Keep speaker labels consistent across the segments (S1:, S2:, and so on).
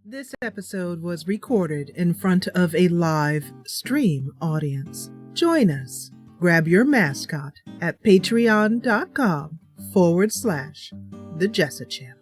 S1: This episode was recorded in front of a live stream audience. Join us. Grab your mascot at patreon.com/the Jessa channel.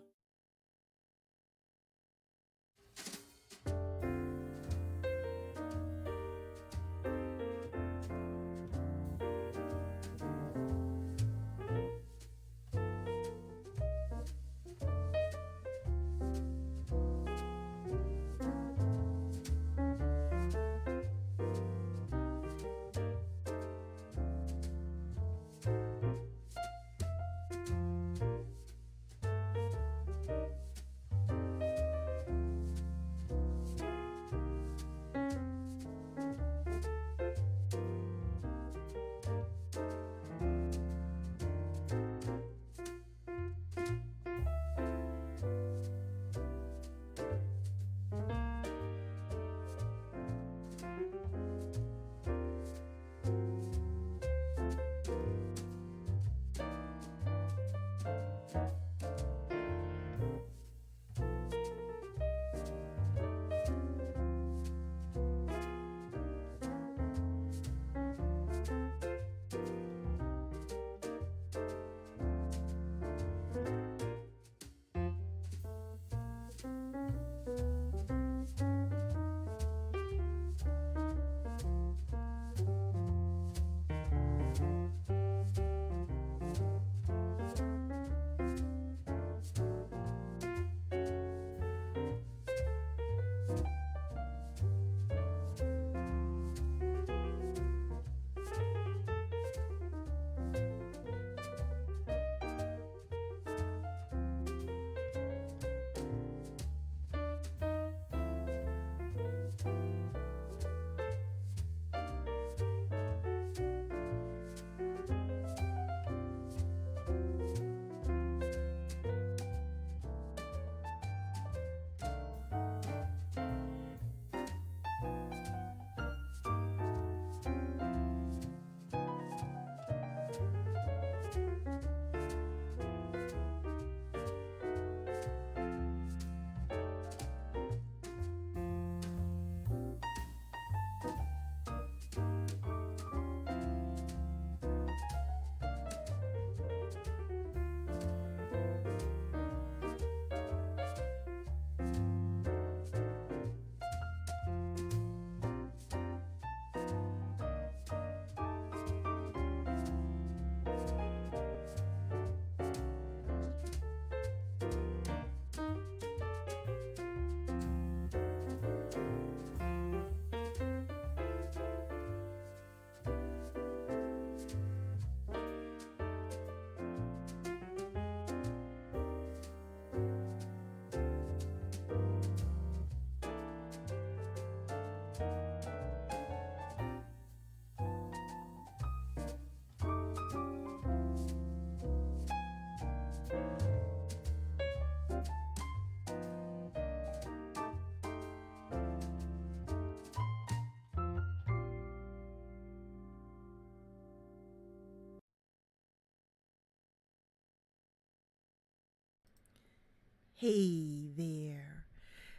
S1: Hey there.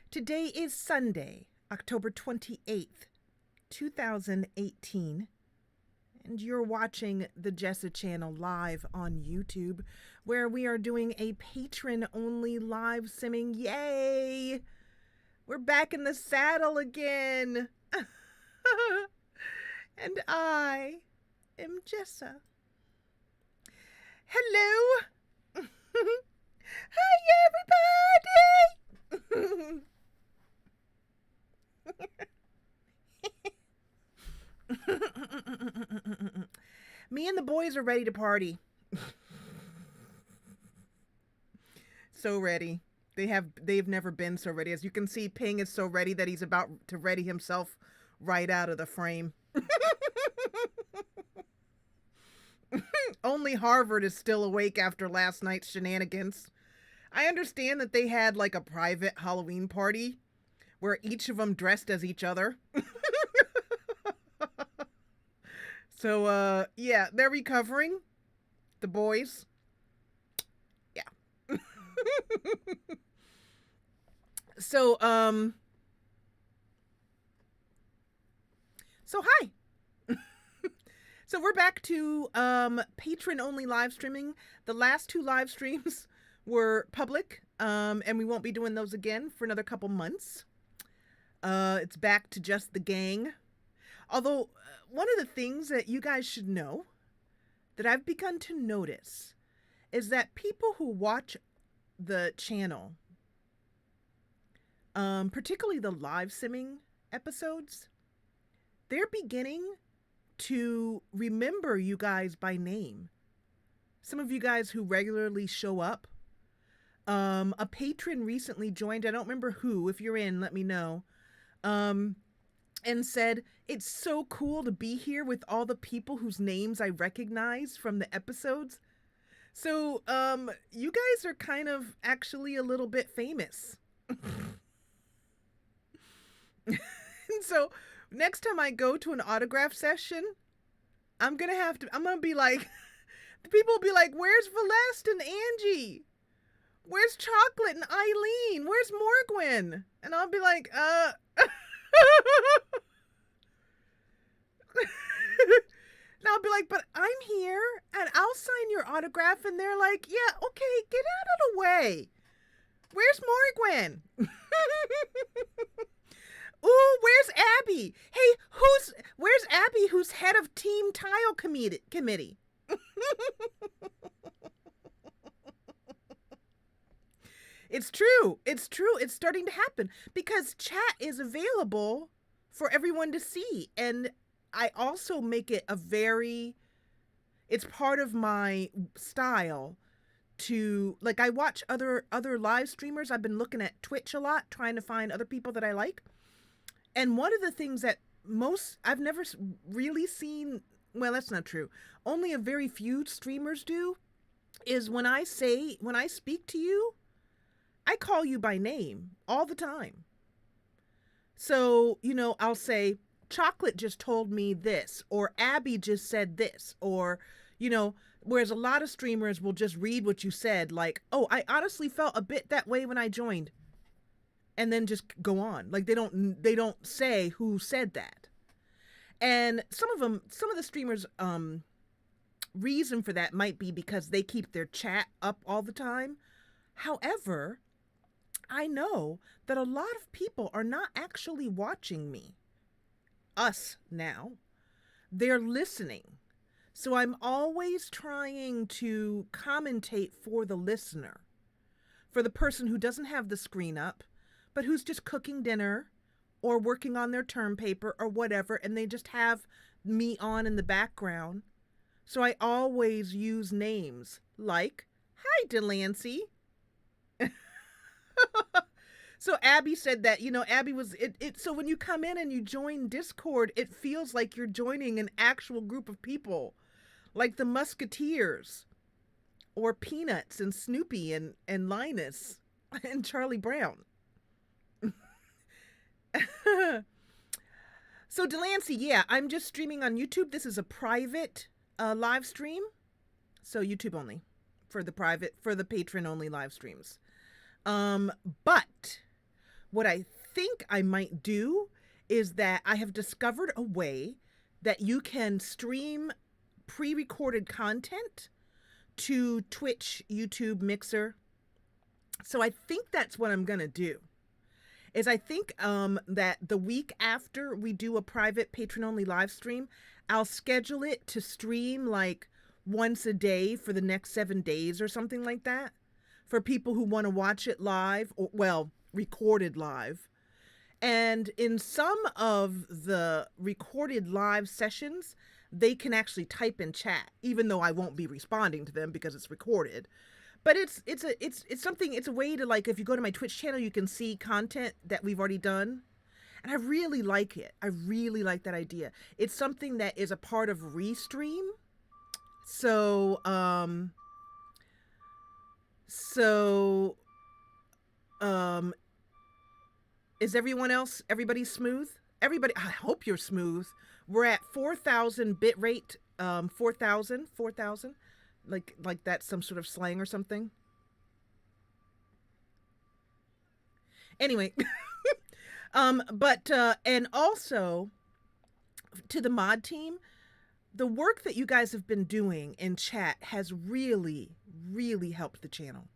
S1: Today is Sunday, October 28th, 2018, and you're watching the Jessa channel live on YouTube, where we are doing a patron-only live simming. Yay! We're back in the saddle again. And I am Jessa. Hello! Hi, everybody! Me and the boys are ready to party. So ready. They've never been so ready. As you can see, Ping is so ready that he's about to ready himself right out of the frame. Only Harvard is still awake after last night's shenanigans. I understand that they had like a private Halloween party where each of them dressed as each other. So, yeah, they're recovering. The boys. Yeah. So, so hi. So we're back to patron only live streaming. The last two live streams were public, and we won't be doing those again for another couple months. It's back to just the gang. Although, one of the things that you guys should know that I've begun to notice is that people who watch the channel, particularly the live simming episodes, they're beginning to remember you guys by name. Some of you guys who regularly show up. A patron recently joined, I don't remember who, if you're in, let me know. And said, it's so cool to be here with all the people whose names I recognize from the episodes. So, you guys are kind of actually a little bit famous. And so, next time I go to an autograph session, I'm gonna be like, the people will be like, where's Celeste and Angie? Where's Chocolate and Eileen? Where's Morgwin? And I'll be like, And I'll be like, but I'm here and I'll sign your autograph. And they're like, yeah, okay, get out of the way. Where's Morgwin? Ooh, where's Abby? Hey, where's Abby, who's head of Team Tile Committee? It's true. It's true. It's starting to happen because chat is available for everyone to see. And I also make it it's part of my style to, like, I watch other live streamers. I've been looking at Twitch a lot, trying to find other people that I like. And one of the things that I've never really seen, well, that's not true. Only a very few streamers do, is when I speak to you, I call you by name all the time. So, I'll say, Chocolate just told me this, or Abby just said this, or, whereas a lot of streamers will just read what you said, like, oh, I honestly felt a bit that way when I joined. And then just go on. Like, they don't say who said that. And some of the streamers, reason for that might be because they keep their chat up all the time. However, I know that a lot of people are not actually watching us now. They're listening. So I'm always trying to commentate for the listener, for the person who doesn't have the screen up, but who's just cooking dinner or working on their term paper or whatever, and they just have me on in the background. So I always use names like, hi, Delancey. So Abby said that, Abby was, so when you come in and you join Discord, it feels like you're joining an actual group of people, like the Musketeers, or Peanuts and Snoopy and Linus and Charlie Brown. So Delancey, yeah, I'm just streaming on YouTube. This is a private live stream, so YouTube only for the patron only live streams. But what I think I might do is that I have discovered a way that you can stream pre-recorded content to Twitch, YouTube, Mixer. So I think that's what I'm gonna do. Is I think that the week after we do a private patron-only live stream, I'll schedule it to stream like once a day for the next 7 days or something like that, for people who want to watch it live, or, well, recorded live. And in some of the recorded live sessions, they can actually type in chat, even though I won't be responding to them because it's recorded. But it's a way to, like, if you go to my Twitch channel, you can see content that we've already done. And I really like it. I really like that idea. It's something that is a part of Restream. So, is everybody smooth? Everybody, I hope you're smooth. We're at 4,000 bit rate, 4,000. Like that's some sort of slang or something. Anyway, and also to the mod team, the work that you guys have been doing in chat has really, really helped the channel.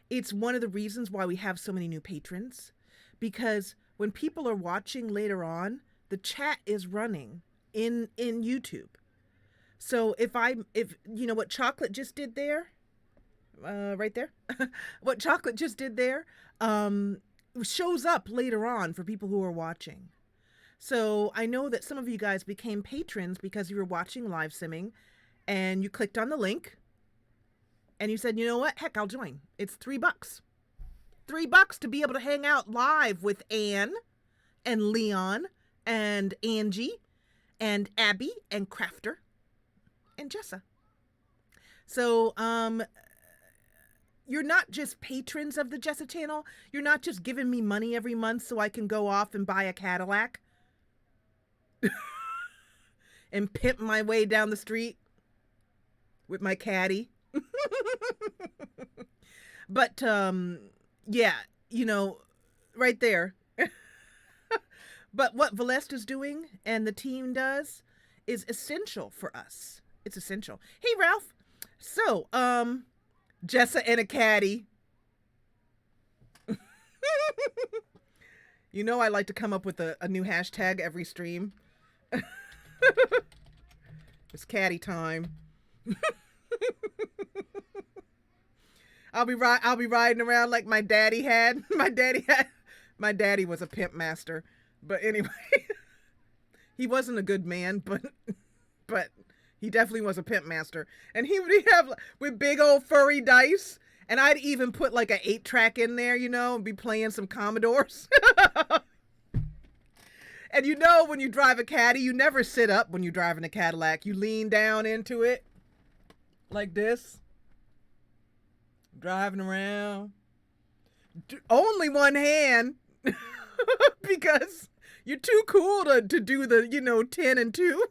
S1: It's one of the reasons why we have so many new patrons, because when people are watching later on, the chat is running in YouTube. So if you know what Chocolate just did there, right there, what Chocolate just did there, shows up later on for people who are watching. So I know that some of you guys became patrons because you were watching Livesimming and you clicked on the link and you said, you know what, heck, I'll join. It's $3. $3 to be able to hang out live with Anne and Leon and Angie and Abby and Crafter and Jessa. So, you're not just patrons of the Jessa channel. You're not just giving me money every month so I can go off and buy a Cadillac and pimp my way down the street with my caddy. But, yeah, you know, right there. But what Valesta's doing and the team does is essential for us. It's essential. Hey, Ralph. So, Jessa and a caddy. You know I like to come up with a new hashtag every stream. It's caddy time. I'll be riding around like my daddy had. My daddy was a pimp master. But anyway, he wasn't a good man, but he definitely was a pimp master. And he would have with big old furry dice. And I'd even put like an 8-track in there, you know, and be playing some Commodores. And you know, when you drive a caddy, you never sit up when you're driving a Cadillac. You lean down into it like this. Driving around. Only one hand. Because you're too cool to do the, you know, 10 and 2.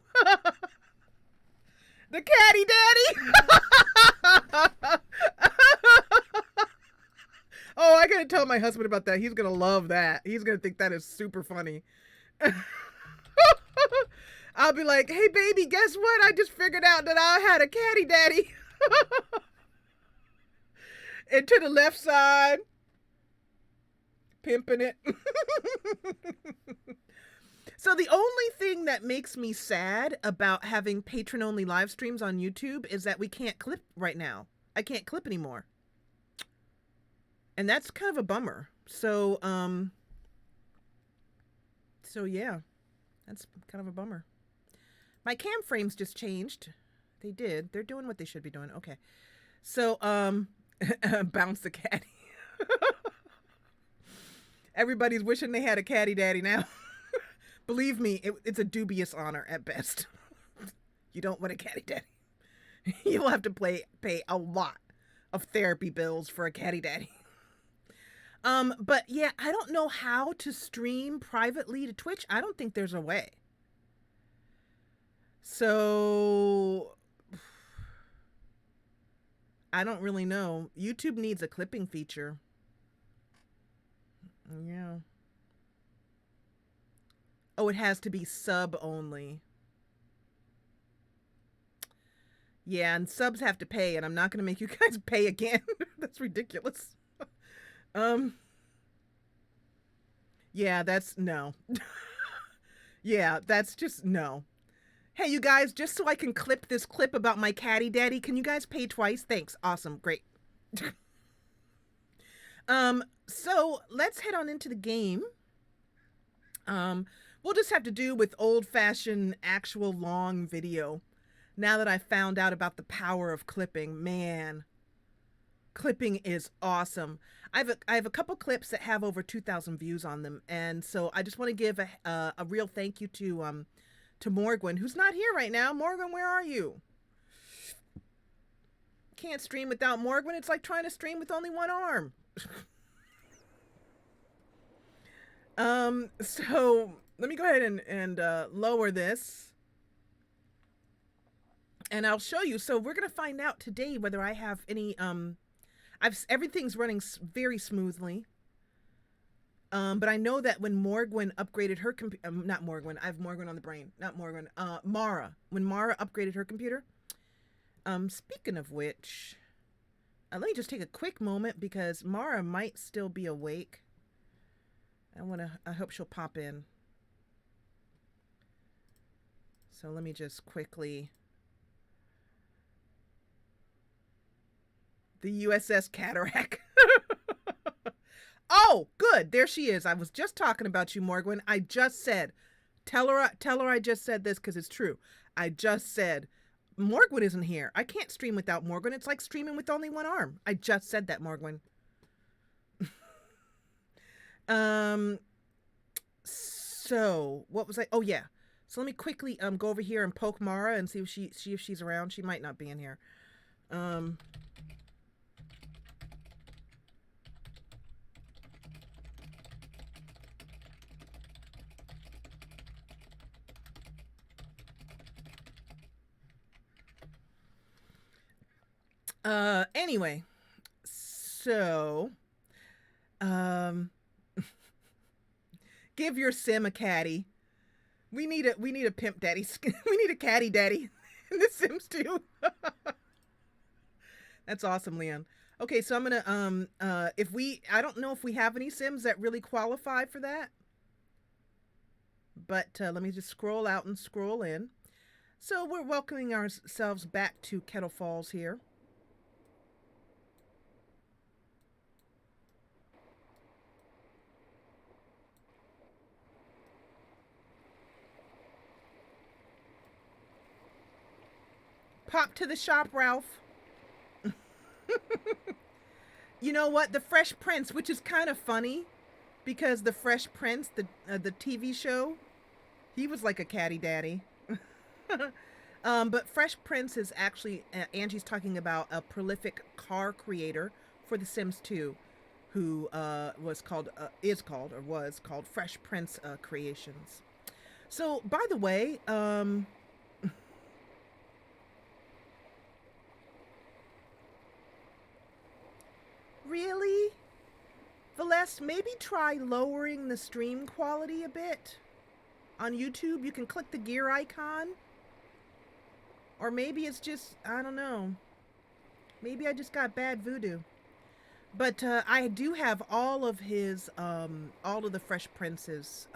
S1: The caddy daddy. Oh, I gotta tell my husband about that. He's gonna love that. He's gonna think that is super funny. I'll be like, hey baby, guess what? I just figured out that I had a caddy daddy. And to the left side, pimping it. So the only thing that makes me sad about having patron-only live streams on YouTube is that we can't clip right now. I can't clip anymore. And that's kind of a bummer. So yeah, that's kind of a bummer. My cam frames just changed. They did. They're doing what they should be doing. Okay. So, bounce the caddy. Everybody's wishing they had a caddy daddy now. Believe me, it's a dubious honor at best. You don't want a caddy daddy. You'll have to pay a lot of therapy bills for a caddy daddy. But yeah, I don't know how to stream privately to Twitch. I don't think there's a way. So I don't really know. YouTube needs a clipping feature. Yeah. Oh, it has to be sub only. Yeah, and subs have to pay, and I'm not going to make you guys pay again. That's ridiculous. Yeah, that's no. Yeah, that's just no. Hey, you guys, just so I can clip this clip about my caddy daddy, can you guys pay twice? Thanks. Awesome. Great. So let's head on into the game. We'll just have to do with old-fashioned actual long video. Now that I found out about the power of clipping, man, clipping is awesome. I have a couple clips that have over 2,000 views on them, and so I just want to give a real thank you to Morgan, who's not here right now. Morgan, where are you? Can't stream without Morgan. It's like trying to stream with only one arm. So let me go ahead and lower this. And I'll show you. So we're going to find out today whether I have any, everything's running very smoothly. But I know that when Morgwin upgraded her computer, not Morgwin, I have Morgwin on the brain, not Morgwin, Mara. When Mara upgraded her computer, speaking of which, let me just take a quick moment because Mara might still be awake. I hope she'll pop in. So let me just quickly. The USS Cataract. Oh, good. There she is. I was just talking about you, Morgwin. I just said, tell her I just said this because it's true. I just said, Morgwin isn't here. I can't stream without Morgwin. It's like streaming with only one arm. I just said that, Morgwin. So what was I? Oh yeah. So let me quickly go over here and poke Mara and see if she's around. She might not be in here. Anyway, so give your sim a caddy. We need a pimp daddy. We need a caddy daddy in The Sims 2. That's awesome, Leon. Okay, so I'm gonna I don't know if we have any Sims that really qualify for that, but let me just scroll out and scroll in. So we're welcoming ourselves back to Kettle Falls here. Pop to the shop, Ralph. You know what? The Fresh Prince, which is kind of funny, because the Fresh Prince, the TV show, he was like a caddy daddy. But Fresh Prince is actually Angie's talking about a prolific car creator for The Sims 2, who was called Fresh Prince Creations. So, by the way, really? Velest, maybe try lowering the stream quality a bit. On YouTube, you can click the gear icon. Or maybe it's just, I don't know. Maybe I just got bad voodoo. But I do have all of the Fresh Prince's,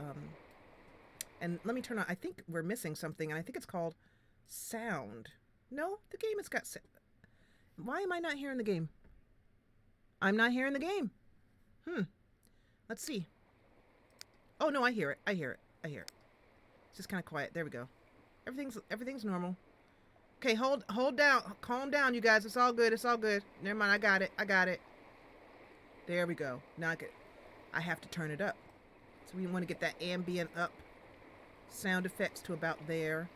S1: and let me turn on, I think we're missing something, and I think it's called sound. No, the game has got, why am I not hearing the game? I'm not hearing the game. Let's see. Oh no, I hear it. I hear it. It's just kind of quiet. There we go. Everything's normal. Okay, hold down. Calm down, you guys. It's all good. Never mind. I got it. There we go. Now I have to turn it up. So we want to get that ambient up. Sound effects to about there.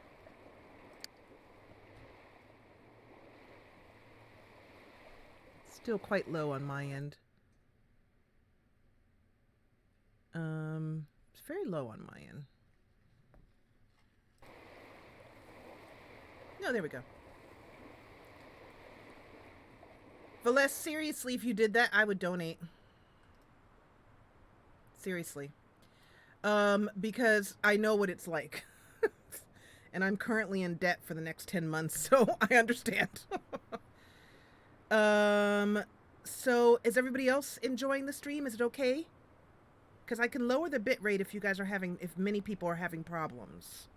S1: Still quite low on my end. It's very low on my end. No, there we go. Velest, seriously, if you did that, I would donate. Seriously. Because I know what it's like. And I'm currently in debt for the next 10 months, so I understand. So is everybody else enjoying the stream? Is it okay? Because I can lower the bit rate if if many people are having problems.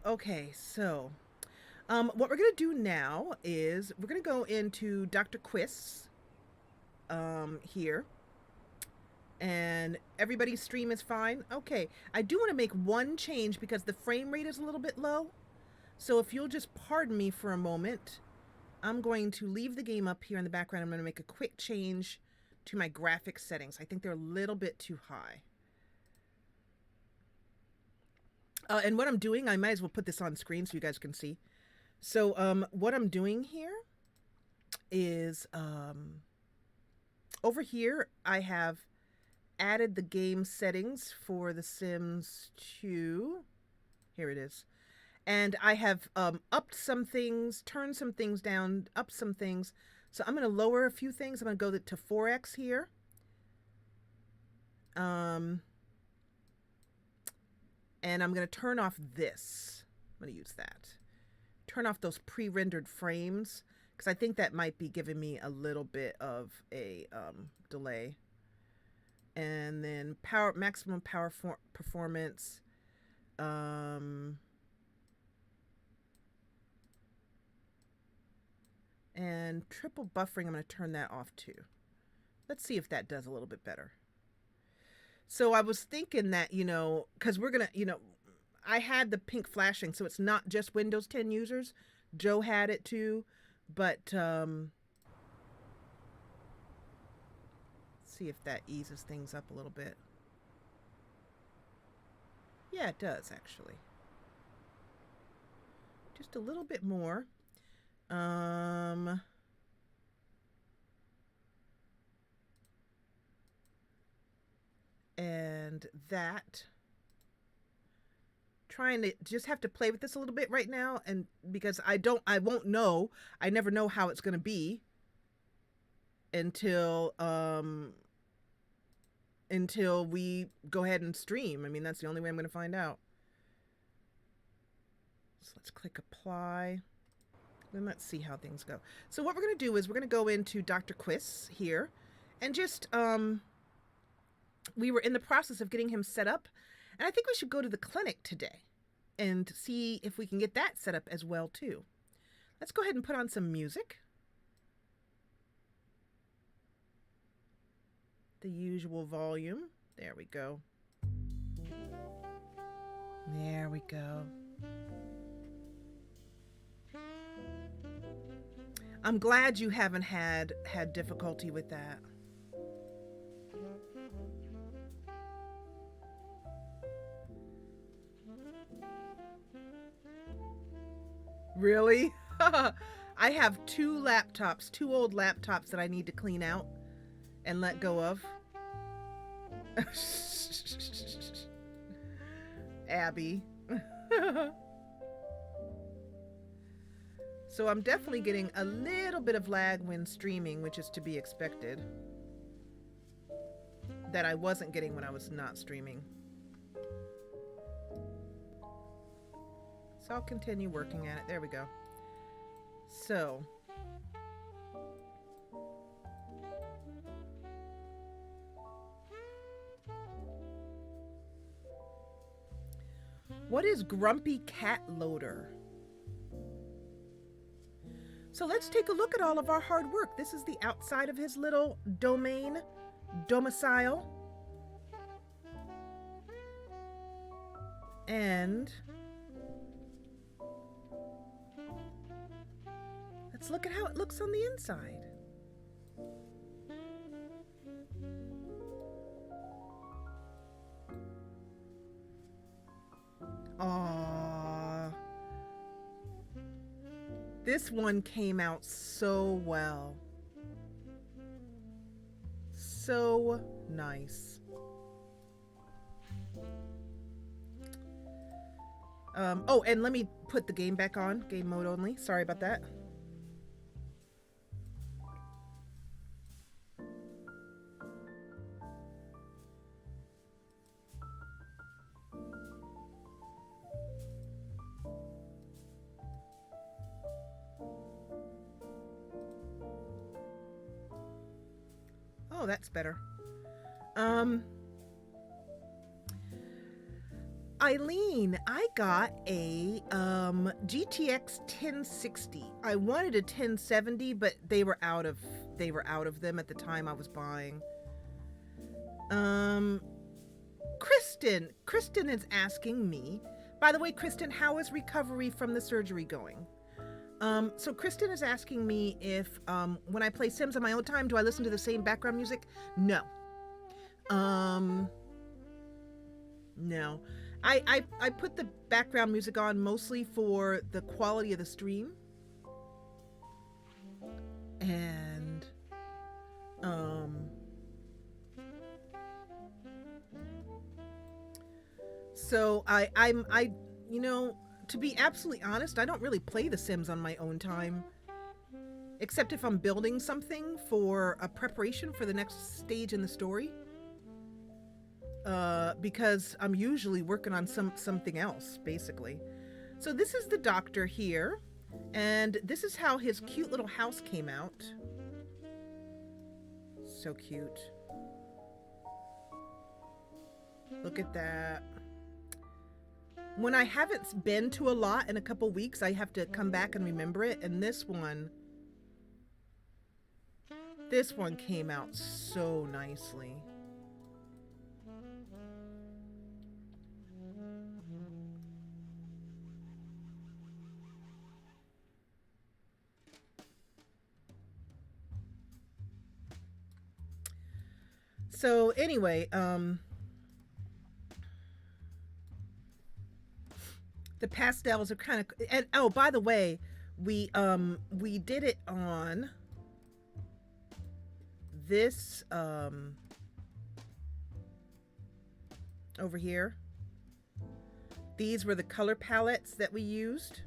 S1: Okay, so what we're gonna do now is we're gonna go into Dr. Quist's here, and everybody's stream is fine. Okay, I do want to make one change because the frame rate is a little bit low. So if you'll just pardon me for a moment, I'm going to leave the game up here in the background. I'm going to make a quick change to my graphics settings. I think they're a little bit too high. And what I'm doing, I might as well put this on screen so you guys can see. So what I'm doing here is over here I have added the game settings for The Sims 2. Here it is. And I have upped some things, turned some things down, upped some things. So I'm going to lower a few things. I'm going to go to 4x here. And I'm going to turn off this. I'm going to use that. Turn off those pre-rendered frames because I think that might be giving me a little bit of a delay. And then maximum power performance. And triple buffering, I'm going to turn that off too. Let's see if that does a little bit better. So I was thinking that, because we're going to, I had the pink flashing, so it's not just Windows 10 users. Joe had it too, but let's see if that eases things up a little bit. Yeah, it does actually. Just a little bit more. And that, trying to just have to play with this a little bit right now, and because I won't know, I never know how it's going to be until we go ahead and stream. I mean, that's the only way I'm going to find out. So let's click apply. Then let's see how things go. So what we're going to do is we're going to go into Dr. Quiz here and just, we were in the process of getting him set up, and I think we should go to the clinic today and see if we can get that set up as well too. Let's go ahead and put on some music. The usual volume. There we go. There we go. I'm glad you haven't had difficulty with that. Really? I have two old laptops that I need to clean out and let go of. Abby. So I'm definitely getting a little bit of lag when streaming, which is to be expected. That I wasn't getting when I was not streaming. So I'll continue working at it. There we go. So. What is Grumpy Cat Loader? So let's take a look at all of our hard work. This is the outside of his little domicile. And let's look at how it looks on the inside. Aww. This one came out so well. So nice. Oh, and let me put the game back on. Game mode only. Sorry about that. Oh, that's better. Eileen, I got a GTX 1060. I wanted a 1070, but they were out of them at the time I was buying. Kristen is asking me. By the way, Kristen, how is recovery from the surgery going? So Kristen is asking me if when I play Sims on my own time, do I listen to the same background music? No. No. I put the background music on mostly for the quality of the stream. And so I'm you know, to be absolutely honest, I don't really play The Sims on my own time. except if I'm building something for a preparation for the next stage in the story. Because I'm usually working on something else, basically. So this is the doctor here, and this is how his cute little house came out. So cute. Look at that. When I haven't been to a lot in a couple weeks, I have to come back and remember it, and this one came out so nicely. So anyway, the pastels are kind of, and oh, by the way, we did it on this over here. These were the color palettes that we used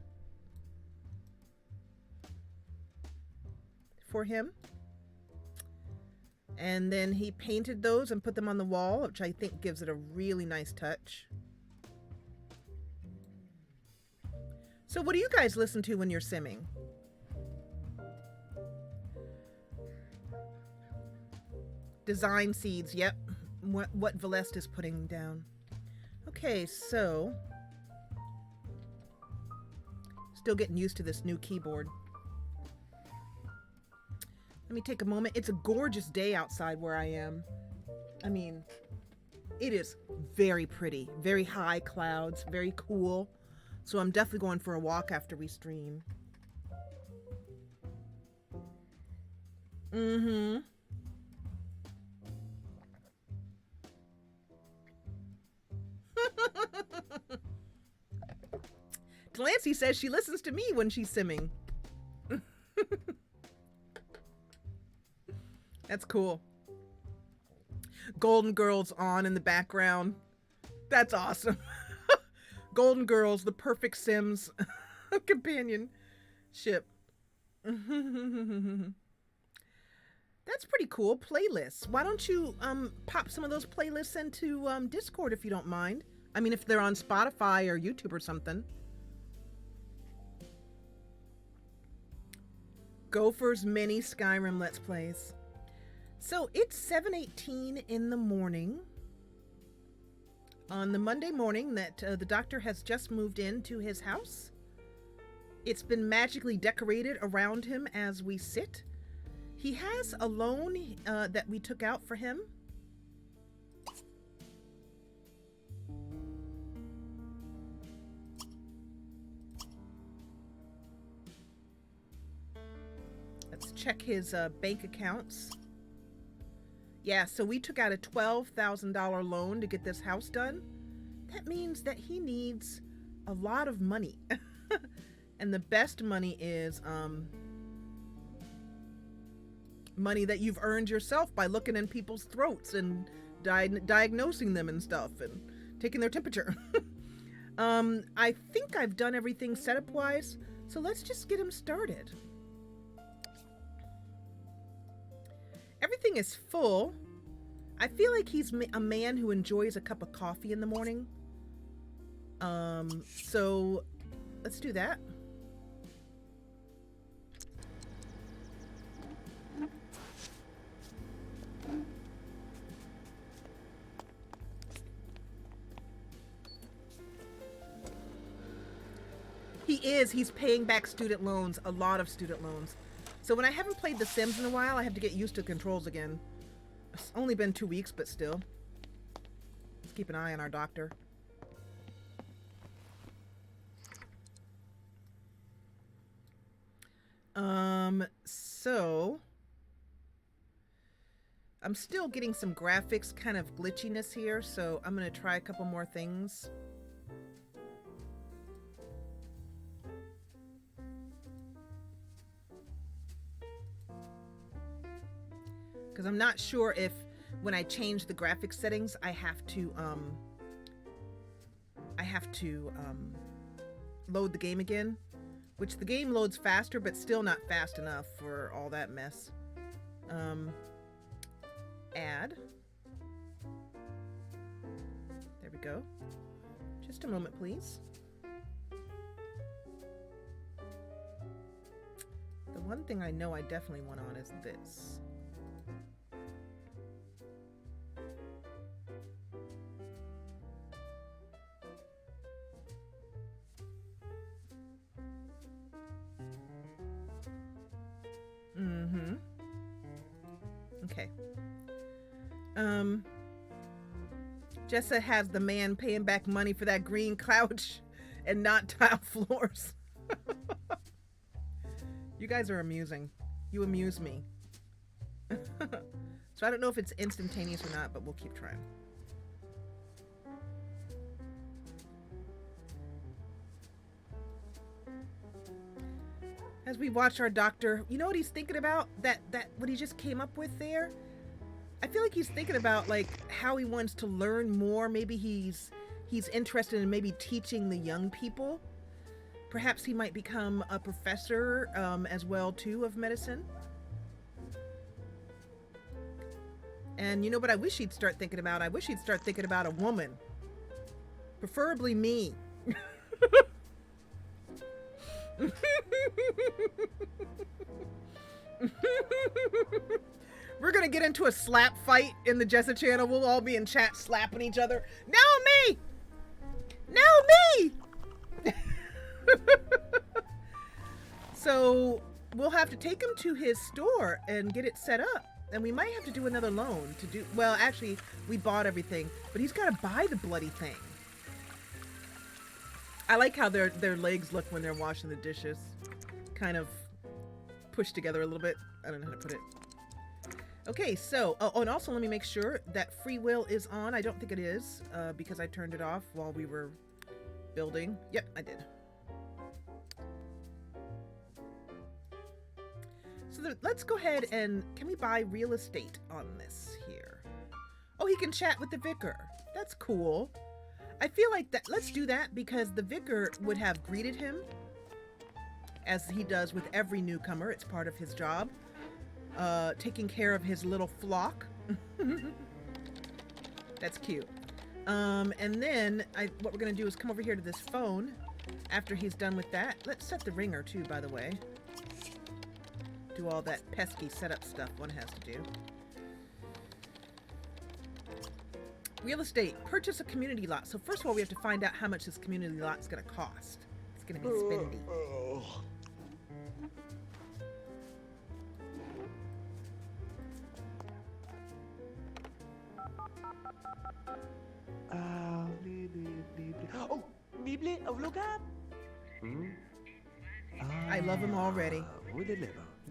S1: for him. And then he painted those and put them on the wall, which I think gives it a really nice touch. So what do you guys listen to when you're simming? Design seeds, yep. What Valest is putting down. Okay, so still getting used to this new keyboard. Let me take a moment. It's a gorgeous day outside where I am. I mean, it is very pretty, very high clouds, very cool. So I'm definitely going for a walk after we stream. Mm-hmm. Delancey says she listens to me when she's simming. That's cool. Golden Girls on in the background. That's awesome. Golden Girls, the perfect Sims companionship. That's pretty cool. Playlists. Why don't you pop some of those playlists into Discord if you don't mind? I mean, if they're on Spotify or YouTube or something. Gopher's mini Skyrim Let's Plays. So it's 7:18 in the morning on the Monday morning that the doctor has just moved into his house. It's been magically decorated around him as we sit. He has a loan that we took out for him. Let's check his bank accounts. Yeah, so we took out a $12,000 loan to get this house done. That means that he needs a lot of money. And the best money is money that you've earned yourself by looking in people's throats and diagnosing them and stuff and taking their temperature. I think I've done everything setup-wise, so let's just get him started. Everything is full. I feel like he's a man who enjoys a cup of coffee in the morning. So let's do that. He's paying back student loans, a lot of student loans. So when I haven't played The Sims in a while, I have to get used to the controls again. It's only been 2 weeks, but still. Let's keep an eye on our doctor. So I'm still getting some graphics kind of glitchiness here, so I'm gonna try a couple more things. Because I'm not sure if when I change the graphics settings, I have to load the game again. which the game loads faster, but still not fast enough for all that mess. Add. There we go. Just a moment, please. The one thing I know I definitely want on is this. Okay. Jessa has the man paying back money for that green couch and not tile floors. You guys are amusing. You amuse me. So I don't know if it's instantaneous or not, but we'll keep trying. As we watch our doctor, you know what he's thinking about? That what he just came up with there? I feel like he's thinking about like how he wants to learn more. Maybe he's interested in maybe teaching the young people. Perhaps he might become a professor as well too of medicine. And you know what I wish he'd start thinking about? I wish he'd start thinking about a woman. Preferably me. We're gonna get into a slap fight in the Jessa channel. We'll all be in chat slapping each other. No, me! No, me! So we'll have to take him to his store and get it set up. And we might have to do another loan to do, well, actually, we bought everything, but he's got to buy the bloody thing. I like how their legs look when they're washing the dishes. Kind of pushed together a little bit. I don't know how to put it. Okay, so, oh, and also let me make sure that free will is on. I don't think it is, because I turned it off while we were building. Yep, I did. So let's go ahead and, can we buy real estate on this here? Oh, he can chat with the vicar. That's cool. I feel like that, let's do that because the vicar would have greeted him as he does with every newcomer. It's part of his job. Taking care of his little flock. That's cute. And then what we're gonna do is come over here to this phone after he's done with that. Let's set the ringer too, by the way. Do all that pesky setup stuff one has to do. Real estate. Purchase a community lot. So first of all, we have to find out how much this community lot is going to cost. It's going to be spendy.
S2: Oh, Bible of lugar.
S1: I love him already.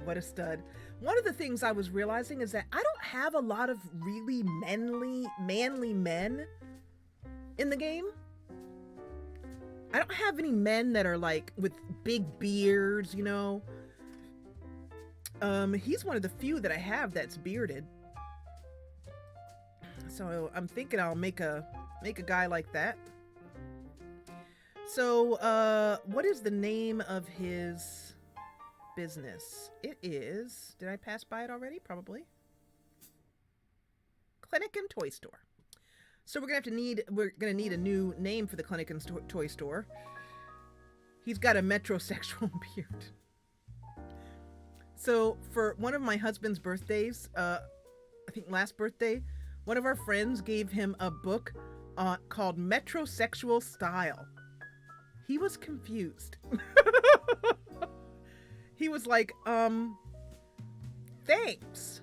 S1: What a stud. One of the things I was realizing is that I don't have a lot of really manly men in the game. I don't have any men that are like with big beards, you know. He's one of the few that I have that's bearded. So I'm thinking I'll make a guy like that. So, what is the name of his business? It is, did I pass by it already? Probably. Clinic and Toy Store. So we're gonna need a new name for the clinic and toy store. He's got a metrosexual beard. So for one of my husband's birthdays, I think last birthday, one of our friends gave him a book called Metrosexual Style. He was confused. He was like, thanks.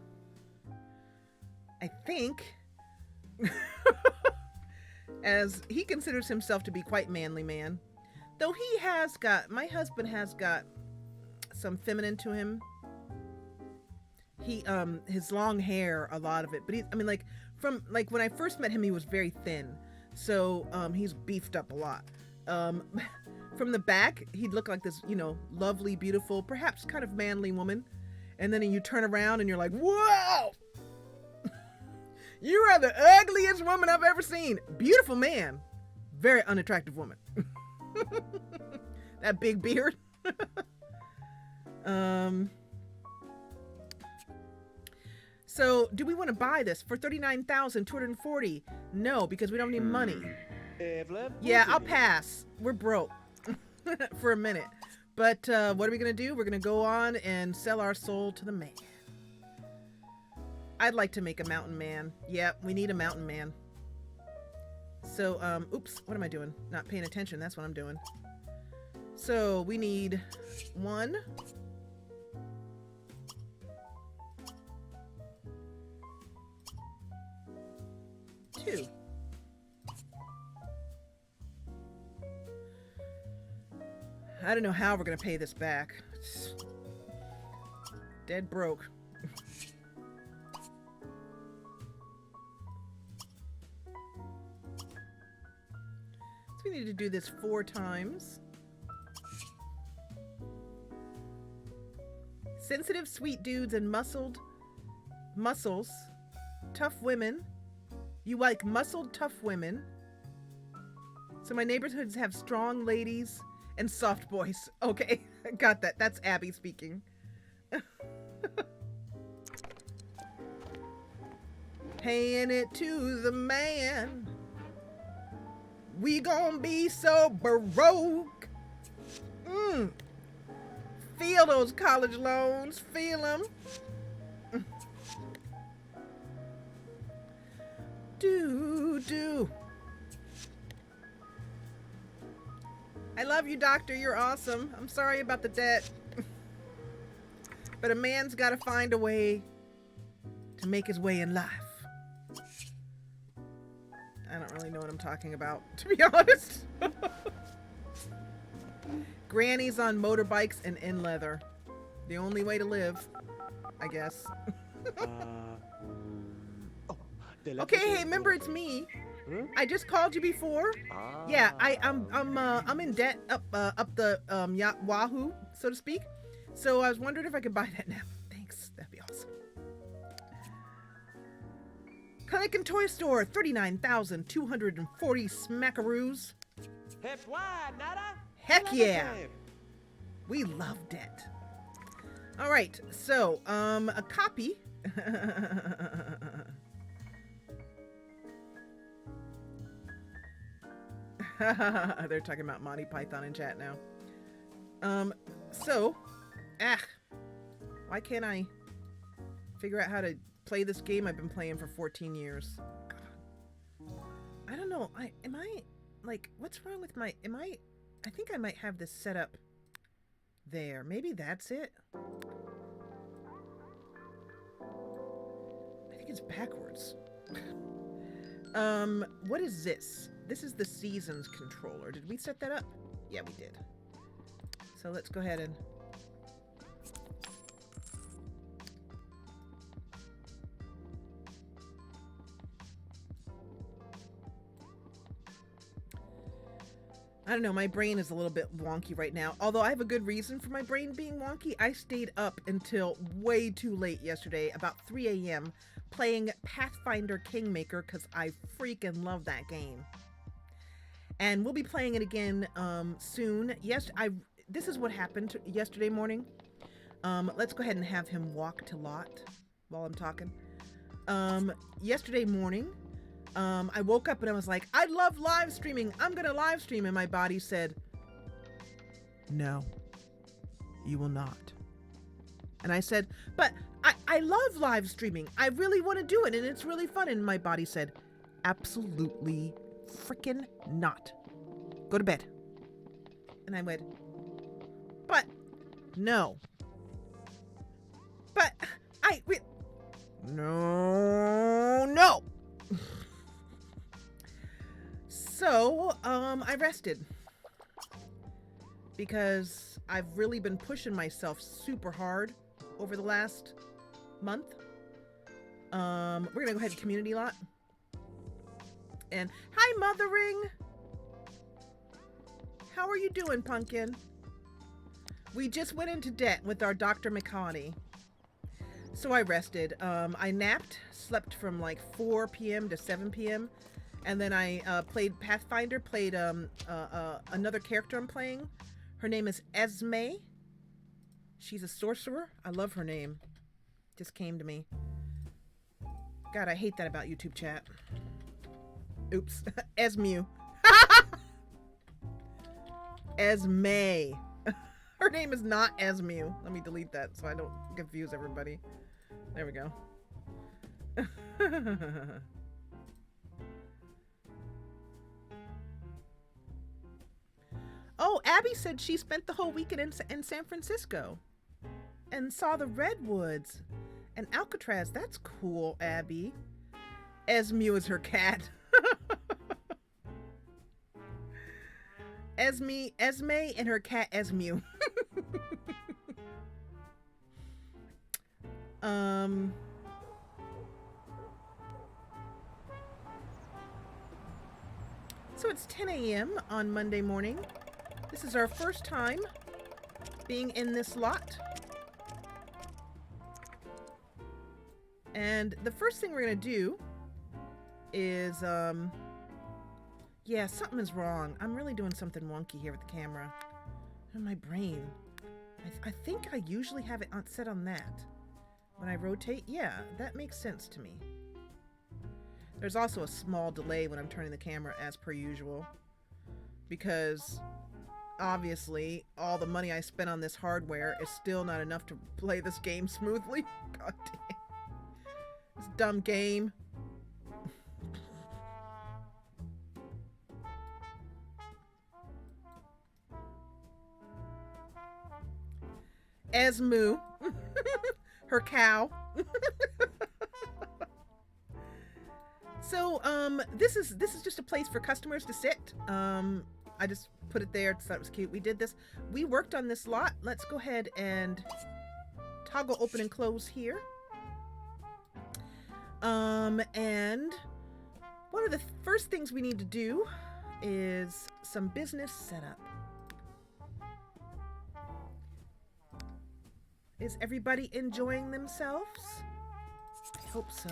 S1: I think, as he considers himself to be quite manly man, though my husband has got some feminine to him. He, his long hair, a lot of it, but when I first met him, he was very thin. So, he's beefed up a lot. From the back, he'd look like this, lovely, beautiful, perhaps kind of manly woman. And then you turn around and you're like, whoa! You are the ugliest woman I've ever seen. Beautiful man. Very unattractive woman. That big beard. Um, so do we want to buy this for 39,240? No, because we don't have any money. Yeah, I'll pass. We're broke for a minute. But what are we going to do? We're going to go on and sell our soul to the man. I'd like to make a mountain man. Yeah, we need a mountain man. So, oops, what am I doing? Not paying attention. That's what I'm doing. So we need 1. 2. I don't know how we're going to pay this back. It's dead broke. So we need to do this 4 times. Sensitive, sweet dudes and muscles, tough women. You like muscled, tough women. So my neighborhoods have strong ladies and soft boys. Okay, got that. That's Abby speaking. Paying it to the man. We gonna be so baroque. Feel those college loans. Feel them. Do. I love you, doctor. You're awesome. I'm sorry about the debt. But a man's got to find a way to make his way in life. I don't really know what I'm talking about, to be honest. Grannies on motorbikes and in leather. The only way to live, I guess. Okay, hey, remember it's me. I just called you before. Yeah, I'm in debt up the Wahoo, so to speak. So I was wondering if I could buy that now. Thanks, that'd be awesome. Clinic and Toy Store, 39,240 smackaroos. Heck yeah! We love debt. All right, so a copy. They're talking about Monty Python in chat now. Why can't I figure out how to play this game I've been playing for 14 years? God. I don't know. What's wrong with I think I might have this set up there. Maybe that's it. I think it's backwards. What is this? This is the seasons controller. Did we set that up? Yeah, we did. So let's go ahead and... I don't know, my brain is a little bit wonky right now. Although I have a good reason for my brain being wonky. I stayed up until way too late yesterday, about 3 a.m., playing Pathfinder Kingmaker because I freaking love that game. And we'll be playing it again soon. Yes, this is what happened yesterday morning. Let's go ahead and have him walk to Lot while I'm talking. Yesterday morning, I woke up and I was like, I love live streaming. I'm going to live stream. And my body said, no, you will not. And I said, but I love live streaming. I really want to do it. And it's really fun. And my body said, absolutely freaking not. Go to bed. And I went, but no. But no. So, I rested because I've really been pushing myself super hard over the last month. We're gonna go ahead and community lot. And hi, Mothering. How are you doing, Pumpkin? We just went into debt with our Dr. McConaughey. So I rested. I napped, slept from like 4 p.m. to 7 p.m. And then I played Pathfinder, played another character I'm playing. Her name is Esme. She's a sorcerer. I love her name. Just came to me. God, I hate that about YouTube chat. Oops. Esmu. Esme. Her name is not Esmu. Let me delete that so I don't confuse everybody. There we go. Oh, Abby said she spent the whole weekend in San Francisco and saw the redwoods and Alcatraz. That's cool, Abby. Esmu is her cat. Esme and her cat Esmu. So it's 10 a.m. on Monday morning. This is our first time being in this lot. And the first thing we're going to do is, yeah, something is wrong. I'm really doing something wonky here with the camera. And my brain. I think I usually have it set on that. When I rotate, yeah, that makes sense to me. There's also a small delay when I'm turning the camera as per usual. Because obviously all the money I spent on this hardware is still not enough to play this game smoothly. God damn. This dumb game. Esmu. Her cow. So, this is just a place for customers to sit. I just put it there. I thought it was cute. We did this. We worked on this lot. Let's go ahead and toggle open and close here. And one of the first things we need to do is some business setup. Is everybody enjoying themselves? I hope so.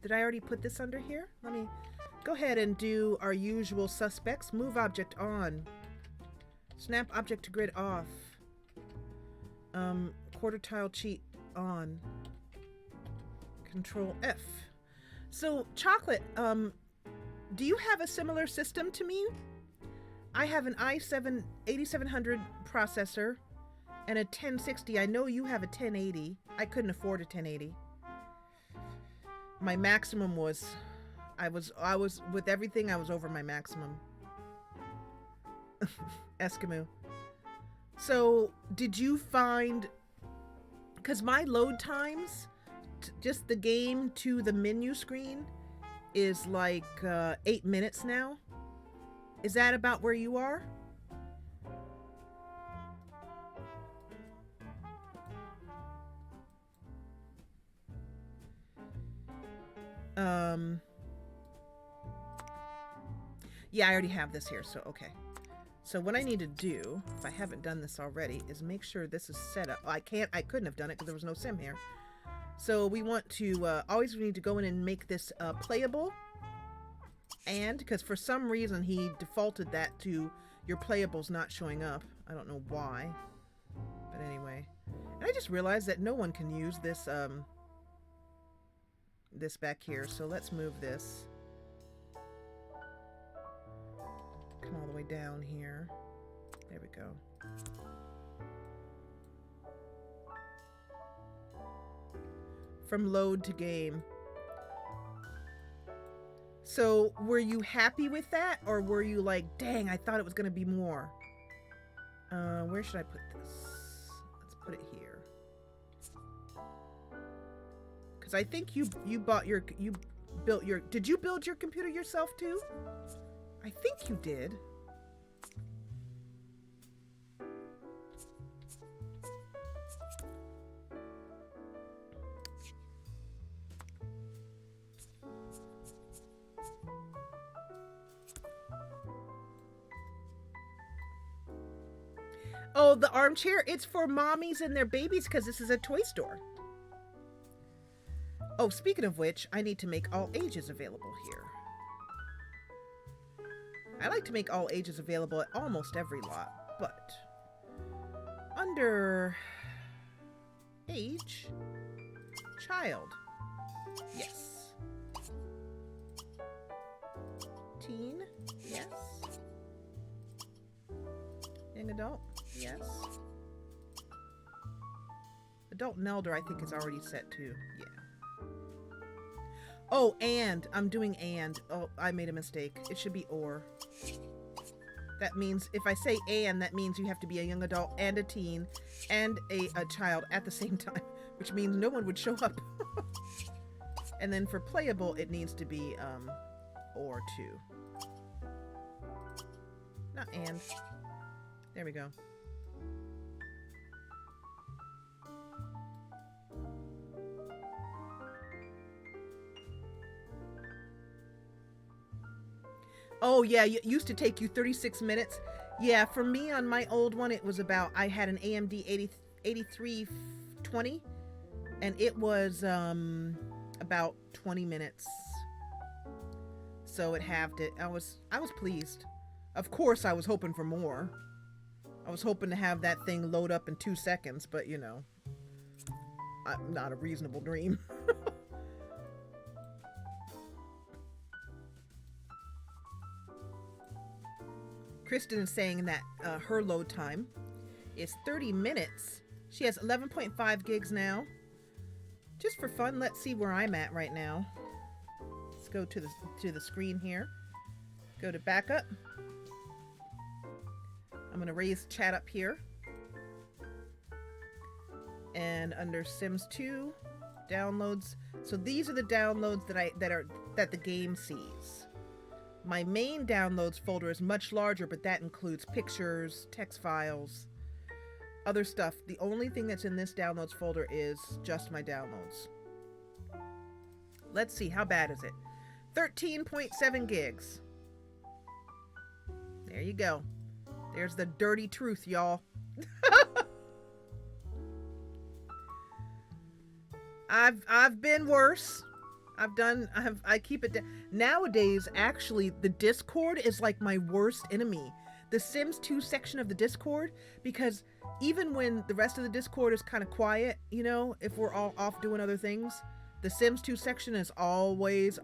S1: Did I already put this under here? Let me go ahead and do our usual suspects. Move object on. Snap object to grid off. Quarter tile cheat on. Control F. So, Chocolate, do you have a similar system to me? I have an i7 8700 processor and a 1060. I know you have a 1080. I couldn't afford a 1080. My maximum was, I was with everything, I was over my maximum. Eskimo. So, did you find, because my load times, just the game to the menu screen is like 8 minutes now. Is that about where you are? Yeah, I already have this here, so okay. So what I need to do, if I haven't done this already, is make sure this is set up. Oh, I couldn't have done it because there was no sim here. So we want to, always we need to go in and make this playable. And, because for some reason he defaulted that to your playables not showing up. I don't know why. But anyway. And I just realized that no one can use this, this back here. So let's move this. Come all the way down here. There we go. From load to game. So were you happy with that, or were you like, dang, I thought it was gonna be more? Where should I put this? Let's put it here. Because I think you built your, did you build your computer yourself too? I think you did. Oh, the armchair, it's for mommies and their babies because this is a toy store. Oh, speaking of which, I need to make all ages available here. I like to make all ages available at almost every lot, but on under age, child. Yes. Teen. Yes. Young adult. Yes. Adult and elder, I think, is already set to. Yeah. Oh, and. I'm doing and. Oh, I made a mistake. It should be or. That means, if I say and, that means you have to be a young adult and a teen and a child at the same time, which means no one would show up. And then for playable, it needs to be or too. Not and. There we go. Oh, yeah, it used to take you 36 minutes. Yeah, for me on my old one, it was about, I had an AMD 8320, and it was about 20 minutes. So it halved it. I was pleased. Of course, I was hoping for more. I was hoping to have that thing load up in 2 seconds, but you know, not a reasonable dream. Kristen is saying that her load time is 30 minutes. She has 11.5 gigs now. Just for fun, let's see where I'm at right now. Let's go to the screen here. Go to backup. I'm going to raise chat up here. And under Sims 2 downloads. So these are the downloads that the game sees. My main downloads folder is much larger, but that includes pictures, text files, other stuff. The only thing that's in this downloads folder is just my downloads. Let's see, how bad is it? 13.7 gigs. There you go. There's the dirty truth, y'all. I've been worse. I keep it down. Nowadays, actually, the Discord is like my worst enemy. The Sims 2 section of the Discord, because even when the rest of the Discord is kind of quiet, you know, if we're all off doing other things, the Sims 2 section is always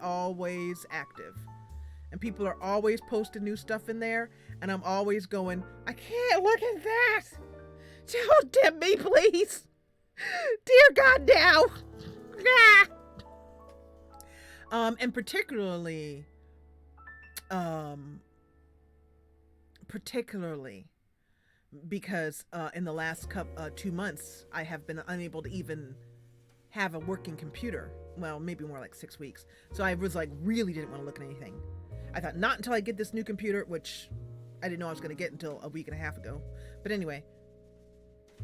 S1: active. And people are always posting new stuff in there, and I'm always going, I can't look at that! Don't tempt me, please! Dear God, now! Ah! And particularly because in the last 2 months, I have been unable to even have a working computer. Well, maybe more like 6 weeks. So I was like, really didn't want to look at anything. I thought not until I get this new computer, which I didn't know I was going to get until a week and a half ago. But anyway,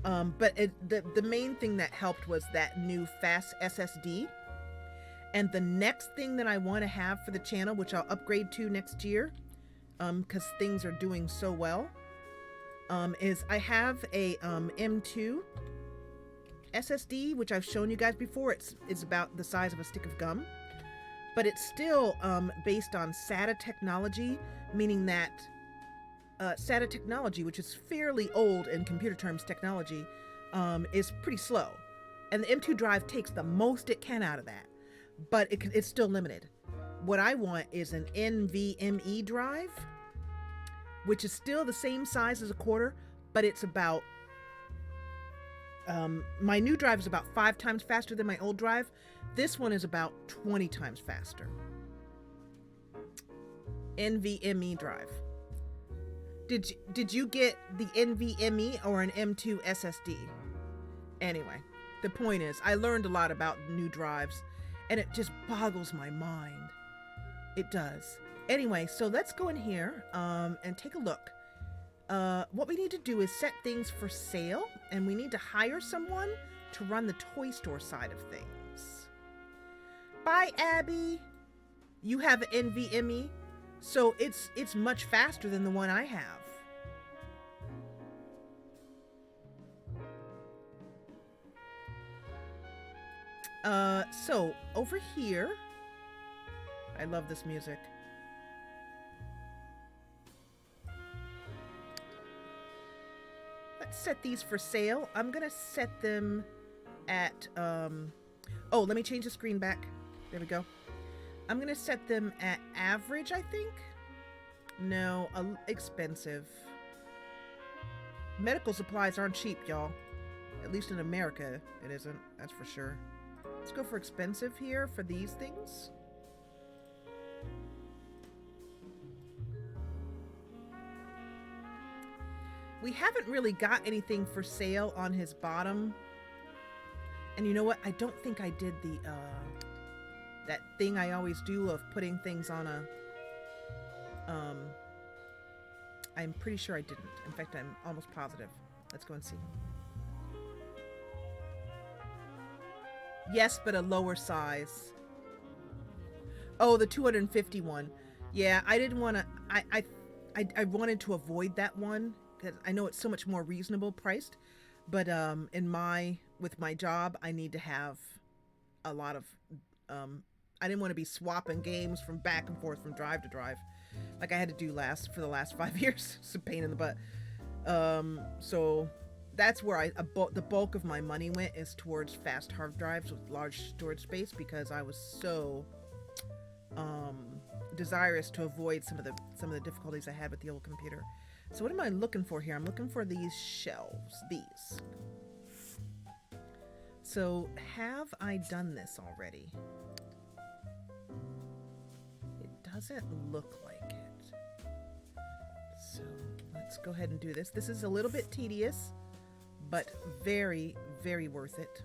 S1: but the main thing that helped was that new fast SSD. And the next thing that I want to have for the channel, which I'll upgrade to next year, because things are doing so well, is I have a M2 SSD, which I've shown you guys before. It's about the size of a stick of gum, but it's still based on SATA technology, meaning that SATA technology, which is fairly old in computer terms technology, is pretty slow. And the M2 drive takes the most it can out of that. But it's still limited. What I want is an NVMe drive, which is still the same size as a quarter, but it's about, my new drive is about 5 times faster than my old drive. This one is about 20 times faster. NVMe drive. Did you get the NVMe or an M2 SSD? Anyway, the point is, I learned a lot about new drives. And it just boggles my mind. It does. Anyway, so let's go in here and take a look. What we need to do is set things for sale, and we need to hire someone to run the toy store side of things. Bye, Abby. You have an NVMe, so it's much faster than the one I have. So over here, I love this music. Let's set these for sale. I'm gonna set them at, oh, let me change the screen back. There we go. I'm gonna set them at average, I think. No, expensive. Medical supplies aren't cheap, y'all. At least in America, it isn't. That's for sure. Let's go for expensive here for these things. We haven't really got anything for sale on his bottom. And you know what? I don't think I did the, that thing I always do of putting things on a, I'm pretty sure I didn't. In fact, I'm almost positive. Let's go and see. Yes, but a lower size. Oh, the 251. Yeah, I didn't want to, I wanted to avoid that one. I know it's so much more reasonable priced, but with my job, I need to have a lot of, I didn't want to be swapping games from back and forth from drive to drive, like I had to do for the last 5 years. It's a pain in the butt. So that's where the bulk of my money went, is towards fast hard drives with large storage space, because I was so desirous to avoid some of the difficulties I had with the old computer. So what am I looking for here? I'm looking for these shelves, these. So have I done this already? It doesn't look like it. So let's go ahead and do this. This is a little bit tedious, but very, very worth it.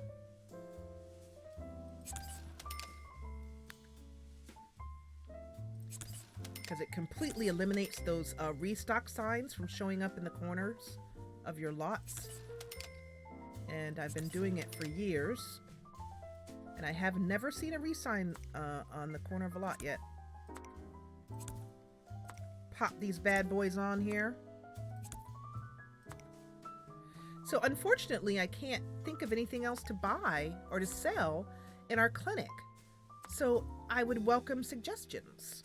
S1: Because it completely eliminates those restock signs from showing up in the corners of your lots. And I've been doing it for years, and I have never seen a re-sign on the corner of a lot yet. Pop these bad boys on here. So unfortunately, I can't think of anything else to buy or to sell in our clinic. So I would welcome suggestions.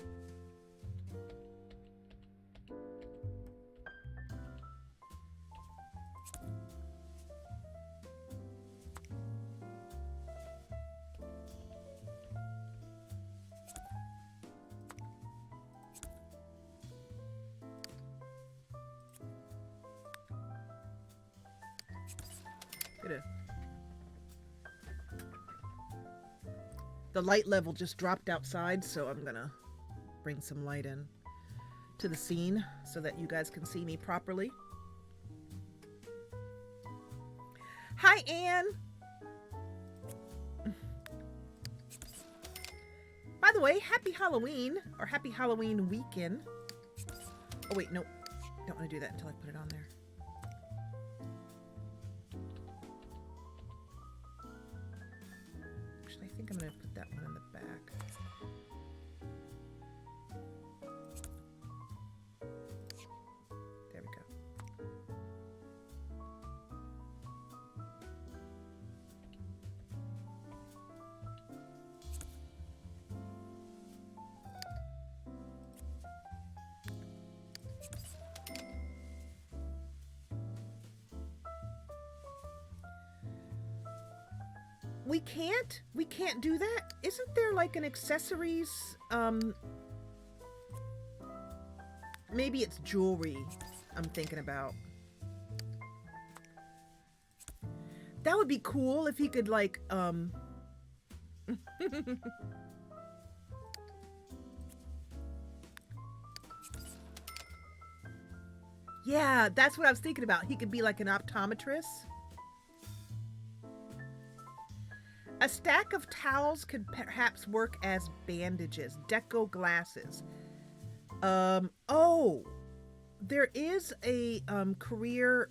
S1: The light level just dropped outside, so I'm gonna bring some light in to the scene so that you guys can see me properly. Hi, Anne. By the way, happy Halloween, or happy Halloween weekend. Oh wait, nope. Don't want to do that until I put it on there. Actually, I think I'm going to put that one in the back. There we go. We can't do that. Isn't there like an accessories, maybe it's jewelry I'm thinking about. That would be cool if he could like, yeah, that's what I was thinking about. He could be like an optometrist. A stack of towels could perhaps work as bandages. Deco glasses. Oh, there is a career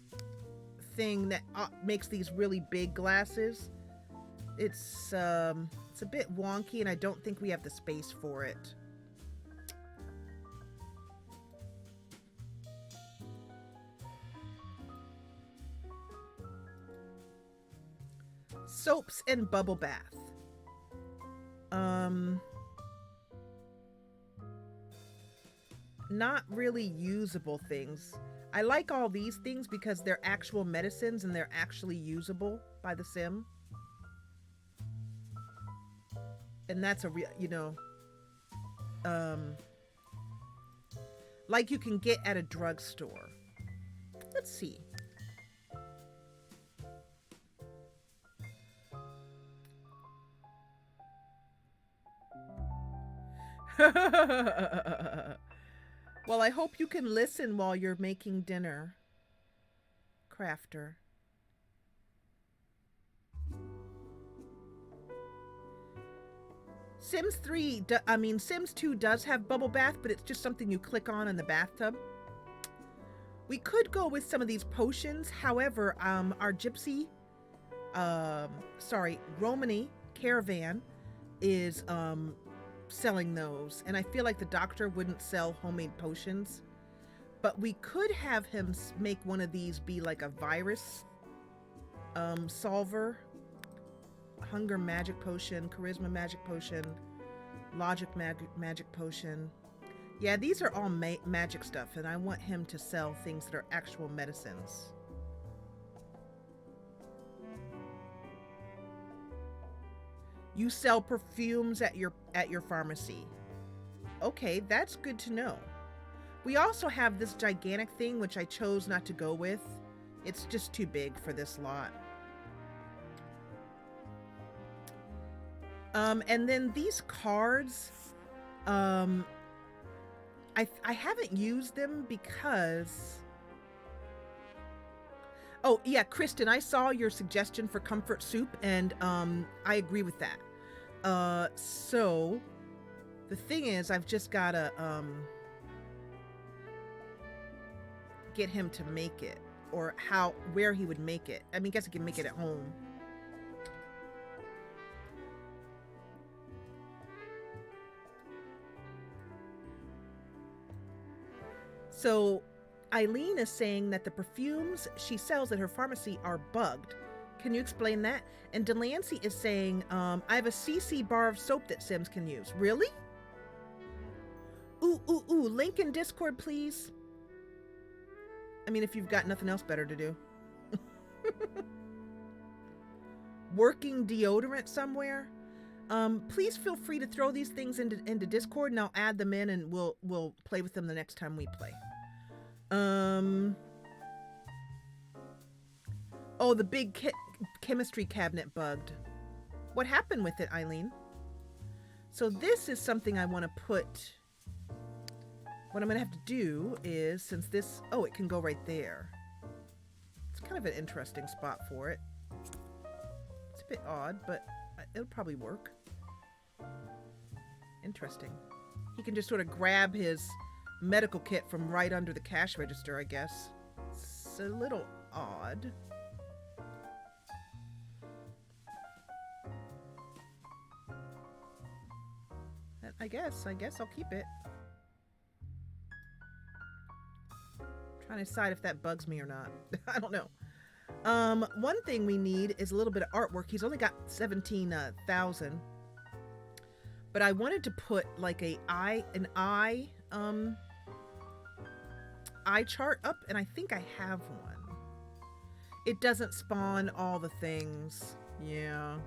S1: thing that makes these really big glasses. It's a bit wonky, and I don't think we have the space for it. Soaps and bubble bath. not really usable things. I like all these things because they're actual medicines and they're actually usable by the sim. And that's a real, like you can get at a drugstore. Let's see. Well, I hope you can listen while you're making dinner, Crafter. Sims 2 does have bubble bath, but it's just something you click on in the bathtub. We could go with some of these potions. However, our Romani caravan is selling those, and I feel like the doctor wouldn't sell homemade potions, but we could have him make one of these be like a virus solver. Hunger magic potion, charisma magic potion, logic magic potion. Yeah, these are all magic stuff, and I want him to sell things that are actual medicines. You sell perfumes at your pharmacy. Okay, that's good to know. We also have this gigantic thing, which I chose not to go with. It's just too big for this lot. And then these cards, I haven't used them because... Oh, yeah, Kristen, I saw your suggestion for comfort soup, and I agree with that. So, the thing is, I've just got to get him to make it, or where he would make it. I mean, I guess he can make it at home. So Eileen is saying that the perfumes she sells at her pharmacy are bugged. Can you explain that? And Delancey is saying, I have a CC bar of soap that Sims can use. Really? Ooh, link in Discord, please. I mean, if you've got nothing else better to do. Working deodorant somewhere? Please feel free to throw these things into Discord, and I'll add them in, and we'll play with them the next time we play. Oh, the big chemistry cabinet bugged. What happened with it, Eileen? So this is something I want to put. What I'm going to have to do is, since this... Oh, it can go right there. It's kind of an interesting spot for it. It's a bit odd, but it'll probably work. Interesting. He can just sort of grab his medical kit from right under the cash register, I guess. It's a little odd. I guess I'll keep it. Trying to decide if that bugs me or not. I don't know. One thing we need is a little bit of artwork. He's only got 17,000. But I wanted to put like an eye chart up, and I think I have one. It doesn't spawn all the things. Yeah.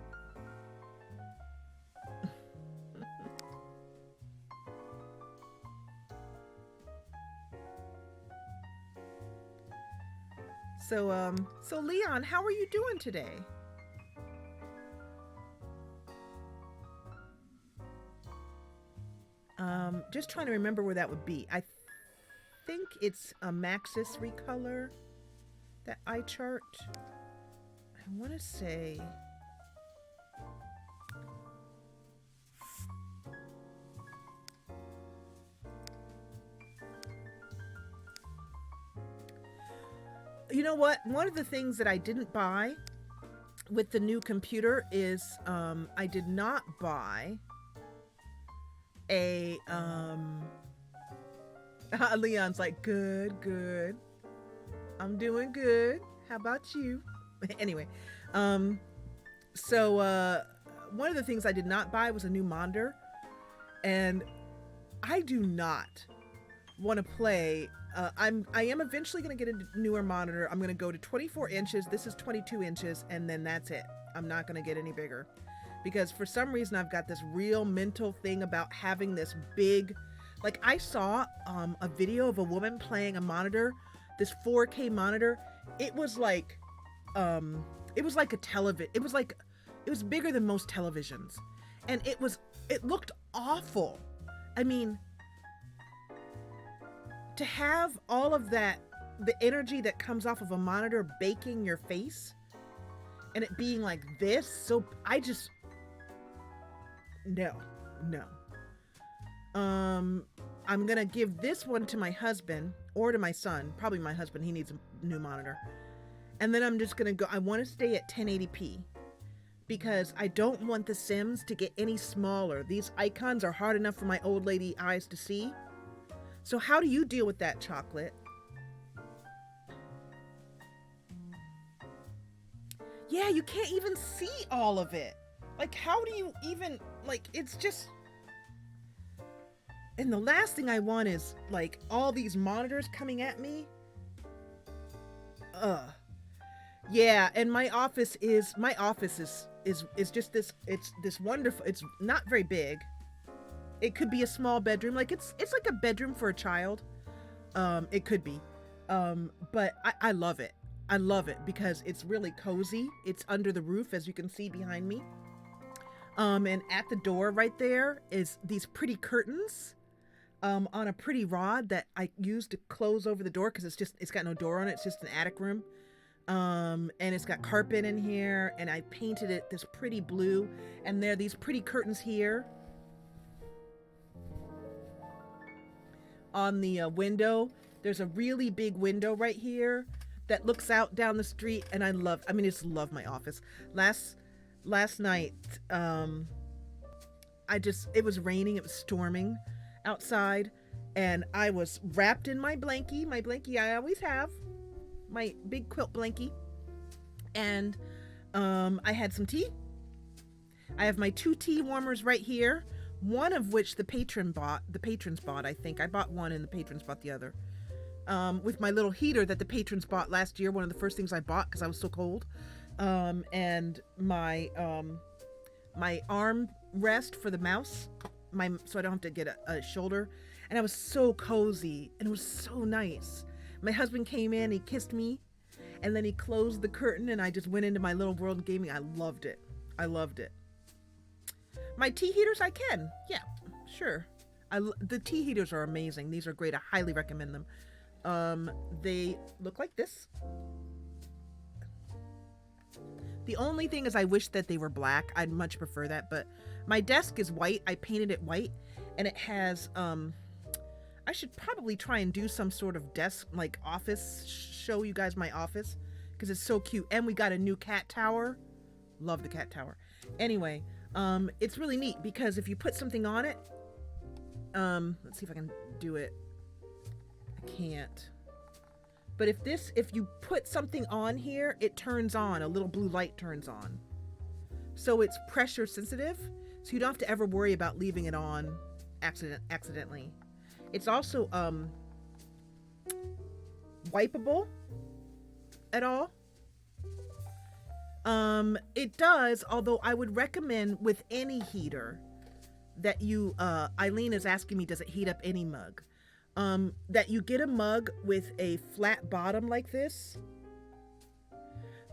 S1: So Leon, how are you doing today? Just trying to remember where that would be. I think it's a Maxis recolor, that eye chart. I want to say... You know what? One of the things that I didn't buy with the new computer is I did not buy a... Leon's like, good. I'm doing good. How about you? Anyway, so one of the things I did not buy was a new monitor. And I do not want to play. I am eventually going to get a newer monitor. I'm going to go to 24 inches. This is 22 inches, and then that's it. I'm not going to get any bigger because for some reason I've got this real mental thing about having this big. Like I saw a video of a woman playing a monitor, this 4K monitor. It was like a television. It was bigger than most televisions, and it looked awful. I mean, to have all of that, the energy that comes off of a monitor baking your face and it being like this, so I just, no. I'm gonna give this one to my husband or to my son, probably my husband, he needs a new monitor. And then I'm just gonna go, I wanna stay at 1080p because I don't want the Sims to get any smaller. These icons are hard enough for my old lady eyes to see. So how do you deal with that, Chocolate? Yeah, you can't even see all of it. Like, how do you even, like, it's just... And the last thing I want is, like, all these monitors coming at me. Yeah, and my office is just this, it's this wonderful, it's not very big. It could be a small bedroom, like it's like a bedroom for a child. It could be, but I love it. I love it because it's really cozy. It's under the roof, as you can see behind me. And at the door right there is these pretty curtains, on a pretty rod that I use to close over the door because it's got no door on it. It's just an attic room. And it's got carpet in here, and I painted it this pretty blue, and there are these pretty curtains here. On the window, there's a really big window right here that looks out down the street, and I just love my office. Last night, it was raining, it was storming outside, and I was wrapped in my blankie I always have, my big quilt blankie, and I had some tea. I have my 2 tea warmers right here. One of which the patrons bought, I think. I bought one and the patrons bought the other. With my little heater that the patrons bought last year, one of the first things I bought because I was so cold. And my arm rest for the mouse, so I don't have to get a shoulder. And I was so cozy and it was so nice. My husband came in, he kissed me, and then he closed the curtain and I just went into my little world of gaming. I loved it. My tea heaters, I can. Yeah, sure. The tea heaters are amazing. These are great. I highly recommend them. They look like this. The only thing is I wish that they were black. I'd much prefer that, but my desk is white. I painted it white, and it has, I should probably try and do some sort of desk, like office, show you guys my office, because it's so cute. And we got a new cat tower. Love the cat tower. Anyway, it's really neat because if you put something on it, let's see if I can do it. I can't. But if you put something on here, it turns on, a little blue light turns on. So it's pressure sensitive, so you don't have to ever worry about leaving it on accidentally. It's also wipeable at all. It does, although I would recommend with any heater that you, Eileen is asking me, does it heat up any mug? That you get a mug with a flat bottom like this.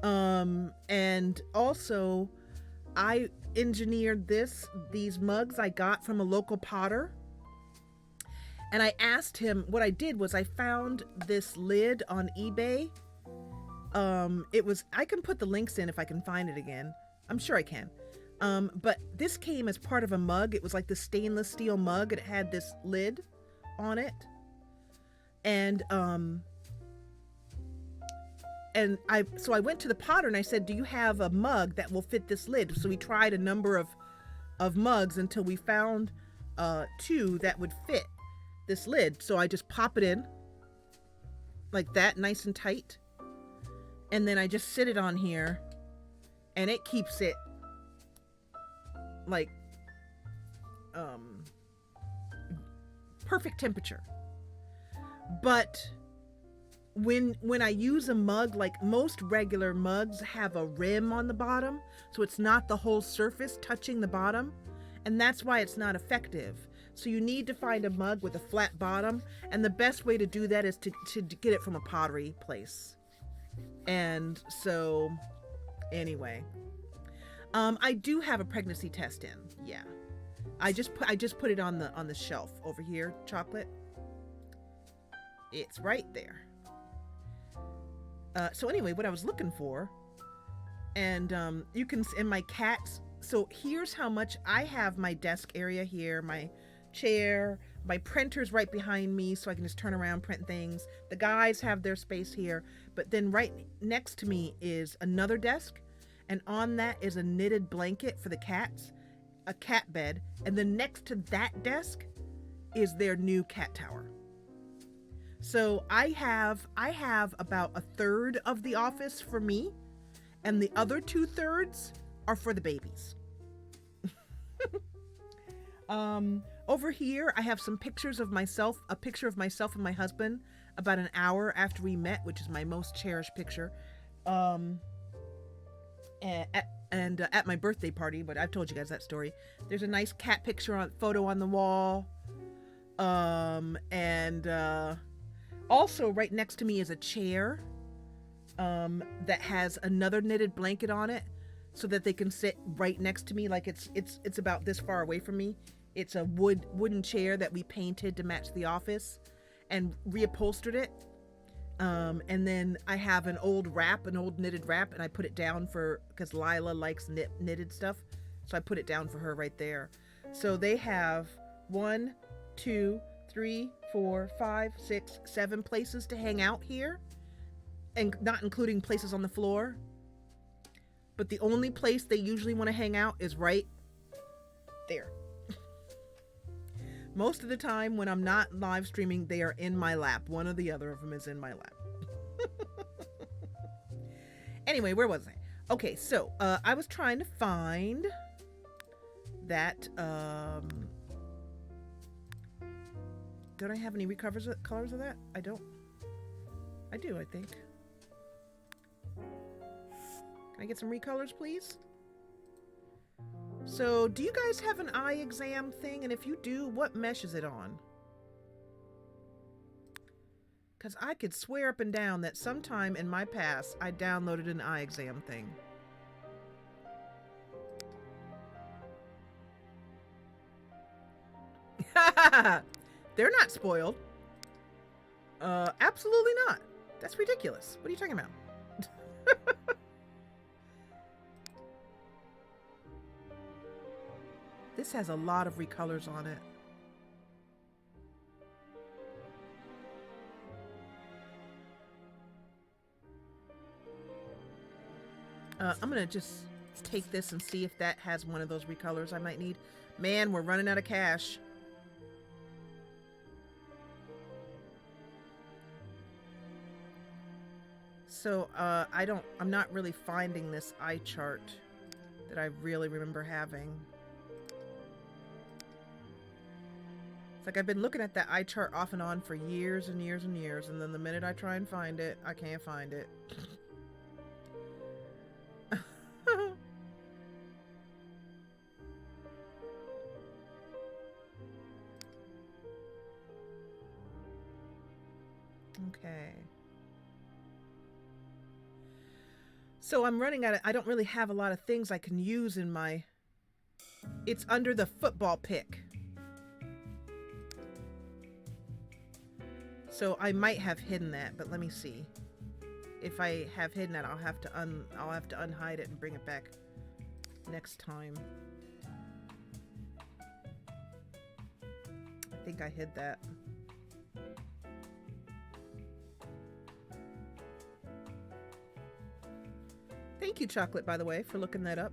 S1: And also I engineered these mugs I got from a local potter. And I asked him, what I did was I found this lid on eBay. I can put the links in if I can find it again. I'm sure I can. But this came as part of a mug. It was like the stainless steel mug, and it had this lid on it. And so I went to the potter and I said, do you have a mug that will fit this lid? So we tried a number of mugs until we found 2 that would fit this lid. So I just pop it in like that, nice and tight. And then I just sit it on here and it keeps it like perfect temperature. But when I use a mug, like most regular mugs have a rim on the bottom, so it's not the whole surface touching the bottom, and that's why it's not effective. So you need to find a mug with a flat bottom, and the best way to do that is to get it from a pottery place. And so anyway, I do have a pregnancy test in. Yeah, I just put it on the shelf over here. Chocolate, it's right there. So anyway, what I was looking for, and you can, in my cats, so here's how much I have. My desk area here, my chair, my printer's right behind me, so I can just turn around, print things. The guys have their space here, but then right next to me is another desk, and on that is a knitted blanket for the cats, a cat bed, and then next to that desk is their new cat tower. So I have about a third of the office for me, and the other 2/3 are for the babies. Over here, I have some pictures of myself, a picture of myself and my husband about an hour after we met, which is my most cherished picture. And at my birthday party, but I've told you guys that story. There's a nice cat photo on the wall. Also right next to me is a chair that has another knitted blanket on it, so that they can sit right next to me, like it's about this far away from me. It's a wooden chair that we painted to match the office and reupholstered it. And then I have an old knitted wrap, and I put it down because Lila likes knitted stuff. So I put it down for her right there. So they have 1, 2, 3, 4, 5, 6, 7 places to hang out here, and not including places on the floor. But the only place they usually want to hang out is right there. Most of the time when I'm not live streaming, they are in my lap. One or the other of them is in my lap. Anyway, where was I? Okay, so I was trying to find that. Don't I have any colors of that? I don't. I do, I think. Can I get some recolors, please? So, do you guys have an eye exam thing? And if you do, what mesh is it on? Because I could swear up and down that sometime in my past, I downloaded an eye exam thing. They're not spoiled. Absolutely not. That's ridiculous. What are you talking about? This has a lot of recolors on it. I'm gonna just take this and see if that has one of those recolors I might need. Man, we're running out of cash. So I'm not really finding this eye chart that I really remember having. It's like I've been looking at that eye chart off and on for years and years and years, and then the minute I try and find it, I can't find it. Okay. So I'm running out of, I don't really have a lot of things I can use in my, it's under the football pick. So I might have hidden that, but let me see. If I have hidden it, I'll have to unhide it and bring it back next time. I think I hid that. Thank you, Chocolate, by the way, for looking that up.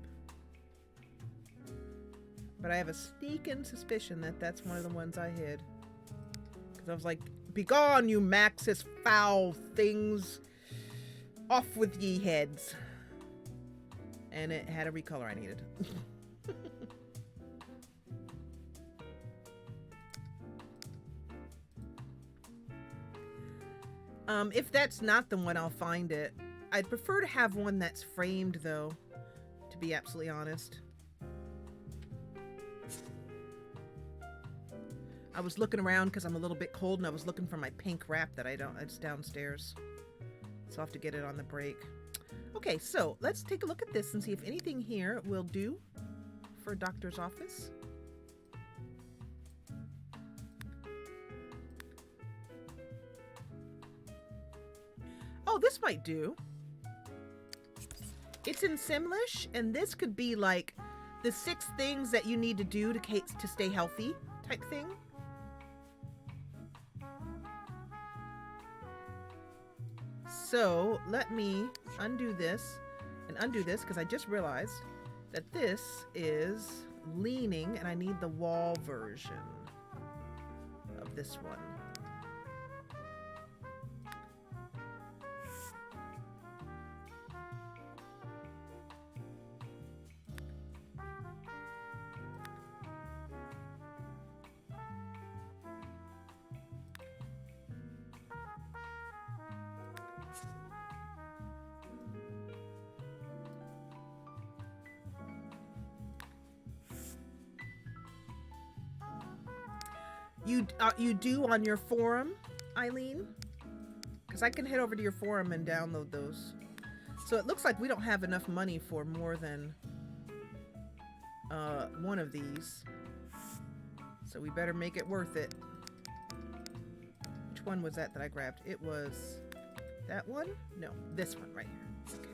S1: But I have a sneaking suspicion that that's one of the ones I hid. Because I was like, begone, you Maxis foul things. Off with ye heads. And it had a recolor I needed. If that's not the one, I'll find it. I'd prefer to have one that's framed, though, to be absolutely honest. I was looking around because I'm a little bit cold, and I was looking for my pink wrap that it's downstairs. So I'll have to get it on the break. Okay, so let's take a look at this and see if anything here will do for a doctor's office. Oh, this might do. It's in Simlish, and this could be like the 6 things that you need to do to stay healthy type thing. So let me undo this and undo this because I just realized that this is leaning and I need the wall version of this one. You do on your forum, Eileen? Because I can head over to your forum and download those. So it looks like we don't have enough money for more than one of these. So we better make it worth it. Which one was that I grabbed? It was that one? No, this one right here. Okay.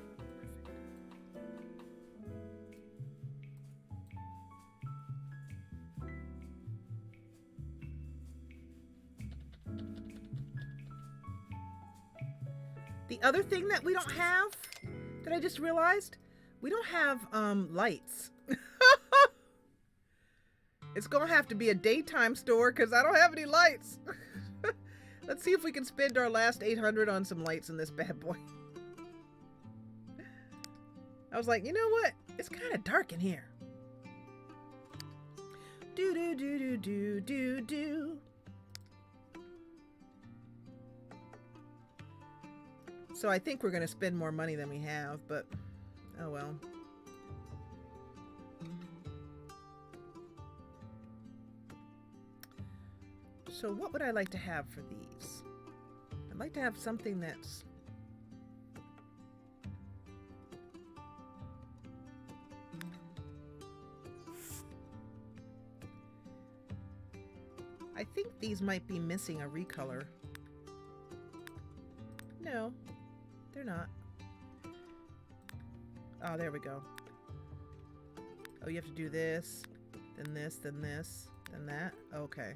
S1: The other thing that we don't have, that I just realized, we don't have lights. It's gonna have to be a daytime store because I don't have any lights. Let's see if we can spend our last 800 on some lights in this bad boy. I was like, you know what? It's kind of dark in here. Do do do do do do do. So I think we're going to spend more money than we have, but oh well. So what would I like to have for these? I'd like to have something that's I think these might be missing a recolor. No. They're not. Oh, there we go. Oh, you have to do this, then this, then this, then that. Okay.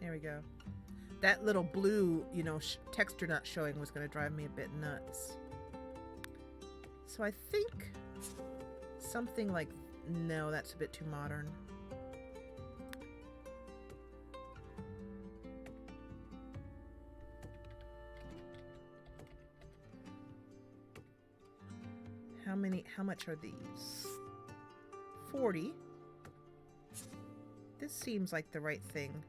S1: There we go. That little blue, texture not showing was going to drive me a bit nuts. So I think something like, no, that's a bit too modern. How much are these? 40. This seems like the right thing.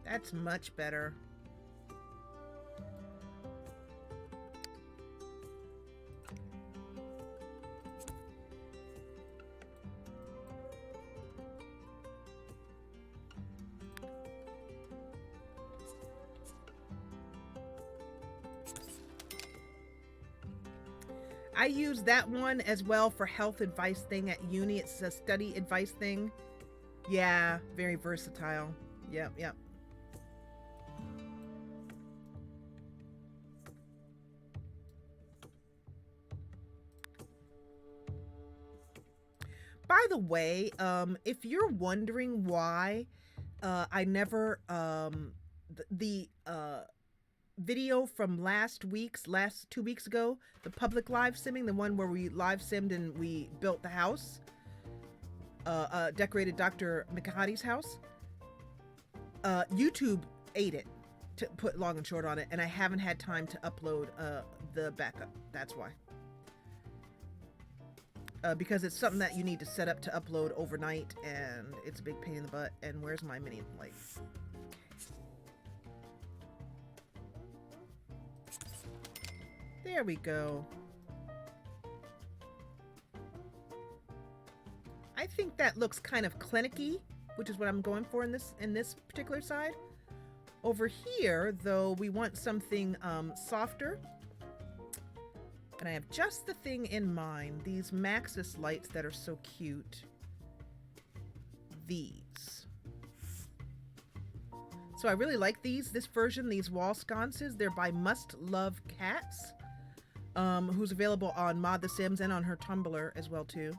S1: That's much better. I use that one as well for health advice thing at uni. It's a study advice thing. Yeah, very versatile. Yep, yep. By the way, if you're wondering why I never the video from last 2 weeks ago, the public live simming, the one where we live simmed and we built the house, decorated Dr. Mikahadi's house, YouTube ate it, to put long and short on it, and I haven't had time to upload the backup. That's why. Because it's something that you need to set up to upload overnight, and it's a big pain in the butt. And where's my mini light? There we go. I think that looks kind of clinicky, which is what I'm going for in this particular side. Over here, though, we want something softer. And I have just the thing in mind. These Maxis lights that are so cute. These. So I really like this version, these wall sconces. They're by Must Love Cats, who's available on Mod The Sims and on her Tumblr as well, too.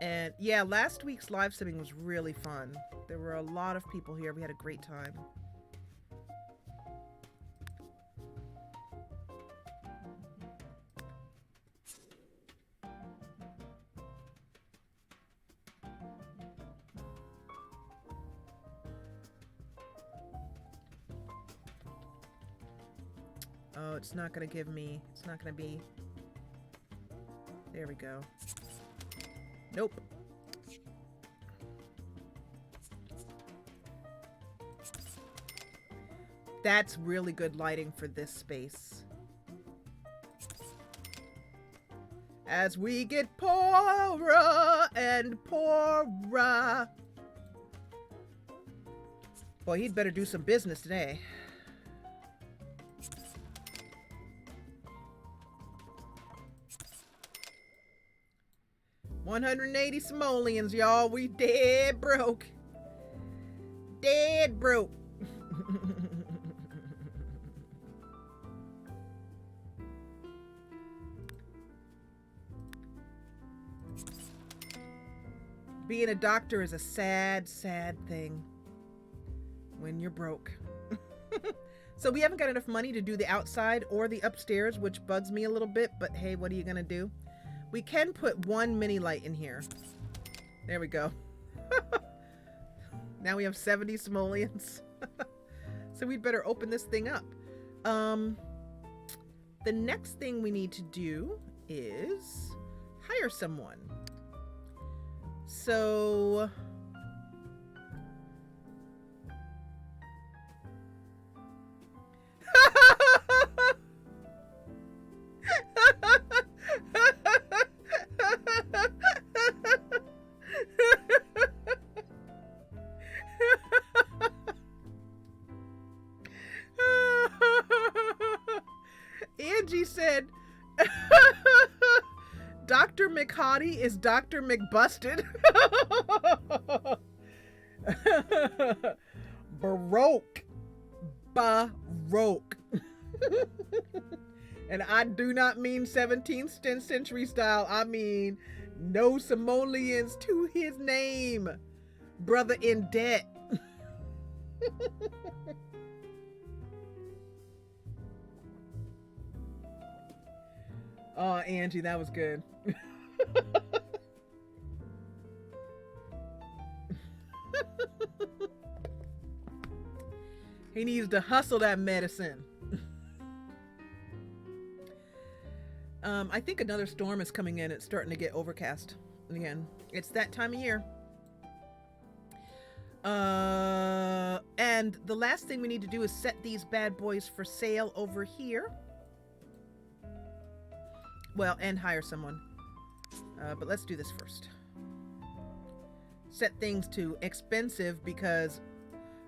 S1: And yeah, last week's live simming was really fun. There were a lot of people here. We had a great time. Oh, it's not gonna give me, it's not gonna be, there we go. Nope. That's really good lighting for this space. As we get poorer and poorer. Boy, he'd better do some business today. $180 simoleons, y'all. We dead broke. Dead broke. Being a doctor is a sad, sad thing when you're broke. So we haven't got enough money to do the outside or the upstairs, which bugs me a little bit, but hey, what are you gonna do? We can put one mini light in here. There we go. Now we have 70 simoleons. So we'd better open this thing up. The next thing we need to do is hire someone. So Angie said, Dr. McHottie is Dr. McBusted. Baroque. Baroque. And I do not mean 17th century style. I mean no simoleons to his name. Brother in debt. Oh, Angie, that was good. He needs to hustle that medicine. I think another storm is coming in. It's starting to get overcast again. It's that time of year. And the last thing we need to do is set these bad boys for sale over here. Well, and hire someone. But let's do this first. Set things to expensive because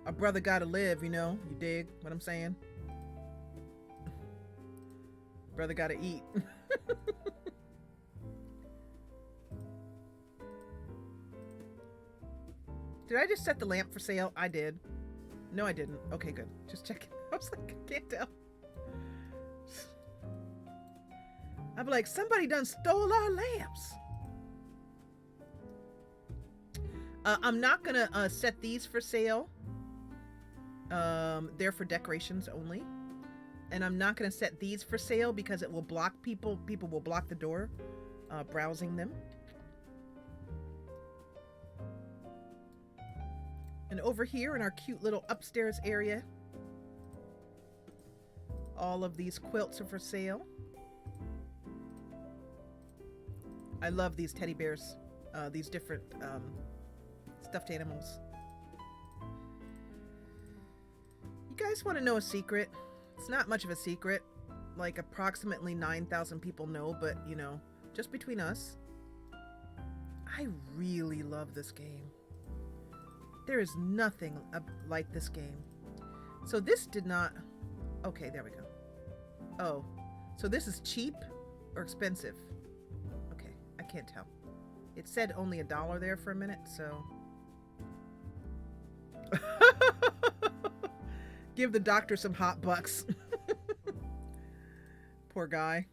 S1: a brother gotta live, you know? You dig what I'm saying? Brother gotta eat. Did I just set the lamp for sale? I did. No, I didn't. Okay, good. Just checking. I was like, I can't tell. I'd be like, somebody done stole our lamps. I'm not gonna set these for sale. They're for decorations only. And I'm not gonna set these for sale because it will block people. People will block the door browsing them. And over here in our cute little upstairs area, all of these quilts are for sale. I love these teddy bears, these different stuffed animals. You guys want to know a secret? It's not much of a secret. Like approximately 9,000 people know, but you know, just between us, I really love this game. There is nothing like this game. So this did not... Okay, there we go. Oh, so this is cheap or expensive? Okay, I can't tell. It said only $1 there for a minute, so... Give the doctor some hot bucks. Poor guy.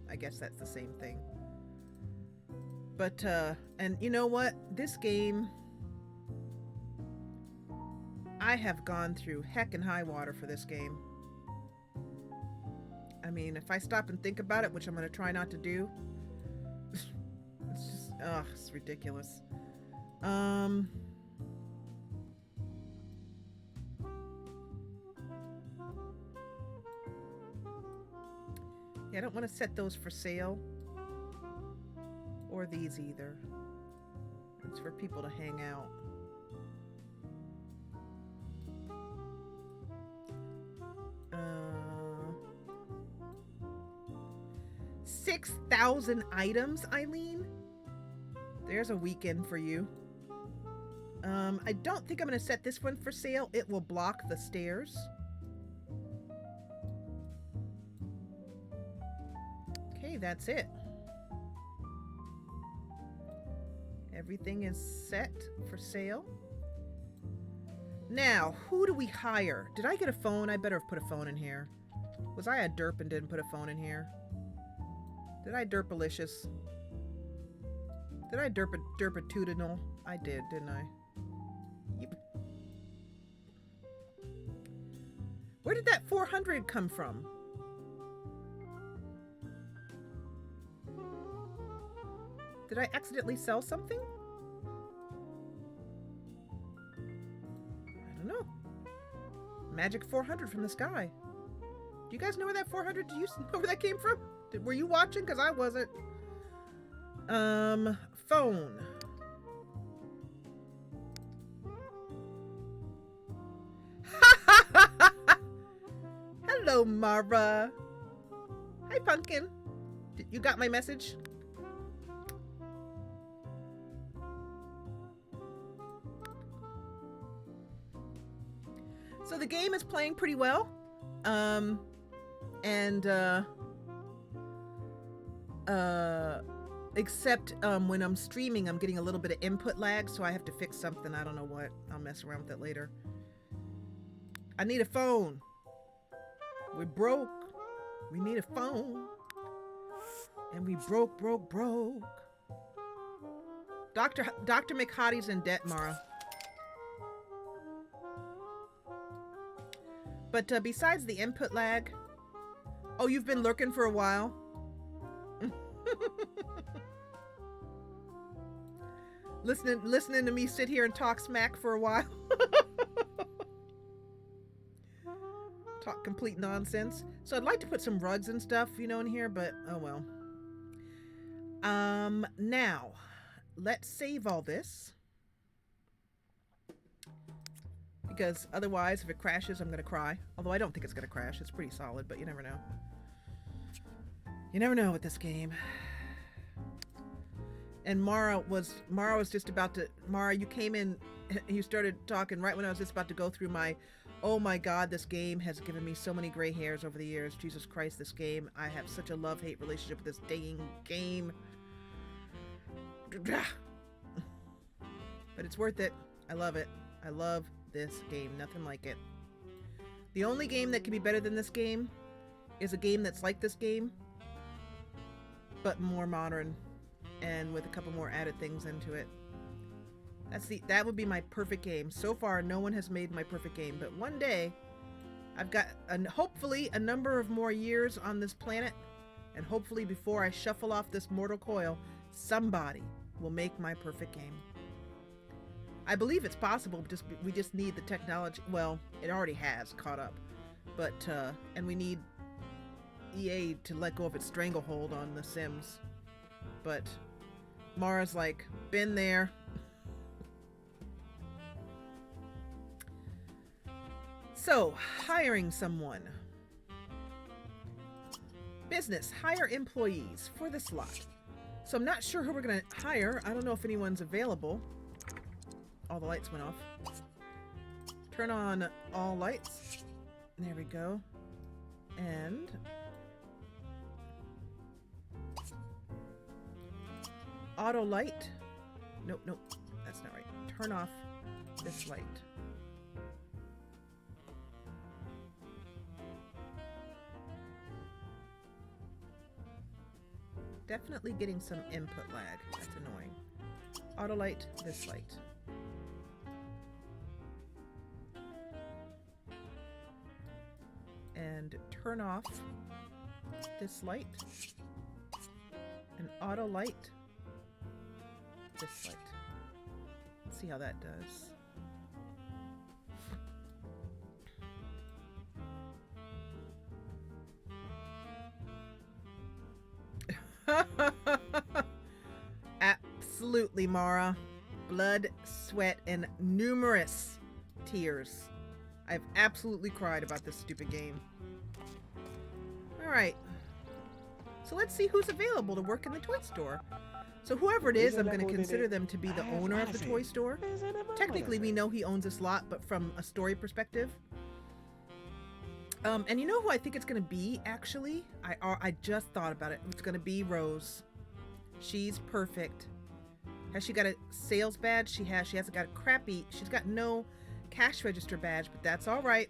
S1: I guess that's the same thing. But, and you know what? This game, I have gone through heck and high water for this game. I mean, if I stop and think about it, which I'm going to try not to do, it's just, ugh, it's ridiculous. I don't want to set those for sale, or these either. It's for people to hang out. Uh, 6,000 items, Eileen? There's a weekend for you. I don't think I'm going to set this one for sale. It will block the stairs. That's it. Everything is set for sale. Now, who do we hire? Did I get a phone? I better have put a phone in here. Was I a derp and didn't put a phone in here? Did I derpalicious? Did I derpatudinal? I did, didn't I? Yep. Where did that 400 come from? Did I accidentally sell something? I don't know. Magic 400 from the sky. Do you guys know where that 400, do you know where that came from? Were you watching? Because I wasn't. Phone. Hello, Mara. Hi, Pumpkin. You got my message? So the game is playing pretty well. Except when I'm streaming, I'm getting a little bit of input lag, so I have to fix something. I don't know what. I'll mess around with it later. I need a phone. We're broke. We need a phone. And we broke. Dr. McHottie's in debt, Mara. But besides the input lag... Oh, you've been lurking for a while? listening to me sit here and talk smack for a while? Talk complete nonsense. So I'd like to put some rugs and stuff, you know, in here, but oh well. Now, let's save all this. Because otherwise, if it crashes, I'm going to cry. Although I don't think it's going to crash. It's pretty solid, but you never know. You never know with this game. And Mara was just about to, Mara, you came in, you started talking right when I was just about to go through my, oh my God, this game has given me so many gray hairs over the years. Jesus Christ, this game. I have such a love-hate relationship with this dang game. But it's worth it. I love it. I love this game. Nothing like it. The only game that can be better than this game is a game that's like this game, but more modern and with a couple more added things into it. That would be my perfect game. So far, no one has made my perfect game, but one day I've got hopefully a number of more years on this planet, and hopefully before I shuffle off this mortal coil, somebody will make my perfect game. I believe it's possible, we just need the technology. Well, it already has caught up, but and we need EA to let go of its stranglehold on The Sims. But Mara's like, been there. So, hiring someone. Business, hire employees for the slot. So I'm not sure who we're gonna hire. I don't know if anyone's available. All the lights went off. Turn on all lights. There we go. And auto light. Nope, that's not right. Turn off this light. Definitely getting some input lag. That's annoying. Auto light, this light. And turn off this light. And auto light this light. Let's see how that does. Absolutely, Mara. Blood, sweat, and numerous tears. I've absolutely cried about this stupid game. Alright. So let's see who's available to work in the toy store. So whoever it is, I'm going to consider them to be the owner of the toy store. Technically, we know he owns this lot, but from a story perspective. And you know who I think it's going to be, actually? I just thought about it. It's going to be Rose. She's perfect. Has she got a sales badge? She has. She hasn't got a crappy... She's got no cash register badge, but that's all right.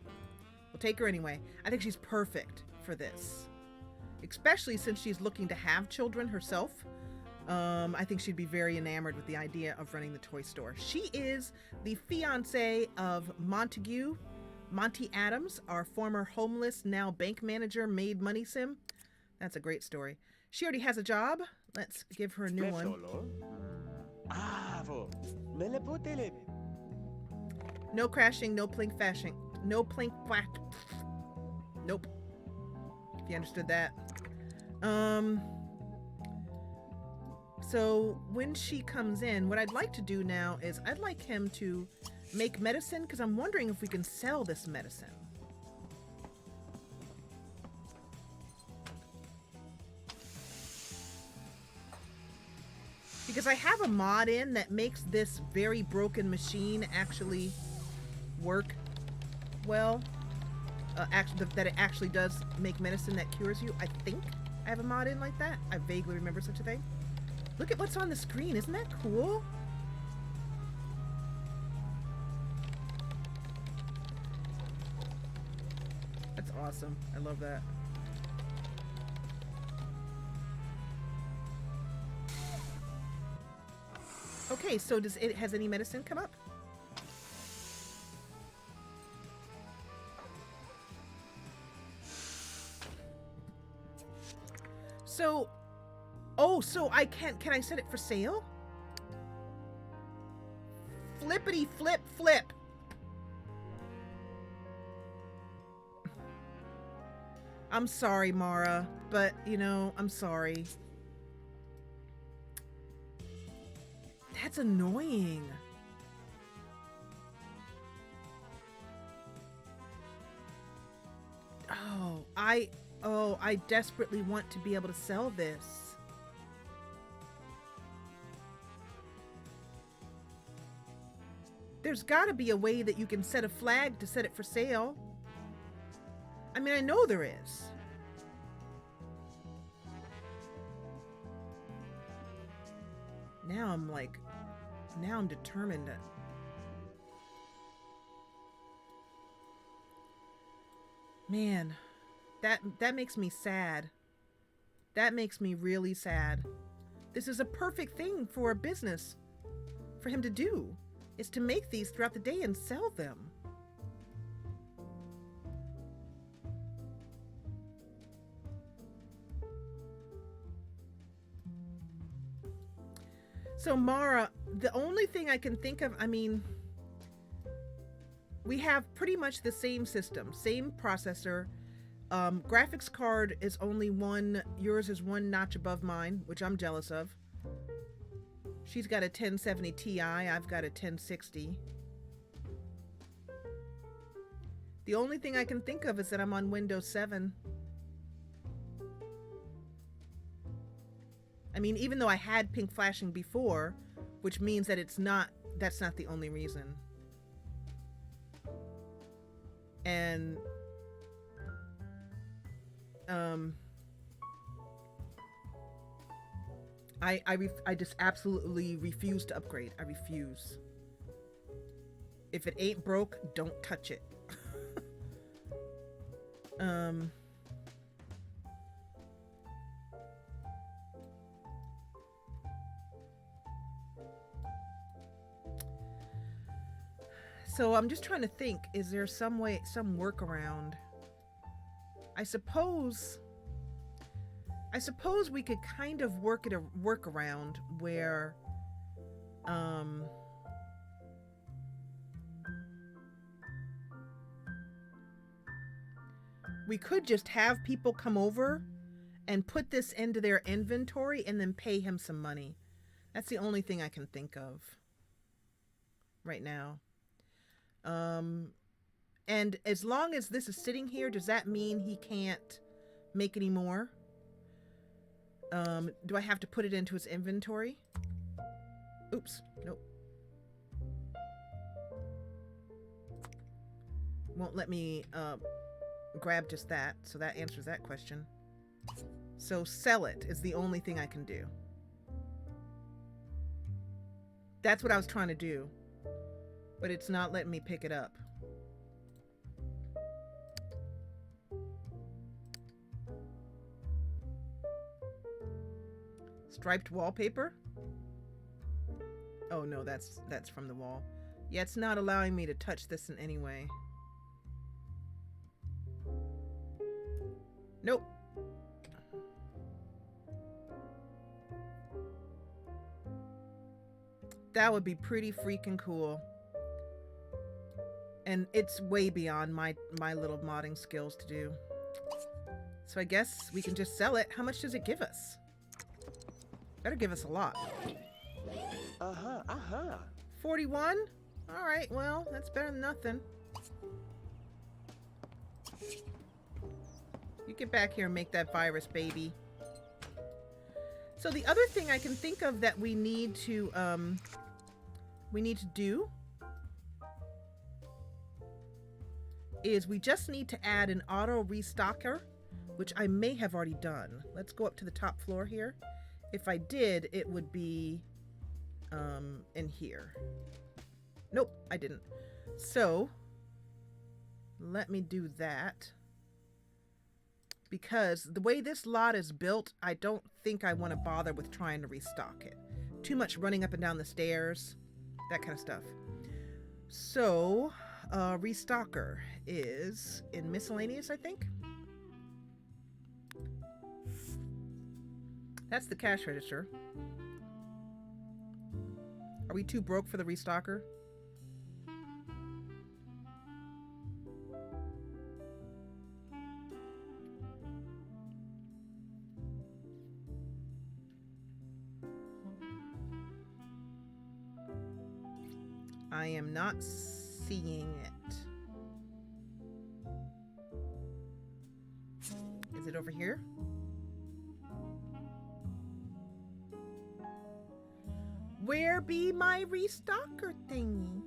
S1: We'll take her anyway. I think she's perfect for this. Especially since she's looking to have children herself. I think she'd be very enamored with the idea of running the toy store. She is the fiance of Monty Adams, our former homeless, now bank manager, made money sim. That's a great story. She already has a job. Let's give her a new one. No crashing, no plink flashing. No plink flash. Nope. If you understood that. So when she comes in, what I'd like to do now is I'd like him to make medicine, because I'm wondering if we can sell this medicine. Because I have a mod in that makes this very broken machine actually work well. That it actually does make medicine that cures you. I think I have a mod in like that. I vaguely remember such a thing. Look at what's on the screen. Isn't that cool? That's awesome. I love that. Okay, so has any medicine come up? So, oh, so can I set it for sale? Flippity flip flip. I'm sorry, Mara, but you know, I'm sorry. That's annoying. I desperately want to be able to sell this. There's got to be a way that you can set a flag to set it for sale. I mean, I know there is. Now I'm determined to... Man, that makes me sad. That makes me really sad. This is a perfect thing for a business for him to do, is to make these throughout the day and sell them. So Mara, the only thing I can think of, I mean, we have pretty much the same system, same processor. Graphics card is only one, yours is one notch above mine, which I'm jealous of. She's got a 1070 Ti, I've got a 1060. The only thing I can think of is that I'm on Windows 7. I mean, even though I had pink flashing before, which means that that's not the only reason. And I just absolutely refuse to upgrade. I refuse. If it ain't broke, don't touch it. So I'm just trying to think, is there some way, some workaround? I suppose we could kind of work around where we could just have people come over and put this into their inventory and then pay him some money. That's the only thing I can think of right now. And as long as this is sitting here, does that mean he can't make any more? Do I have to put it into his inventory? Oops, nope. Won't let me grab just that, so that answers that question. So sell it is the only thing I can do. That's what I was trying to do, but it's not letting me pick it up. Striped wallpaper? Oh no, that's from the wall. Yeah, it's not allowing me to touch this in any way. Nope. That would be pretty freaking cool. And it's way beyond my little modding skills to do. So I guess we can just sell it. How much does it give us? Better give us a lot. 41? Alright, well, that's better than nothing. You get back here and make that virus, baby. So the other thing I can think of that we need to do is we just need to add an auto restocker, which I may have already done. Let's go up to the top floor here. If I did, it would be in here. Nope, I didn't. So let me do that, because the way this lot is built, I don't think I want to bother with trying to restock it. Too much running up and down the stairs, that kind of stuff. So restocker is in miscellaneous, I think. That's the cash register. Are we too broke for the restocker? I am not seeing it. Is it over here? Where be my restocker thingy?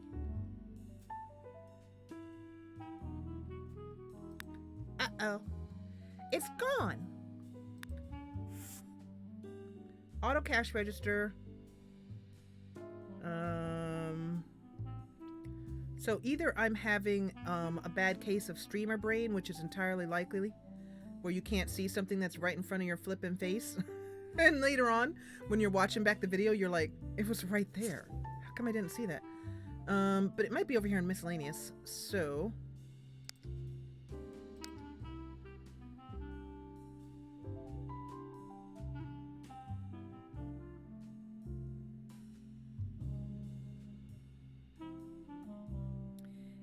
S1: Uh-oh. It's gone. Auto cash register. So either I'm having a bad case of streamer brain, which is entirely likely, where you can't see something that's right in front of your flipping face. And later on, when you're watching back the video, you're like, it was right there. How come I didn't see that? But it might be over here in miscellaneous. So...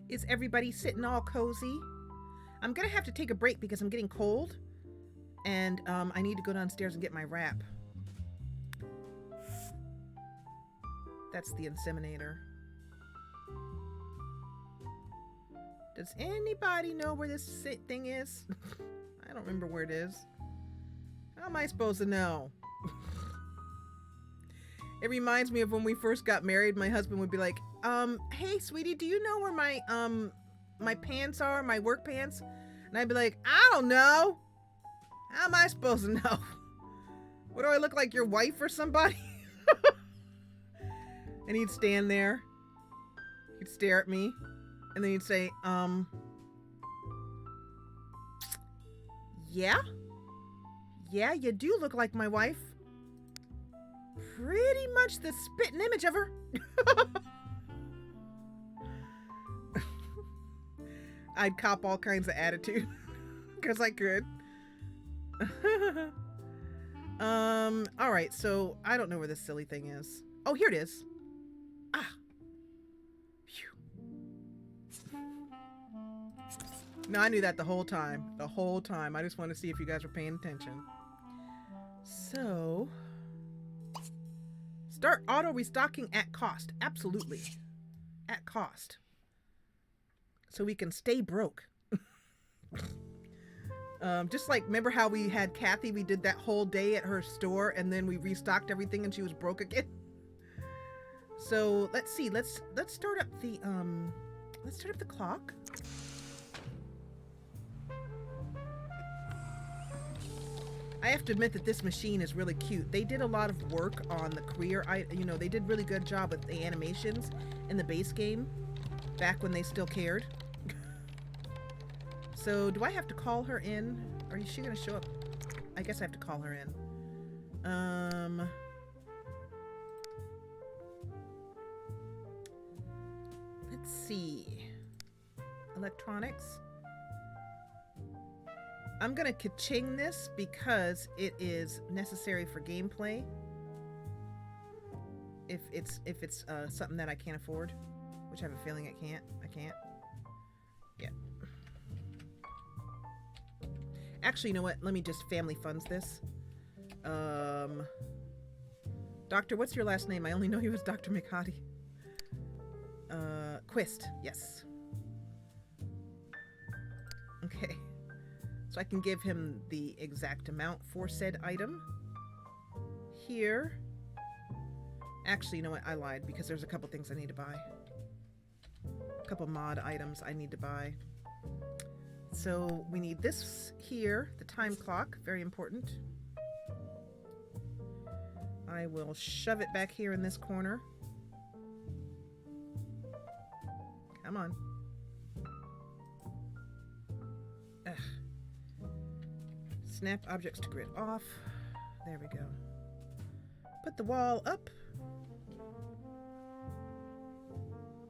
S1: Is everybody sitting all cozy? I'm gonna have to take a break because I'm getting cold. And I need to go downstairs and get my wrap. That's the inseminator. Does anybody know where this thing is? I don't remember where it is. How am I supposed to know? It reminds me of when we first got married. My husband would be like, hey, sweetie, do you know where my pants are, my work pants? And I'd be like, I don't know. How am I supposed to know? What do I look like, your wife or somebody? And he'd stand there. He'd stare at me. And then he'd say, yeah? Yeah, you do look like my wife. Pretty much the spitting image of her. I'd cop all kinds of attitude. Because I could. Alright, so I don't know where this silly thing is. Oh, here it is. Ah. Phew. No, I knew that the whole time. The whole time. I just wanted to see if you guys were paying attention. So... Start auto restocking at cost. Absolutely. At cost. So we can stay broke. Just like, remember how we had Kathy, we did that whole day at her store and then we restocked everything and she was broke again. So let's see, let's start up the clock. I have to admit that this machine is really cute. They did a lot of work on the career. They did really good job with the animations in the base game back when they still cared. So do I have to call her in? Or is she gonna show up? I guess I have to call her in. Let's see. Electronics. I'm gonna ka-ching this because it is necessary for gameplay. If it's something that I can't afford, which I have a feeling I can't. Yeah. Actually, you know what? Let me just family funds this. Doctor, what's your last name? I only know you as Dr. McHottie. Quist, yes. Okay. So I can give him the exact amount for said item. Here. Actually, you know what? I lied because there's a couple things I need to buy. A couple mod items I need to buy. So we need this here, the time clock, very important. I will shove it back here in this corner. Come on. Ugh. Snap objects to grid off. There we go. Put the wall up.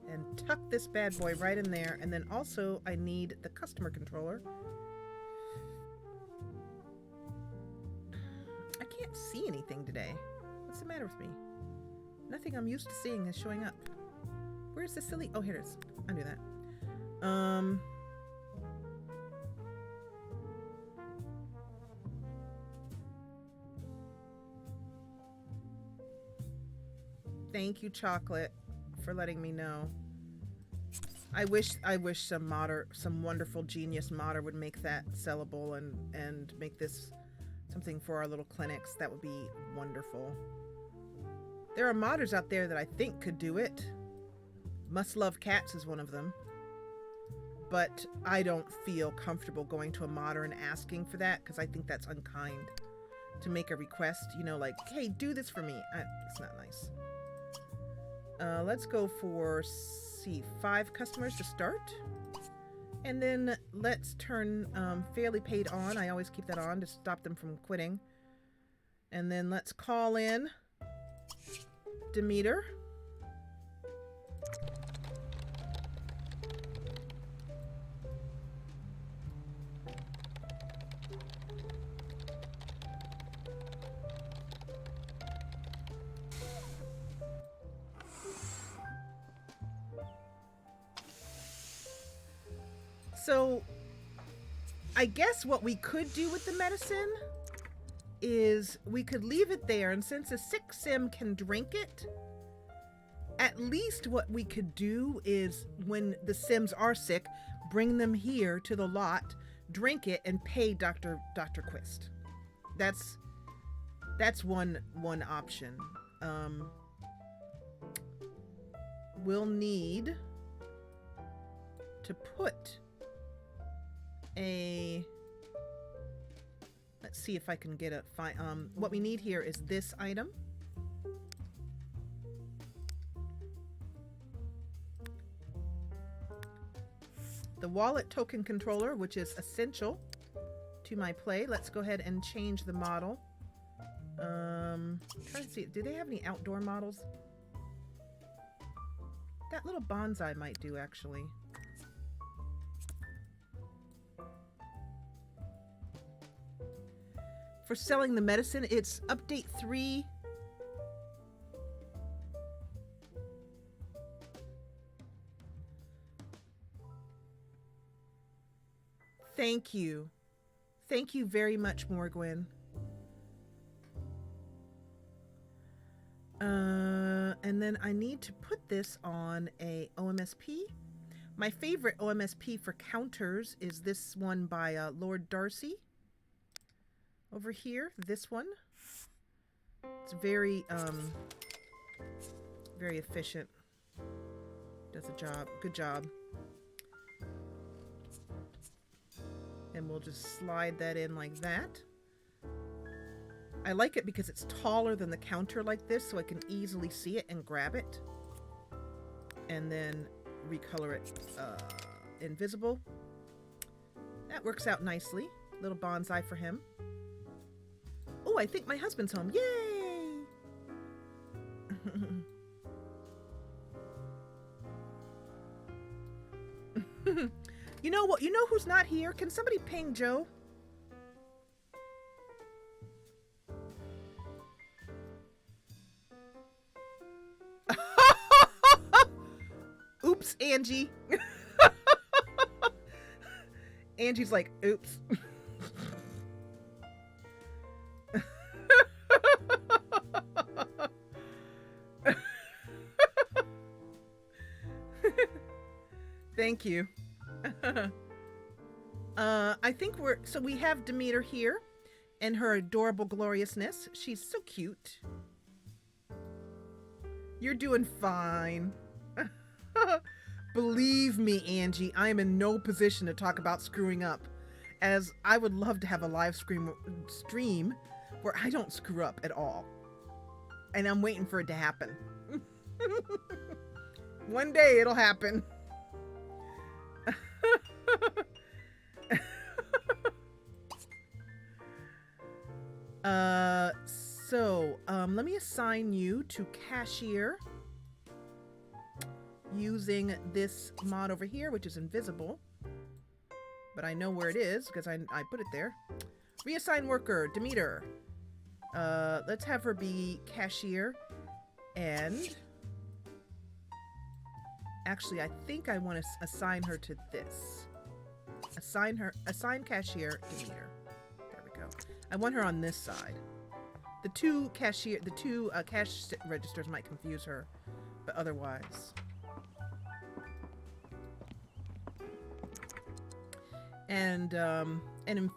S1: And tuck this bad boy right in there. And then also I need the customer controller. I can't see anything today. What's the matter with me? Nothing I'm used to seeing is showing up. Where's the silly... Oh, here it is. I knew that. Thank you, Chocolate, for letting me know. I wish some wonderful genius modder would make that sellable and make this something for our little clinics. That would be wonderful. There are modders out there that I think could do it. Must Love Cats is one of them. but I don't feel comfortable going to a modder and asking for that because I think that's unkind to make a request, you know, like, hey, do this for me. It's not nice. Let's go for, see, 5 customers to start. And then let's turn fairly paid on. I always keep that on to stop them from quitting. And then let's call in Demeter. So, I guess what we could do with the medicine is we could leave it there, and since a sick sim can drink it, at least what we could do is when the sims are sick, bring them here to the lot, drink it, and pay Dr. Quist. That's one option. We'll need to put let's see if I can get what we need here is this item. The wallet token controller, which is essential to my play. Let's go ahead and change the model. Trying to see, do they have any outdoor models? That little bonsai might do, actually. For selling the medicine, it's update 3. Thank you. Thank you very much, Morgwin. And then I need to put this on a OMSP. My favorite OMSP for counters is this one by Lord Darcy. Over here, this one. It's very efficient. Does a job. Good job. And we'll just slide that in like that. I like it because it's taller than the counter like this, so I can easily see it and grab it. And then recolor it invisible. That works out nicely. Little bonsai for him. Oh, I think my husband's home. Yay! You know what? You know who's not here? Can somebody ping Joe? Oops, Angie. Angie's like, oops. Thank you. I think so we have Demeter here and her adorable gloriousness. She's so cute. You're doing fine. Believe me, Angie, I am in no position to talk about screwing up, as I would love to have a live stream where I don't screw up at all. And I'm waiting for it to happen. One day it'll happen. Let me assign you to cashier using this mod over here, which is invisible, but I know where it is because I put it there. Reassign worker, Demeter. Let's have her be cashier, and actually I think I want to assign her to this. Assign cashier, Demeter. There we go. I want her on this side. The two cash registers might confuse her, but otherwise. And in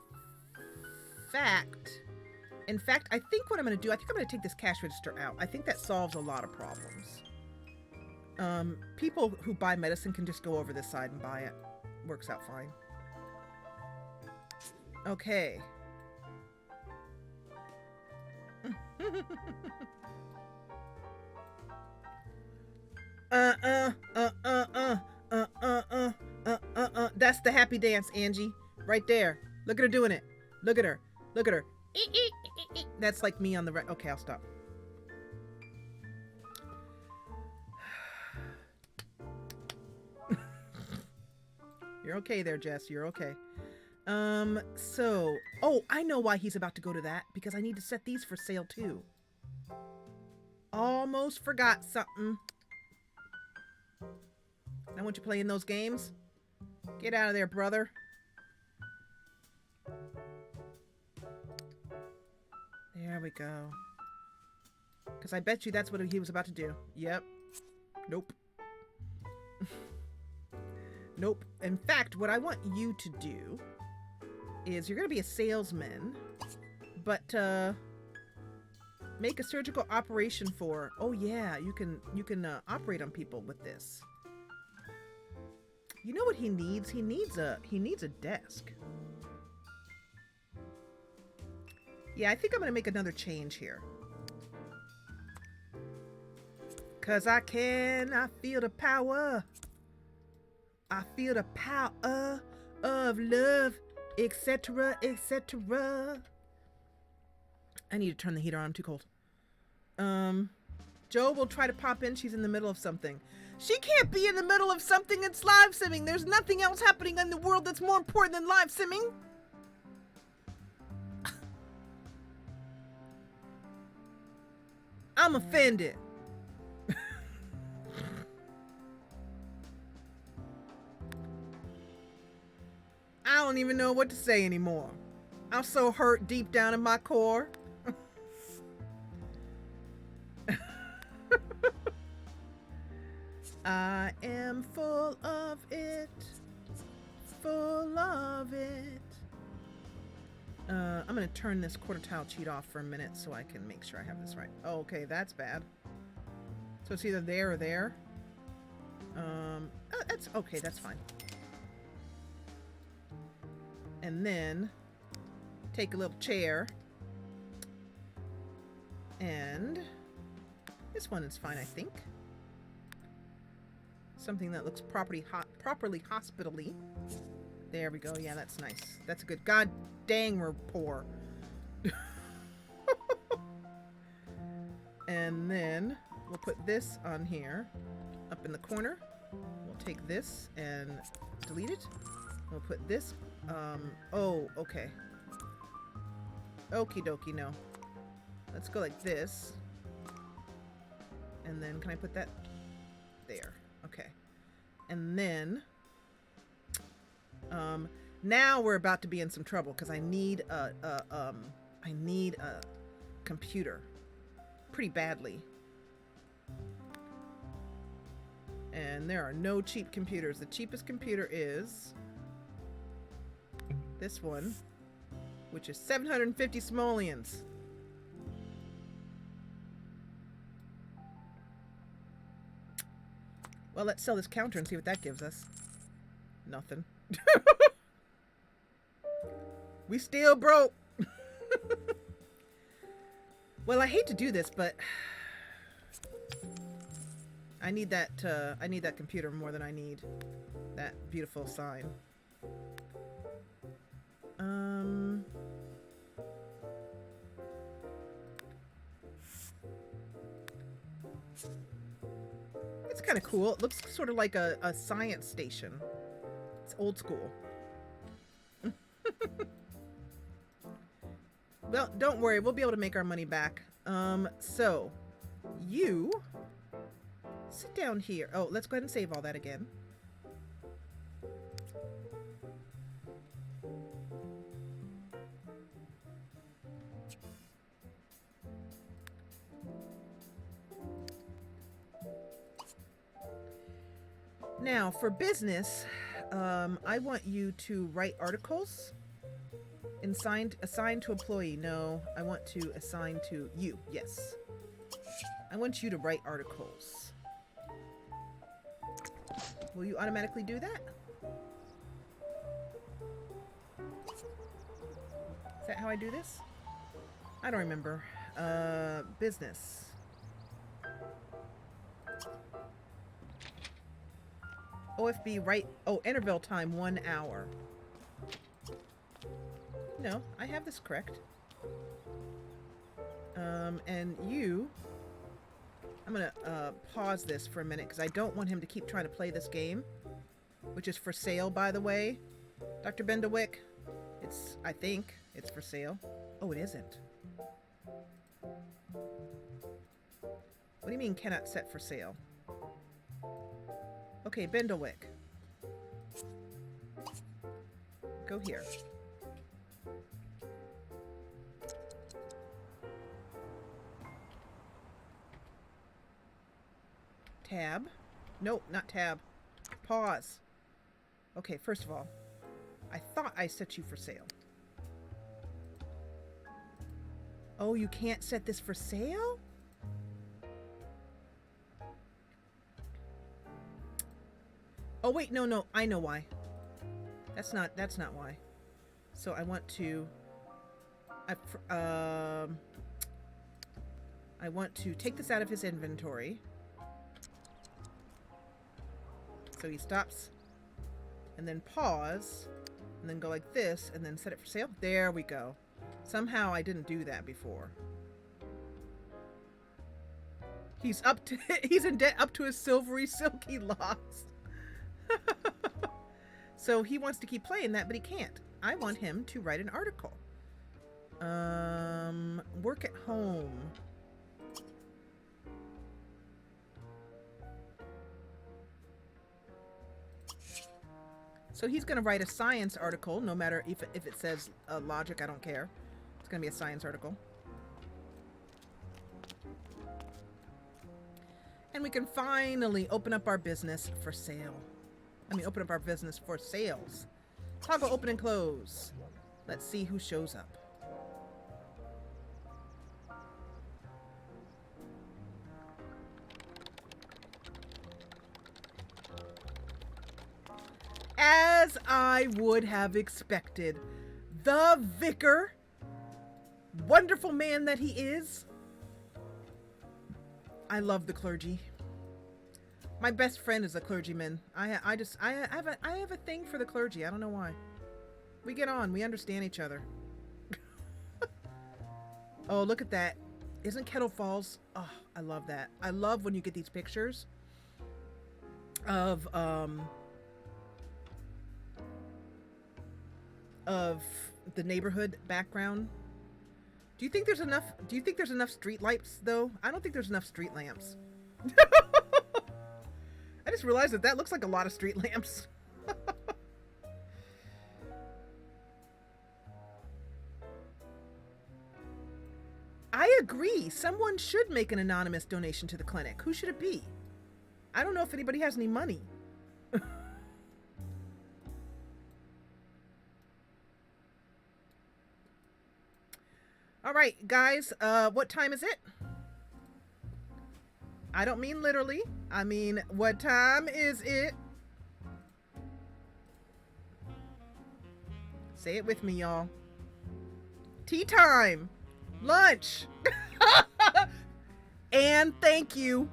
S1: fact, I think what I'm going to do, I think I'm going to take this cash register out. I think that solves a lot of problems. People who buy medicine can just go over this side and buy it. works out fine. Okay. That's the happy dance, Angie. Right there. Look at her doing it. Look at her. Look at her. That's like me on the right. Okay, I'll stop. You're okay there, Jess. You're okay. Oh, I know why he's about to go to that. Because I need to set these for sale too. Almost forgot something. I want you playing those games. Get out of there, brother. There we go. Because I bet you that's what he was about to do. Yep. Nope. Nope. In fact, what I want you to do is you're going to be a salesman, but make a surgical operation for. Oh yeah, you can operate on people with this. You know what he needs? He needs a desk. Yeah, I think I'm going to make another change here. Cause I feel the power. I feel the power of love, etc., etc. I need to turn the heater on. I'm too cold. Joe will try to pop in. She's in the middle of something. She can't be in the middle of something. It's live simming. There's nothing else happening in the world that's more important than live simming. I'm offended. I don't even know what to say anymore. I'm so hurt deep down in my core. I am full of it. Full of it. I'm going to turn this quarter tile cheat off for a minute so I can make sure I have this right. Oh, okay, that's bad. So it's either there or there. That's okay, that's fine. And then take a little chair. And this one is fine, I think. Something that looks properly hospitally. There we go. Yeah, that's nice. That's a good. God dang, we're poor. And then we'll put this on here, up in the corner. We'll take this and delete it. We'll put this. Oh, okay. Okie dokie, no. Let's go like this. And then can I put that there? Okay. And then now we're about to be in some trouble because I need a computer pretty badly. And there are no cheap computers. The cheapest computer is this one, which is 750 simoleons. Well, let's sell this counter and see what that gives us. Nothing. We still broke. Well, I hate to do this, but I need that computer more than I need that beautiful sign. It's kind of cool. It looks sort of like a science station. It's old school. Well, don't worry. We'll be able to make our money back. So you sit down here. Oh, let's go ahead and save all that again. Now, for business, I want you to write articles. Assigned to employee. No, I want to assign to you. Yes. I want you to write articles. Will you automatically do that? Is that how I do this? I don't remember. Business. OFB right. Oh, interval time 1 hour. No, I have this correct. And you, I'm gonna pause this for a minute because I don't want him to keep trying to play this game, which is for sale, by the way. Dr. Bendewick, I think it's for sale. Oh, it isn't. What do you mean cannot set for sale? Okay, Bendewick. Go here. Tab. Nope, not tab. Pause. Okay, first of all, I thought I set you for sale. Oh, you can't set this for sale? Oh, wait, no, I know why. That's not why. So I want to, I want to take this out of his inventory. So he stops, and then pause, and then go like this, and then set it for sale. There we go. Somehow I didn't do that before. He's in debt up to his silvery, silky locks. So he wants to keep playing that, but he can't. I want him to write an article. Work at home. So he's going to write a science article, no matter if it says logic, I don't care. It's going to be a science article. And we can finally open up our business for sale. I mean, open up our business for sales. Toggle open and close. Let's see who shows up. As I would have expected, the vicar, wonderful man that he is. I love the clergy. My best friend is a clergyman. I have a thing for the clergy. I don't know why. We get on. We understand each other. Oh, look at that. Isn't Kettle Falls? Oh, I love that. I love when you get these pictures of the neighborhood background. Do you think there's enough street lights though? I don't think there's enough street lamps. I just realized that looks like a lot of street lamps. I agree. Someone should make an anonymous donation to the clinic. Who should it be? I don't know if anybody has any money. All right, guys, what time is it? I don't mean literally. I mean, what time is it? Say it with me, y'all. Tea time. Lunch. And thank you.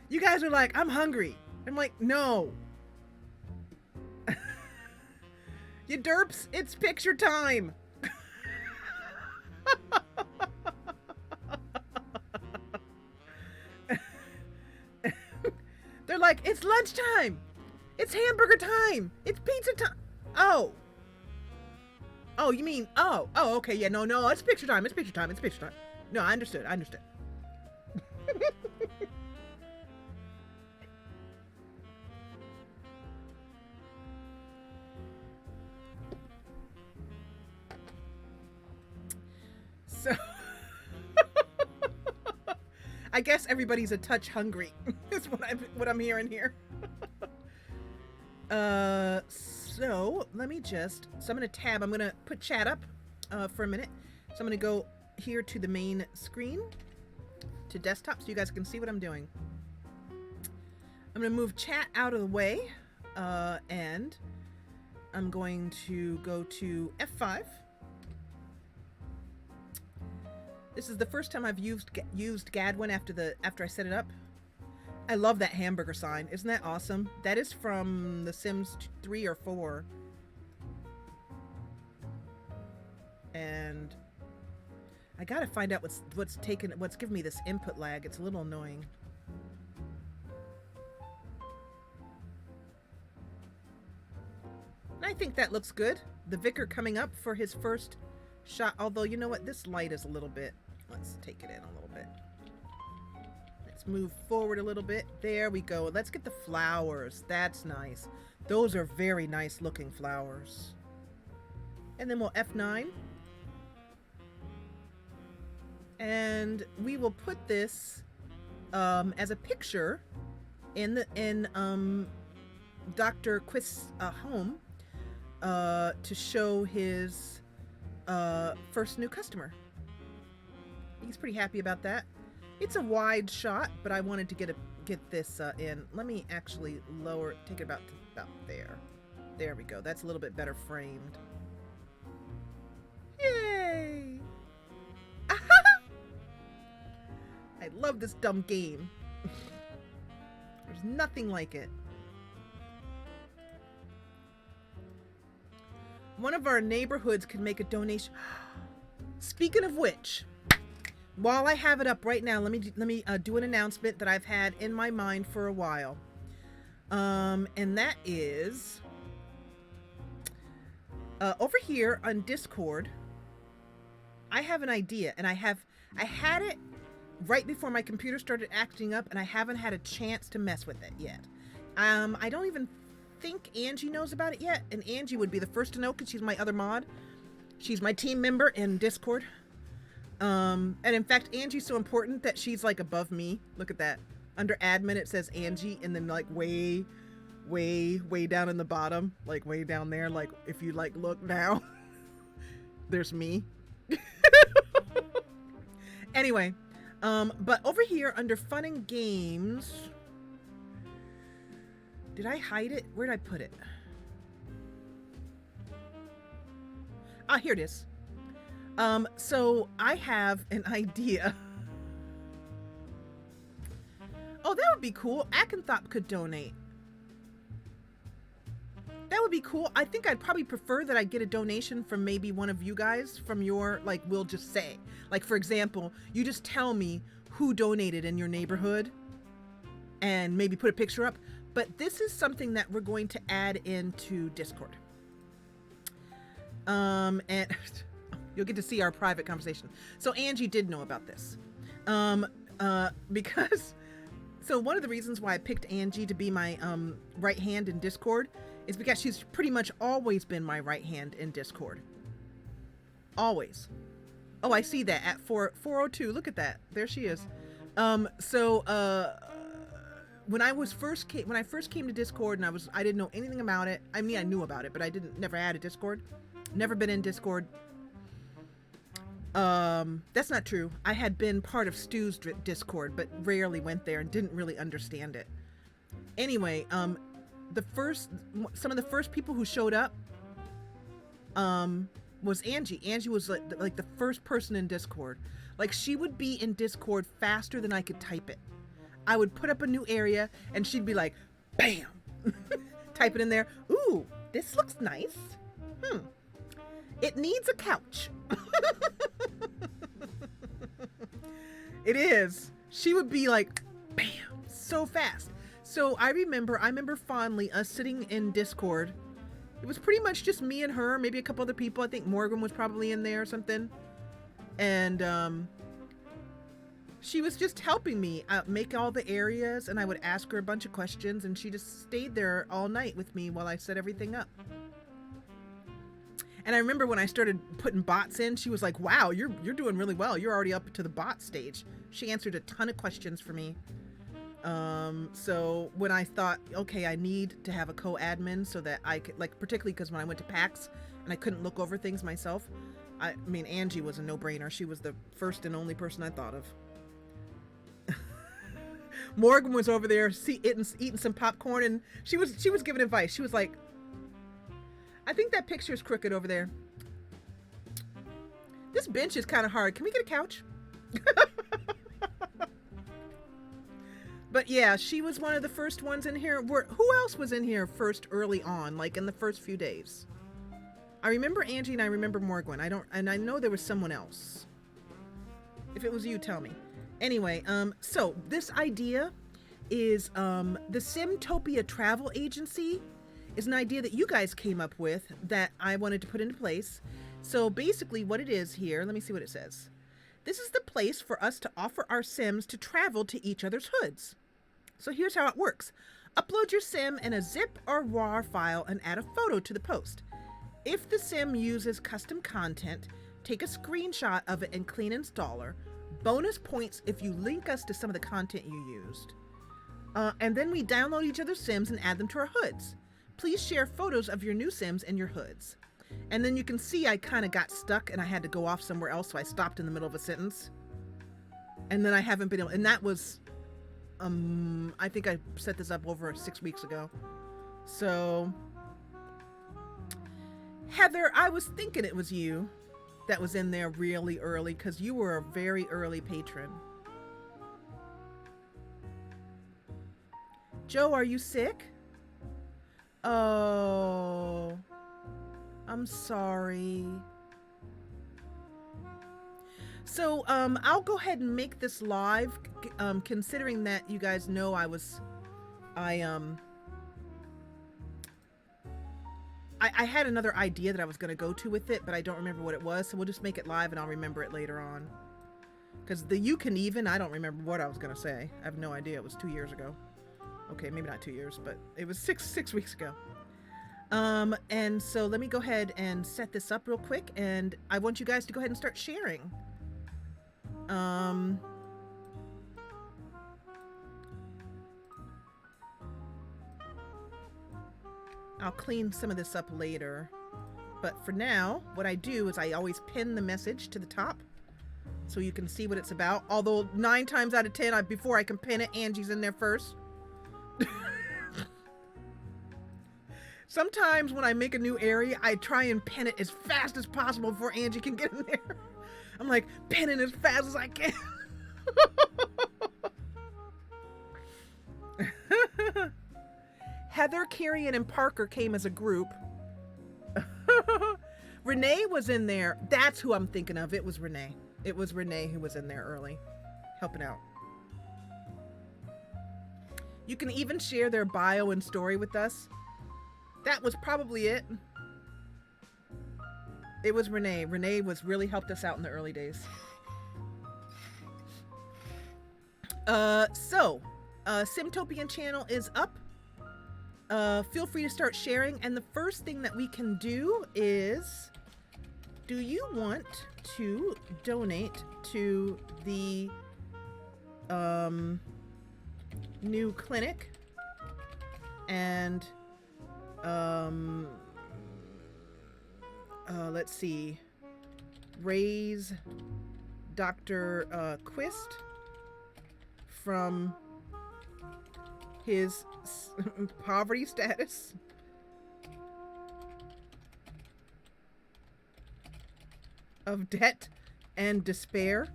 S1: You guys are like, I'm hungry. I'm like, no. You derps, it's picture time. They're like, it's lunchtime. It's hamburger time. It's pizza time. Oh. Oh, you mean, oh, okay. Yeah, no, it's picture time. It's picture time. It's picture time. No, I understood. So, I guess everybody's a touch hungry. Is what I'm hearing here. So let me so I'm gonna tab. I'm gonna put chat up for a minute. So I'm gonna go here to the main screen, to desktop, so you guys can see what I'm doing. I'm gonna move chat out of the way, and I'm going to go to F5. This is the first time I've used Gadwin after I set it up. I love that hamburger sign. Isn't that awesome? That is from The Sims 3 or 4. And I gotta find out what's giving me this input lag. It's a little annoying. And I think that looks good. The vicar coming up for his first shot. Although, you know what? This light is a little bit... Let's take it in a little bit. Let's move forward a little bit. There we go. Let's get the flowers. That's nice. Those are very nice looking flowers. And then we'll F9. And we will put this as a picture in Dr. Quist's home to show his first new customer. He's pretty happy about that. It's a wide shot, but I wanted to get this in. Let me actually take it about there. There we go. That's a little bit better framed. Yay! I love this dumb game. There's nothing like it. One of our neighborhoods could make a donation. Speaking of which, while I have it up right now, let me do an announcement that I've had in my mind for a while. And that is over here on Discord, I have an idea, and I had it right before my computer started acting up, and I haven't had a chance to mess with it yet. I don't even think Angie knows about it yet, and Angie would be the first to know because she's my other mod. She's my team member in Discord. And in fact, Angie's so important that she's like above me. Look at that. Under admin, it says Angie, and then like way down in the bottom, like way down there, like if you like look now, there's me. Anyway, but over here under fun and games, did I hide it? Where did I put it? Ah, here it is. So I have an idea. Oh, that would be cool. Akanthop could donate. That would be cool. I think I'd probably prefer that I get a donation from maybe one of you guys from your, like, we'll just say. Like, for example, you just tell me who donated in your neighborhood and maybe put a picture up. But this is something that we're going to add into Discord. And you'll get to see our private conversation. So Angie did know about this. Because, so one of the reasons why I picked Angie to be my right hand in Discord is because she's pretty much always been my right hand in Discord. Always. Oh, I see that at 402. Look at that. There she is. When I first came to Discord and I didn't know anything about it. I mean, I knew about it, but I never had a Discord. Never been in Discord. That's not true. I had been part of Stu's Discord, but rarely went there and didn't really understand it. Anyway, some of the first people who showed up, was Angie. Angie was like the first person in Discord. Like, she would be in Discord faster than I could type it. I would put up a new area and she'd be like, bam, type it in there. Ooh, this looks nice. It needs a couch. It is. She would be like, bam, so fast. So I remember fondly us sitting in Discord. It was pretty much just me and her, maybe a couple other people. I think Morgan was probably in there or something. And she was just helping me make all the areas, and I would ask her a bunch of questions, and she just stayed there all night with me while I set everything up. And I remember when I started putting bots in, she was like, wow, you're doing really well. You're already up to the bot stage. She answered a ton of questions for me. So when I thought, okay, I need to have a co-admin so that I could, like, particularly because when I went to PAX and I couldn't look over things myself, I mean, Angie was a no-brainer. She was the first and only person I thought of. Morgan was over there eating some popcorn, and she was giving advice. She was like, I think that picture is crooked over there. This bench is kind of hard. Can we get a couch? But yeah, she was one of the first ones in here. Who else was in here first early on, like in the first few days? I remember Angie and I remember Morgwin. I know there was someone else. If it was you, tell me. Anyway, so this idea is the Simtopia Travel Agency is an idea that you guys came up with that I wanted to put into place. So basically what it is here, let me see what it says. This is the place for us to offer our Sims to travel to each other's hoods. So here's how it works. Upload your Sim in a zip or RAR file and add a photo to the post. If the Sim uses custom content, take a screenshot of it in Clean Installer. Bonus points if you link us to some of the content you used. And then we download each other's Sims and add them to our hoods. Please share photos of your new Sims and your hoods. And then you can see I kind of got stuck and I had to go off somewhere else, so I stopped in the middle of a sentence. And then I haven't been able, and that was, I think I set this up over 6 weeks ago. So, Heather, I was thinking it was you that was in there really early because you were a very early patron. Joe, are you sick? Oh, I'm sorry. So, I'll go ahead and make this live, considering that you guys know I had another idea that I was going to go to with it, but I don't remember what it was, so we'll just make it live and I'll remember it later on. Because I don't remember what I was going to say. I have no idea. It was 2 years ago. Okay, maybe not 2 years, but it was six weeks ago. And so let me go ahead and set this up real quick, and I want you guys to go ahead and start sharing. I'll clean some of this up later, but for now, what I do is I always pin the message to the top so you can see what it's about. Although 9 times out of 10, before I can pin it, Angie's in there first. Sometimes when I make a new area, I try and pin it as fast as possible before Angie can get in there. I'm like pinning as fast as I can. Heather, Carrion, and Parker came as a group. Renee was in there. That's who I'm thinking of. It was Renee. It was Renee who was in there early, helping out. You can even share their bio and story with us. That was probably it. It was Renee. Renee really helped us out in the early days. Simtopian channel is up. Feel free to start sharing. And the first thing that we can do is, do you want to donate to the new clinic and let's see, raise Dr. Quist from his poverty status? Of debt and despair?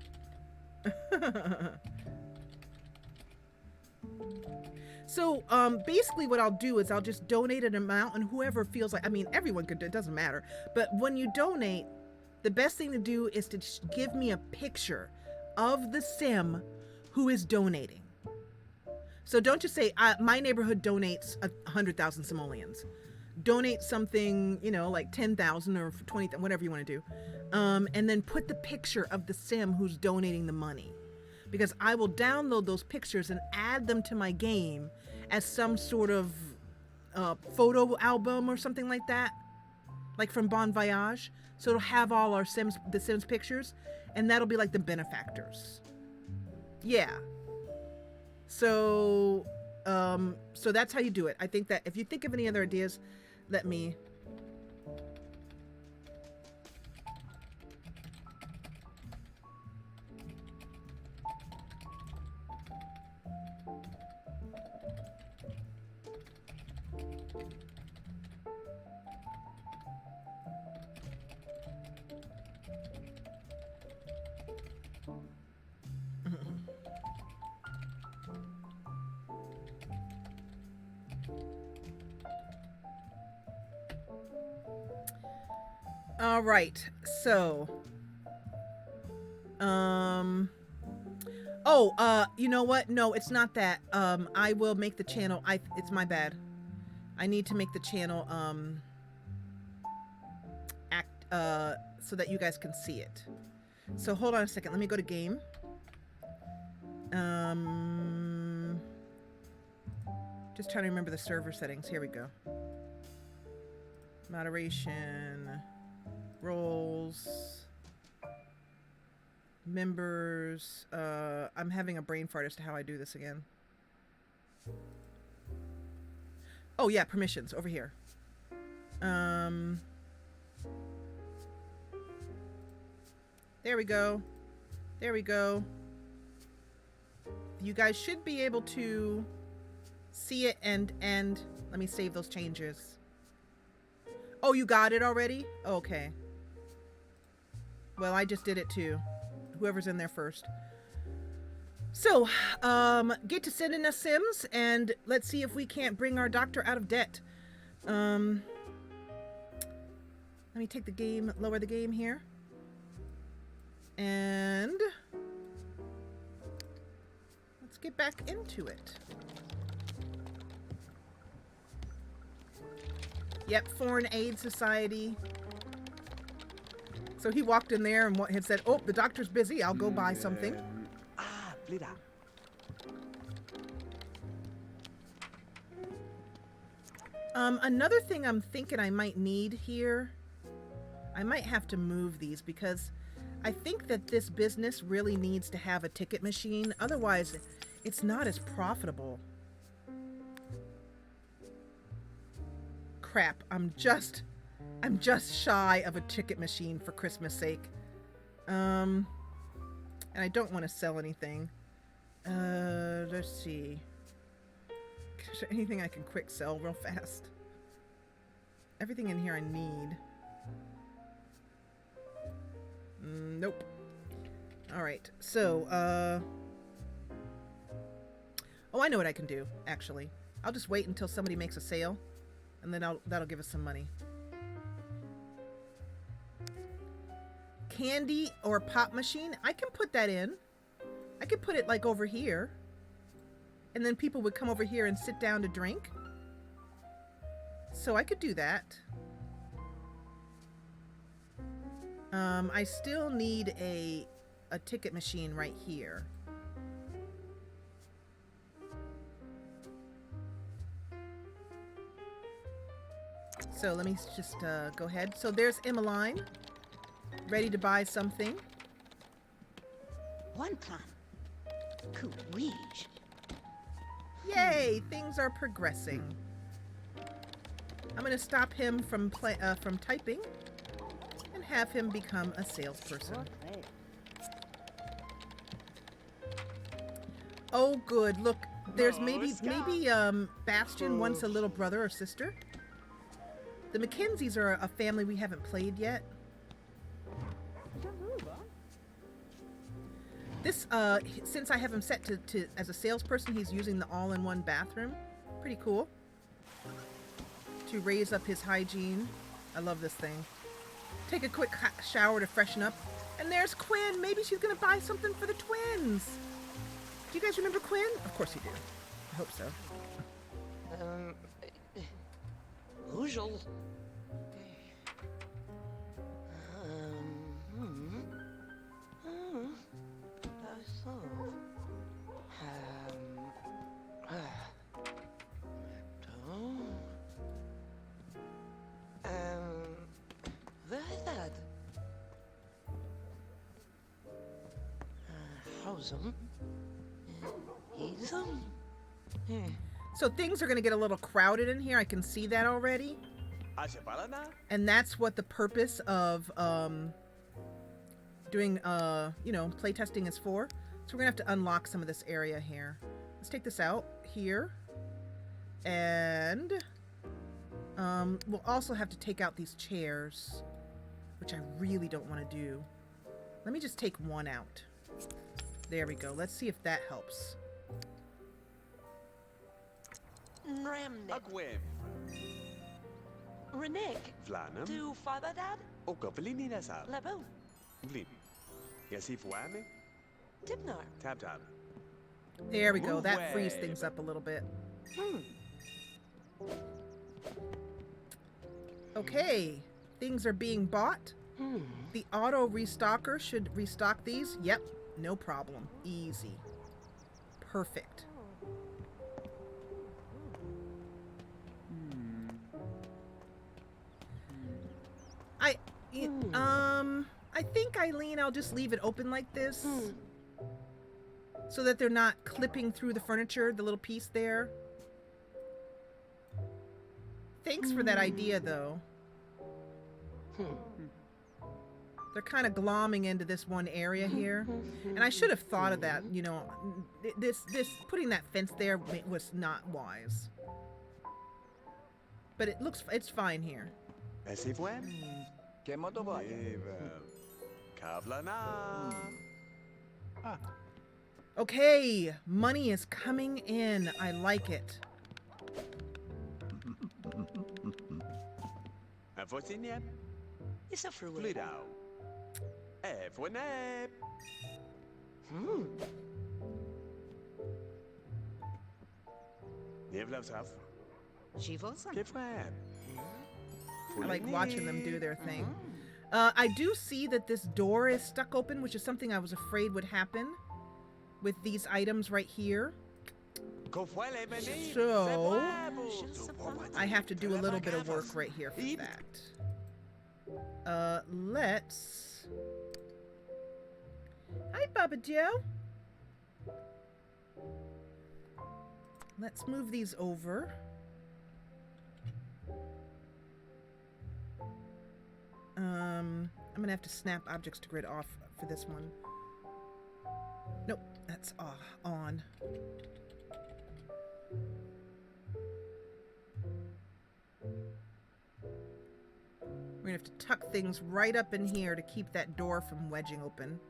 S1: So basically what I'll do is I'll just donate an amount, and whoever feels like, I mean, everyone could, it doesn't matter. But when you donate, the best thing to do is to give me a picture of the Sim who is donating. So don't just say, my neighborhood donates 100,000 simoleons. Donate something, like 10,000 or 20,000, whatever you want to do. And then put the picture of the Sim who's donating the money. Because I will download those pictures and add them to my game as some sort of photo album or something like that. Like from Bon Voyage. So it'll have all our the Sims pictures, and that'll be like the benefactors. Yeah. So that's how you do it. I think that if you think of any other ideas, let me. All right, so, you know what? No, it's not that. I will make the channel. It's my bad. I need to make the channel, so that you guys can see it. So hold on a second. Let me go to game. Just trying to remember the server settings. Here we go. Moderation. Roles, members. I'm having a brain fart as to how I do this again. Oh yeah, permissions over here. There we go. There we go. You guys should be able to see it and let me save those changes. Oh, you got it already? Okay. Well, I just did it too. Whoever's in there first. So, get to sending us Sims, and let's see if we can't bring our doctor out of debt. Let me take the game, lower the game here. And let's get back into it. Yep, Foreign Aid Society. So he walked in there and had said, oh, the doctor's busy. I'll go buy something.
S2: Ah, Blida.
S1: Another thing I'm thinking I might need here, I might have to move these because I think that this business really needs to have a ticket machine. Otherwise, it's not as profitable. Crap, I'm just shy of a ticket machine for Christmas sake. And I don't want to sell anything. Let's see. Is there anything I can quick sell real fast? Everything in here I need. Nope. Alright, so, oh, I know what I can do, actually. I'll just wait until somebody makes a sale, and then that'll give us some money. Candy or pop machine, I can put that in. I could put it like over here. And then people would come over here and sit down to drink. So I could do that. I still need a ticket machine right here. So let me just go ahead. So there's Emmeline, ready to buy something.
S3: One plan. Courage.
S1: Yay! Things are progressing. I'm going to stop him from typing and have him become a salesperson. Oh, good. Look, there's maybe Bastion wants a little brother or sister. The Mackenzies are a family we haven't played yet. This, since I have him set to as a salesperson, he's using the all-in-one bathroom. Pretty cool. To raise up his hygiene. I love this thing. Take a quick shower to freshen up. And there's Quinn. Maybe she's going to buy something for the twins. Do you guys remember Quinn? Of course you do. I hope so.
S3: Usual.
S2: Where is that?
S3: Howsome.
S1: So things are going to get a little crowded in here. I can see that already. And that's what the purpose of doing, playtesting is for. So we're going to have to unlock some of this area here. Let's take this out here. And we'll also have to take out these chairs, which I really don't want to do. Let me just take one out. There we go. Let's see if that helps.
S3: Nramnik.
S2: Agwem.
S3: Renik.
S2: Vlanam.
S3: Du father dad?
S2: Okopelini nasab.
S3: Labo.
S2: Vlim. Yasif wame.
S3: Dibnar.
S2: Tab tab.
S1: There we go. That
S2: Way.
S1: frees things up a little bit. Okay. Things are being bought. The auto restocker should restock these. Yep. No problem. Easy. Perfect. I think, Eileen, I'll just leave it open like this. So that they're not clipping through the furniture, the little piece there. Thanks for that idea, though. They're kind of glomming into this one area here. And I should have thought of that, you know. This putting that fence there was not wise. But it's fine here.
S2: Yasif wame. Kavlana.
S1: Okay, money is coming in. I like it.
S2: Avosinep.
S3: Is a fruit.
S2: Flidao. Evwenep. Nevlavsaf.
S3: Shivosa.
S2: Kefweb.
S1: I like watching them do their thing. I do see that this door is stuck open, which is something I was afraid would happen with these items right here. So, I have to do a little bit of work right here for that. Let's... Hi, Baba Joe. Let's move these over. I'm gonna have to snap objects to grid off for this one. Nope, that's on. We're gonna have to tuck things right up in here to keep that door from wedging open.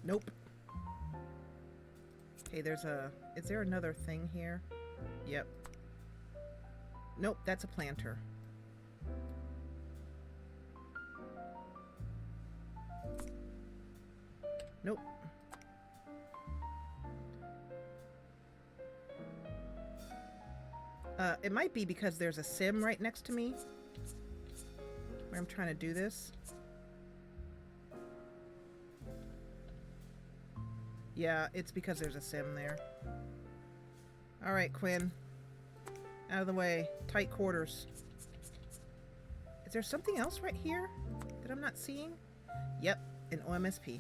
S1: Nope. Okay, is there another thing here? Yep. Nope, that's a planter. Nope. It might be because there's a sim right next to me where I'm trying to do this. Yeah, it's because there's a sim there. Alright, Quinn. Out of the way. Tight quarters. Is there something else right here that I'm not seeing? Yep, an OMSP.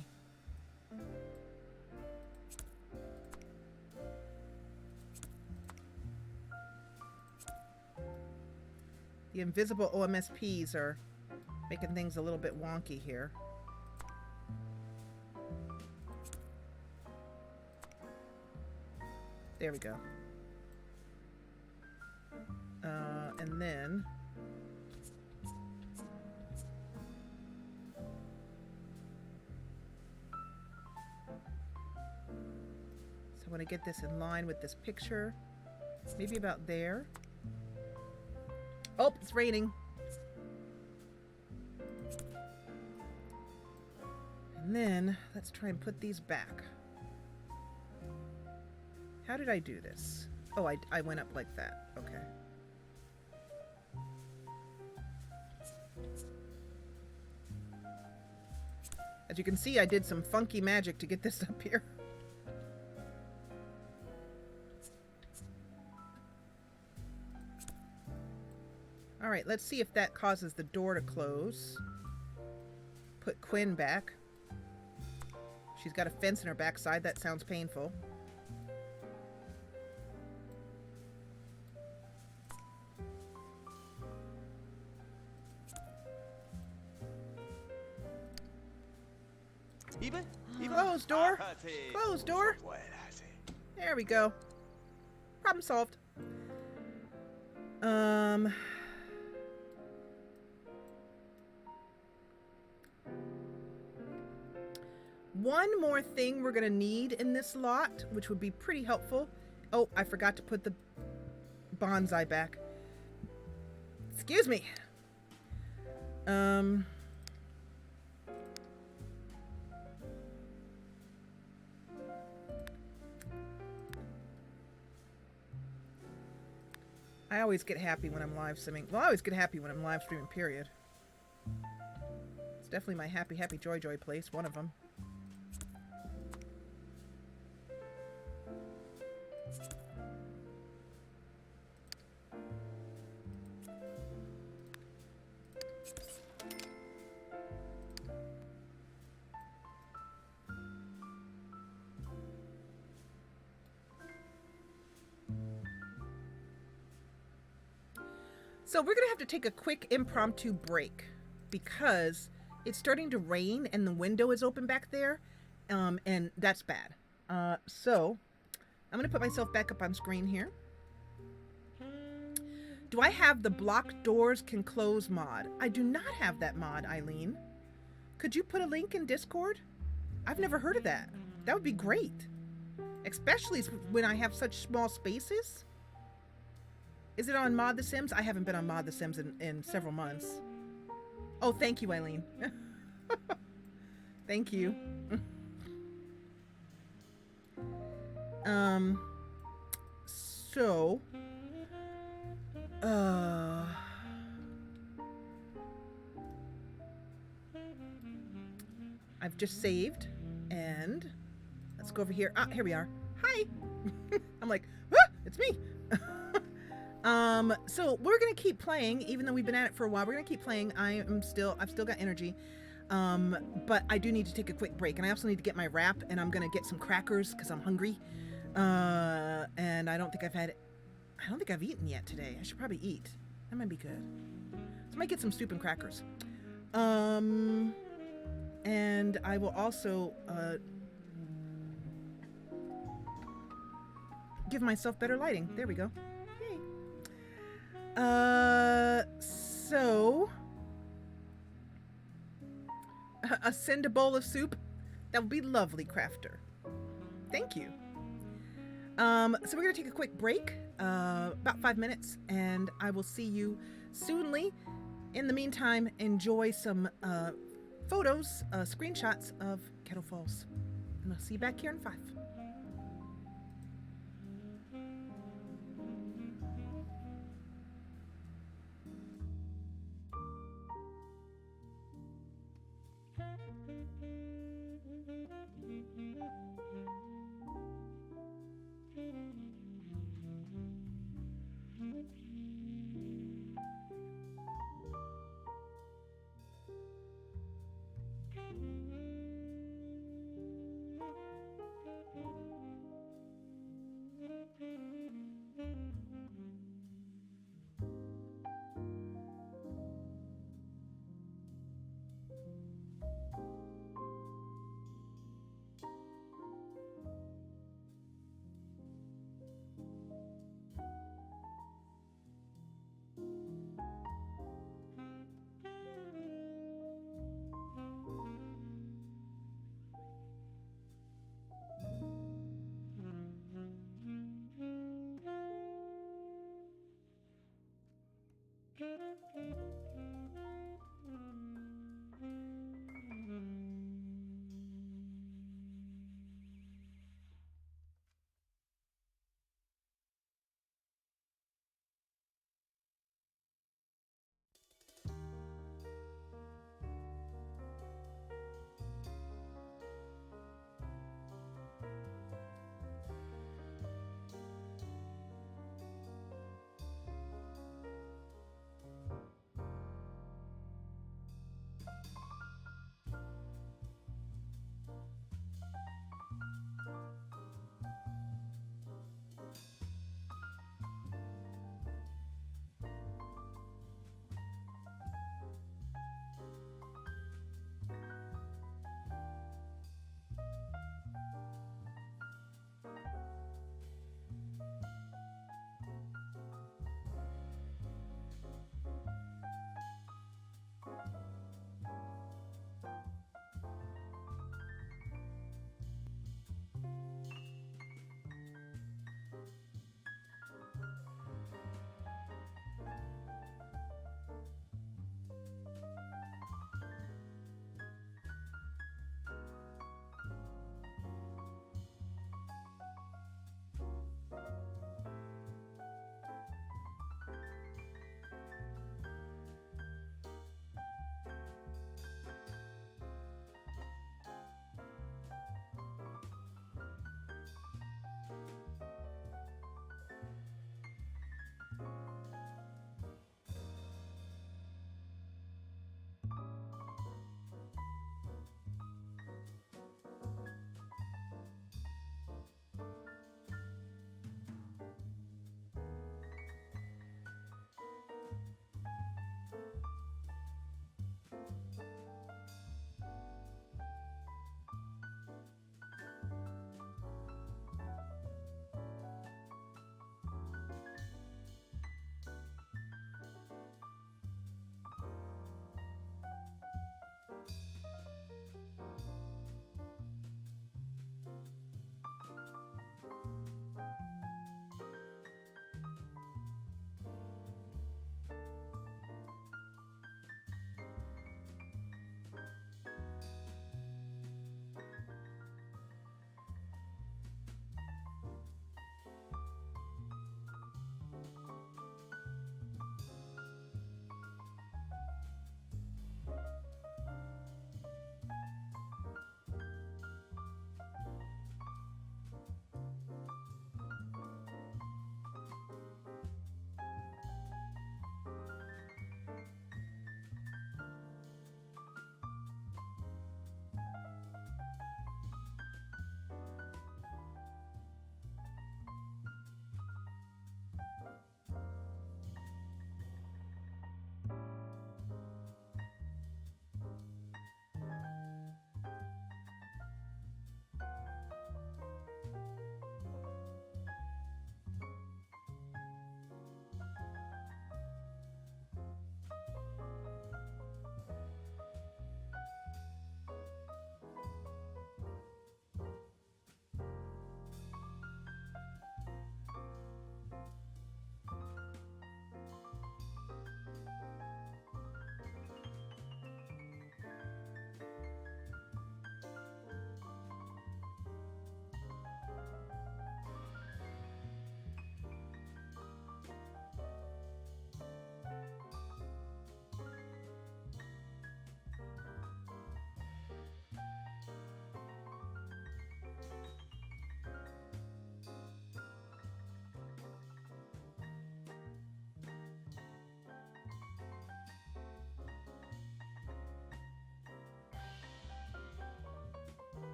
S1: The invisible OMSPs are making things a little bit wonky here. There we go. And then... So I want to get this in line with this picture. Maybe about there. Oh, it's raining. And then, let's try and put these back. How did I do this? Oh, I went up like that. Okay. As you can see, I did some funky magic to get this up here. All right, let's see if that causes the door to close. Put Quinn back. She's got a fence in her backside. That sounds painful.
S2: Liebe?
S1: Close door.
S2: Ah, c'est-
S1: Close door.
S2: Voilà, c'est-
S1: There we go. Problem solved. One more thing we're gonna need in this lot, which would be pretty helpful. Oh, I forgot to put the bonsai back. Excuse me. I always get happy when I'm live simming. Well, I always get happy when I'm live streaming, period. It's definitely my happy, happy, joy, joy place, one of them. So we're going to have to take a quick impromptu break because it's starting to rain and the window is open back there, and that's bad. So I'm going to put myself back up on screen here. Do I have the block doors can close mod? I do not have that mod, Eileen. Could you put a link in Discord? I've never heard of that. That would be great. Especially when I have such small spaces. Is it on Mod The Sims? I haven't been on Mod The Sims in several months. Oh, thank you, Eileen. Thank you. So... I've just saved, and let's go over here. Ah, here we are. Hi. I'm like, ah, it's me. So we're gonna keep playing, even though we've been at it for a while. We're gonna keep playing. I've still got energy, but I do need to take a quick break, and I also need to get my wrap, and I'm gonna get some crackers because I'm hungry. And I don't think I've eaten yet today. I should probably eat. That might be good. So I might get some soup and crackers. And I will also give myself better lighting. There we go. Yay. So send a bowl of soup. That would be lovely, Crafter. Thank you. So we're gonna take a quick break, about 5 minutes, and I will see you soonly. In the meantime, enjoy some photos, screenshots of Kettle Falls. And I'll see you back here in 5.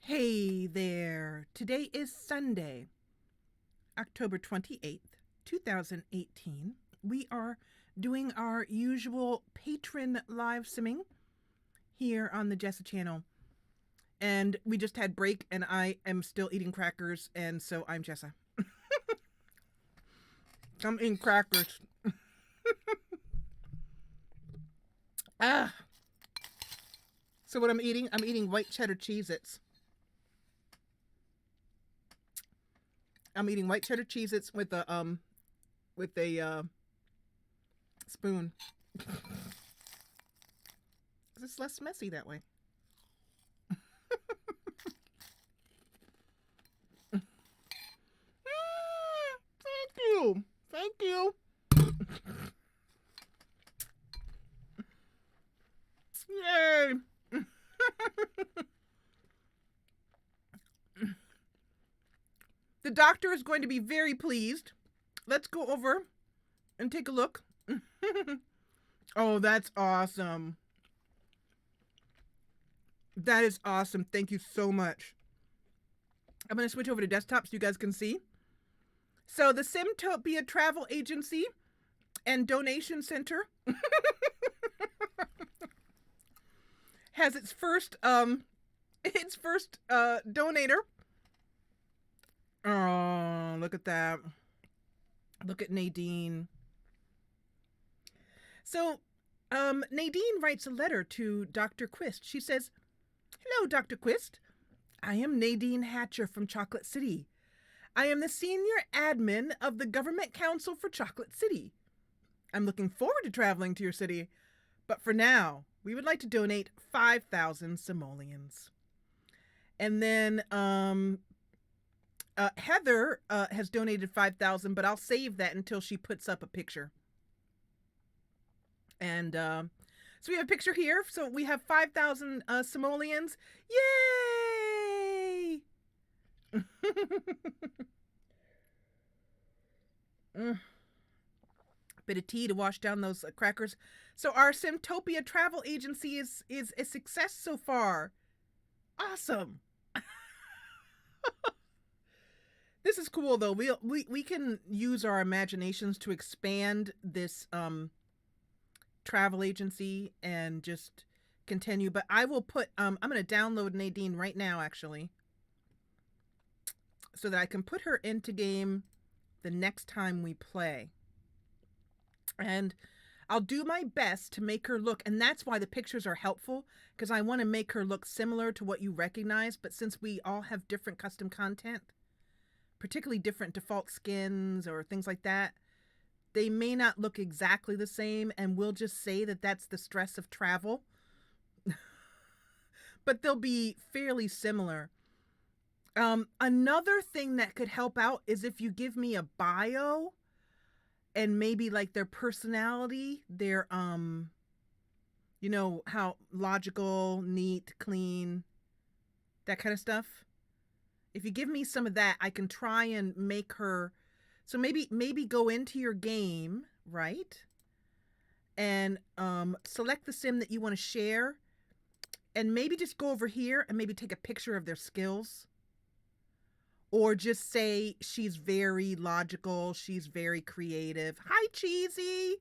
S1: Hey there. Today is Sunday, October 28th, 2018. We are doing our usual Patron live simming here on the Jessa channel. And we just had break and I am still eating crackers, and so I'm Jessa. I'm eating crackers. So what I'm eating white cheddar Cheez-Its. I'm eating white cheddar Cheez-Its with a spoon. It's less messy that way. Thank you. Thank you. Yay. The doctor is going to be very pleased. Let's go over and take a look. Oh, that's awesome. That is awesome. Thank you so much. I'm going to switch over to desktop so you guys can see. So the Simtopia Travel Agency and Donation Center has its first donator. Oh, look at that. Look at Nadine. So, Nadine writes a letter to Dr. Quist. She says, "Hello, Dr. Quist. I am Nadine Hatcher from Chocolate City. I am the senior admin of the Government Council for Chocolate City. I'm looking forward to traveling to your city, but for now, we would like to donate 5,000 simoleons." And then, Heather has donated 5,000, but I'll save that until she puts up a picture. And so we have a picture here. So we have 5,000 simoleons. Yay! Bit of tea to wash down those crackers. So our Simtopia Travel Agency is a success so far. Awesome. This is cool though. We can use our imaginations to expand this travel agency and just continue. But I will put I'm going to download Nadine right now actually, so that I can put her into game the next time we play. And I'll do my best to make her look, and that's why the pictures are helpful, because I want to make her look similar to what you recognize. But since we all have different custom content, particularly different default skins or things like that, they may not look exactly the same, and we'll just say that that's the stress of travel. But they'll be fairly similar. Another thing that could help out is if you give me a bio and maybe like their personality, their you know, how logical, neat, clean, that kind of stuff. If you give me some of that, I can try and make her. So maybe go into your game, right? And select the sim that you want to share, and maybe just go over here and maybe take a picture of their skills. Or just say she's very logical, she's very creative. Hi, Cheesy.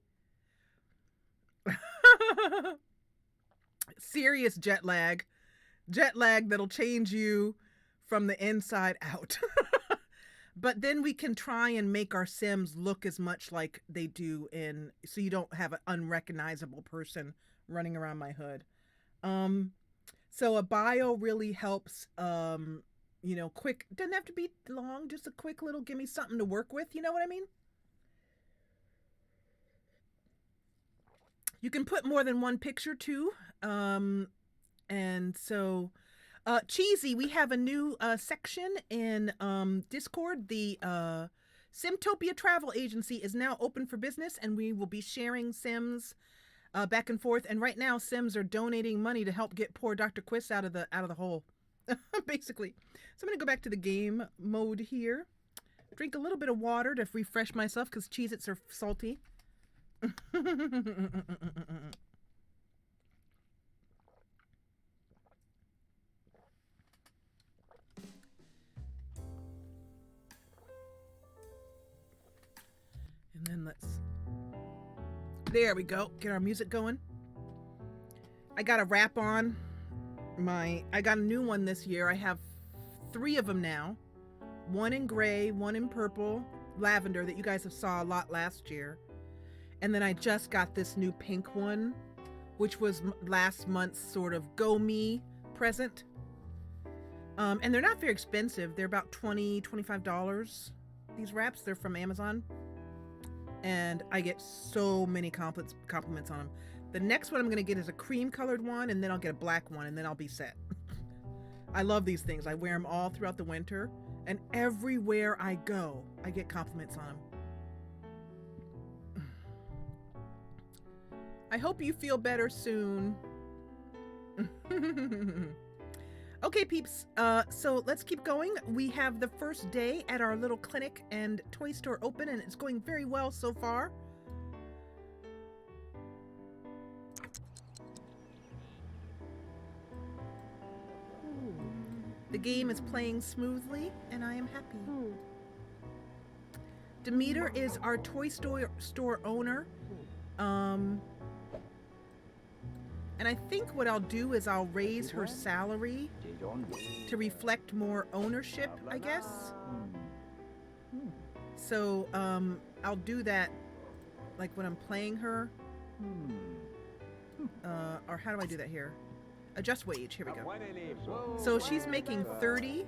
S1: Serious jet lag. Jet lag that'll change you from the inside out. But then we can try and make our Sims look as much like they do in, so you don't have an unrecognizable person running around my hood. So a bio really helps, you know, quick, doesn't have to be long, just a quick little, give me something to work with, you know what I mean? You can put more than one picture too. And so Cheesy, we have a new section in Discord. The Simtopia Travel Agency is now open for business, and we will be sharing Sims back and forth. And right now, Sims are donating money to help get poor Dr. Quist out of the hole, basically. So I'm gonna go back to the game mode here. Drink a little bit of water to refresh myself because Cheez-Its are salty. And there we go. Get our music going. I got a wrap on. I got a new one this year. I have 3 of them now. One in gray, one in purple, lavender that you guys have saw a lot last year. And then I just got this new pink one, which was last month's sort of Go Me present. And they're not very expensive. They're about $20, $25. These wraps, they're from Amazon. And I get so many compliments on them. The next one I'm going to get is a cream colored one, and then I'll get a black one, and then I'll be set. I love these things. I wear them all throughout the winter, and everywhere I go, I get compliments on them. I hope you feel better soon. Okay, peeps, so let's keep going. We have the first day at our little clinic and toy store open, and it's going very well so far. The game is playing smoothly, and I am happy. Demeter is our toy store owner. And I think what I'll do is I'll raise her salary to reflect more ownership, I guess. So I'll do that like when I'm playing her. Or how do I do that here? Adjust wage, here we go. So she's making 30.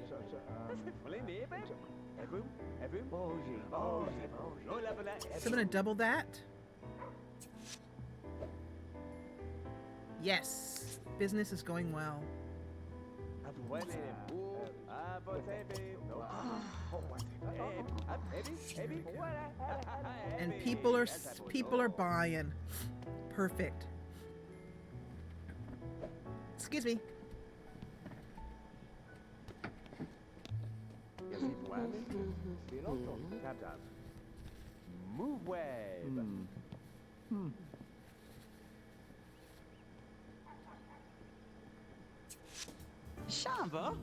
S1: So I'm gonna double that. Yes, business is going well. And people are buying. Perfect. Excuse me.
S2: Move wave.
S3: Shamba?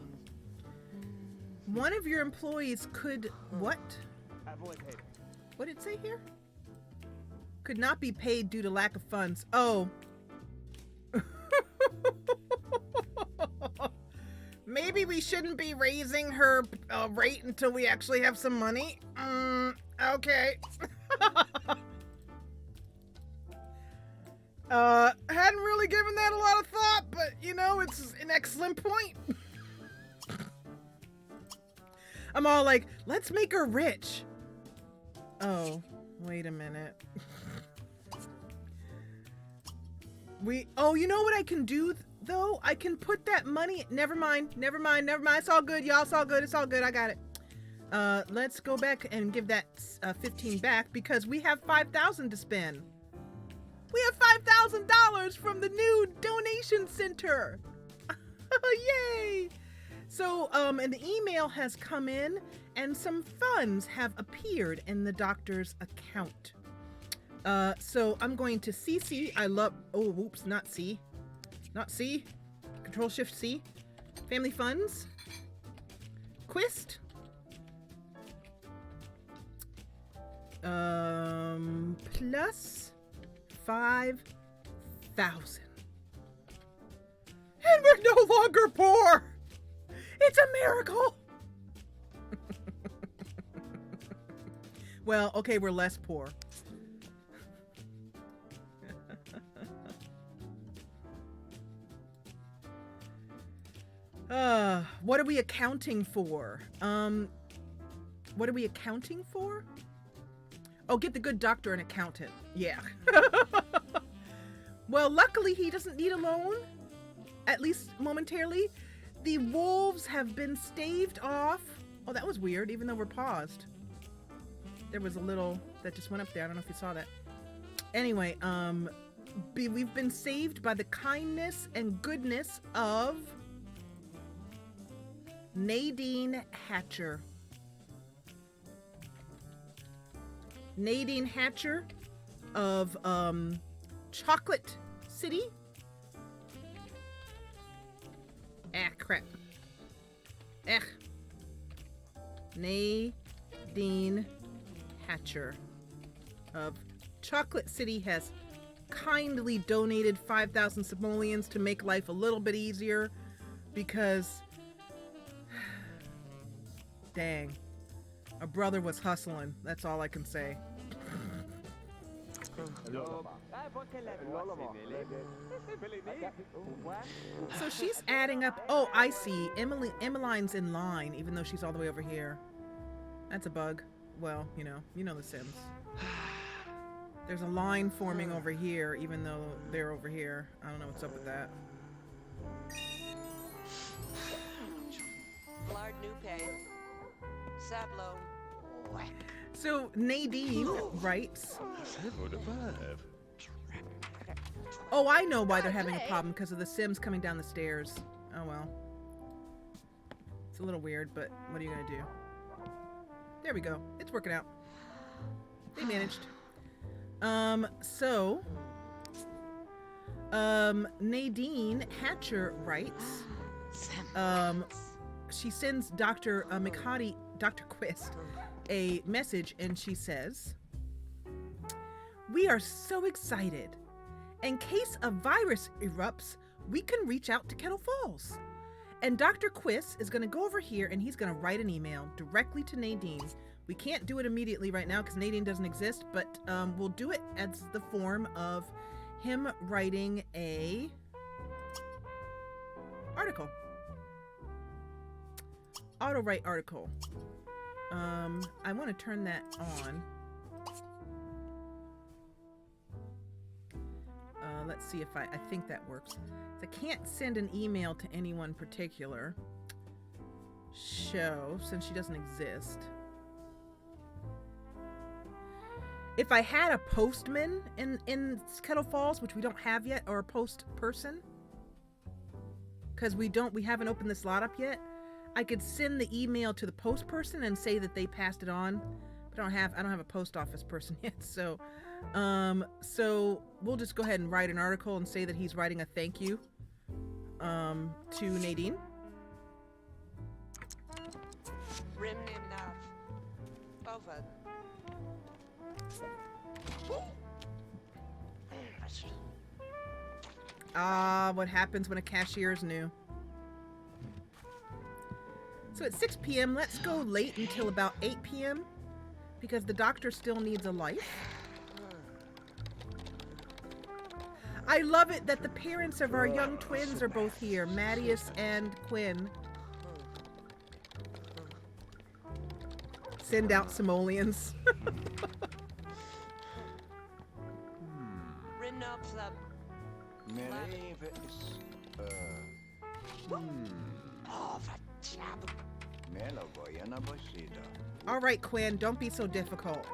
S1: One of your employees could what? What did it say here? Could not be paid due to lack of funds. Oh. Maybe we shouldn't be raising her rate until we actually have some money. Okay. Hadn't really given that a lot of thought, but you know, it's an excellent point. I'm all like, let's make her rich. Oh, wait a minute. You know what I can do though? I can put that money, never mind. It's all good, y'all, it's all good, I got it. Let's go back and give that 15 back because we have 5,000 to spend. We have $5,000 from the new donation center. Yay! So, and the email has come in and some funds have appeared in the doctor's account. So I'm going to CC, not C, Control Shift C, Family Funds, Quist, plus 5,000. And we're no longer poor! It's a miracle! Well, okay, we're less poor. What are we accounting for? What are we accounting for? Oh, get the good doctor an accountant. Yeah. Well, luckily he doesn't need a loan, at least momentarily. The wolves have been staved off. Oh, that was weird, even though we're paused. There was a little that just went up there. I don't know if you saw that. Anyway, we've been saved by the kindness and goodness of Nadine Hatcher. Nadine Hatcher of Chocolate City. Crap. Nadine Hatcher. of Chocolate City has kindly donated 5,000 simoleons to make life a little bit easier because, dang, a brother was hustling. That's all I can say. So she's adding up. Oh, I see. Emmeline's in line, even though she's all the way over here. That's a bug. Well, you know the Sims. There's a line forming over here, even though they're over here. I don't know what's up with that.
S4: Blard Nupe. Sablo.
S1: So Nadine writes, oh, I know why they're having a problem, because of the Sims coming down the stairs. Oh well. It's a little weird, but what are you gonna do? There we go. It's working out. They managed. Nadine Hatcher writes, she sends Dr. McHottie, Dr. Quist, a message, and she says, "We are so excited. In case a virus erupts, we can reach out to Kettle Falls. And Dr. Quist is going to go over here and he's going to write an email directly to Nadine. We can't do it immediately right now because Nadine doesn't exist, but we'll do it as the form of him writing a article. Auto-write article. I want to turn that on. Let's see if I think that works. So I can't send an email to anyone particular. Show, since she doesn't exist. If I had a postman in Kettle Falls, which we don't have yet, or a post person, because we haven't opened this lot up yet, I could send the email to the post person and say that they passed it on. But I don't have a post office person yet, so we'll just go ahead and write an article and say that he's writing a thank you to Nadine.
S4: Rim Nim Nav. Over.
S1: What happens when a cashier is new. So at 6 p.m., let's go late until about 8 p.m. because the doctor still needs a life. I love it that the parents of our young twins are both here, Mattias and Quinn. Send out simoleons.
S4: Rinopslub.
S1: All right, Quinn, don't be so difficult.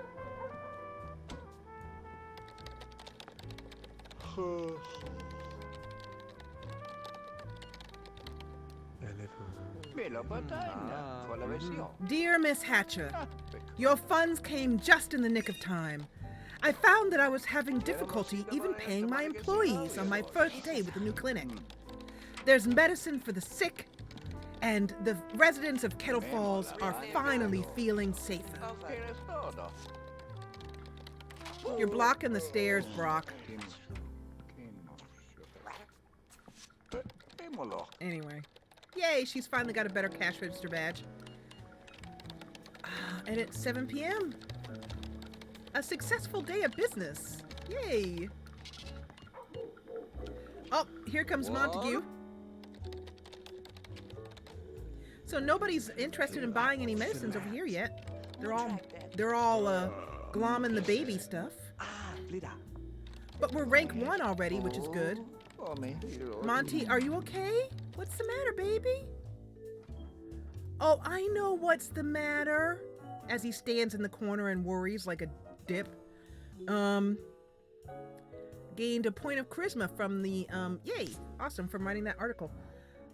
S1: Dear Miss Hatcher, your funds came just in the nick of time. I found that I was having difficulty even paying my employees on my first day with the new clinic. There's medicine for the sick, and the residents of Kettle Falls are finally feeling safer. You're blocking the stairs, Brock. Anyway. Yay, she's finally got a better cash register badge. And it's 7 p.m. A successful day of business. Yay. Oh, here comes Montague. So nobody's interested in buying any medicines over here yet. They're all glomming the baby stuff. But we're rank 1 already, which is good. Monty, are you okay? What's the matter, baby? Oh, I know what's the matter. As he stands in the corner and worries like a dip. Gained a point of charisma from the, yay, awesome, from writing that article.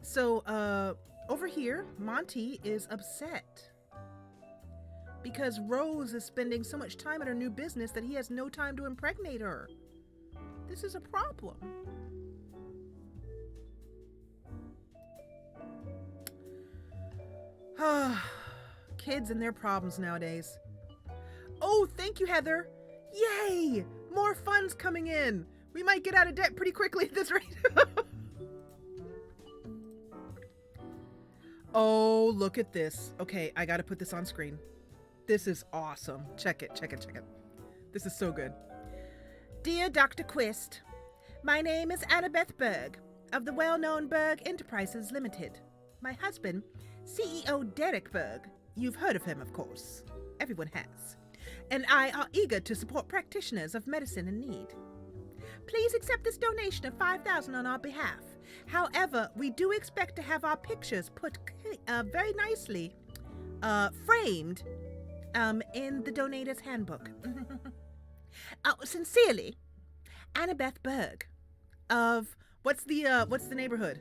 S1: So, over here, Monty is upset. Because Rose is spending so much time at her new business that he has no time to impregnate her. This is a problem. Kids and their problems nowadays. Oh, thank you, Heather. Yay! More funds coming in. We might get out of debt pretty quickly at this rate. Oh, look at this. Okay, I gotta put this on screen. This is awesome. Check it, check it, check it. This is so good. Dear Dr. Quist, my name is Annabeth Berg of the well-known Berg Enterprises Limited. My husband, CEO Derek Berg, you've heard of him, of course. Everyone has. And I are eager to support practitioners of medicine in need. Please accept this donation of $5,000 on our behalf. However, we do expect to have our pictures put very nicely framed in the donator's handbook. Sincerely, Annabeth Berg of what's the neighborhood?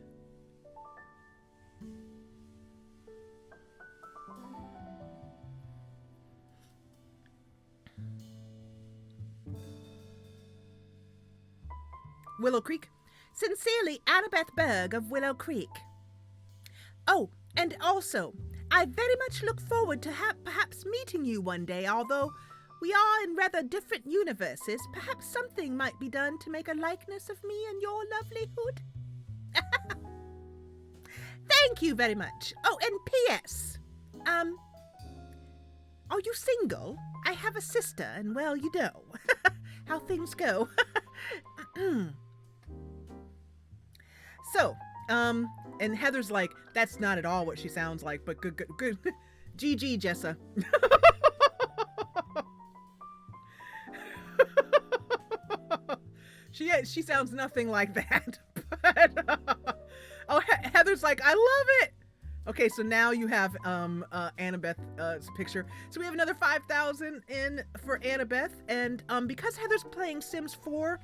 S1: Willow Creek. Sincerely, Annabeth Berg of Willow Creek. Oh, and also, I very much look forward to perhaps meeting you one day, although we are in rather different universes. Perhaps something might be done to make a likeness of me and your lovelyhood. Thank you very much. Oh, and P.S. Are you single? I have a sister, and well, you know how things go. So, and Heather's like, that's not at all what she sounds like, but good. GG, Jessa. She sounds nothing like that. But, oh, Heather's like, I love it. Okay, so now you have Annabeth's picture. So we have another 5,000 in for Annabeth, and because Heather's playing Sims 4,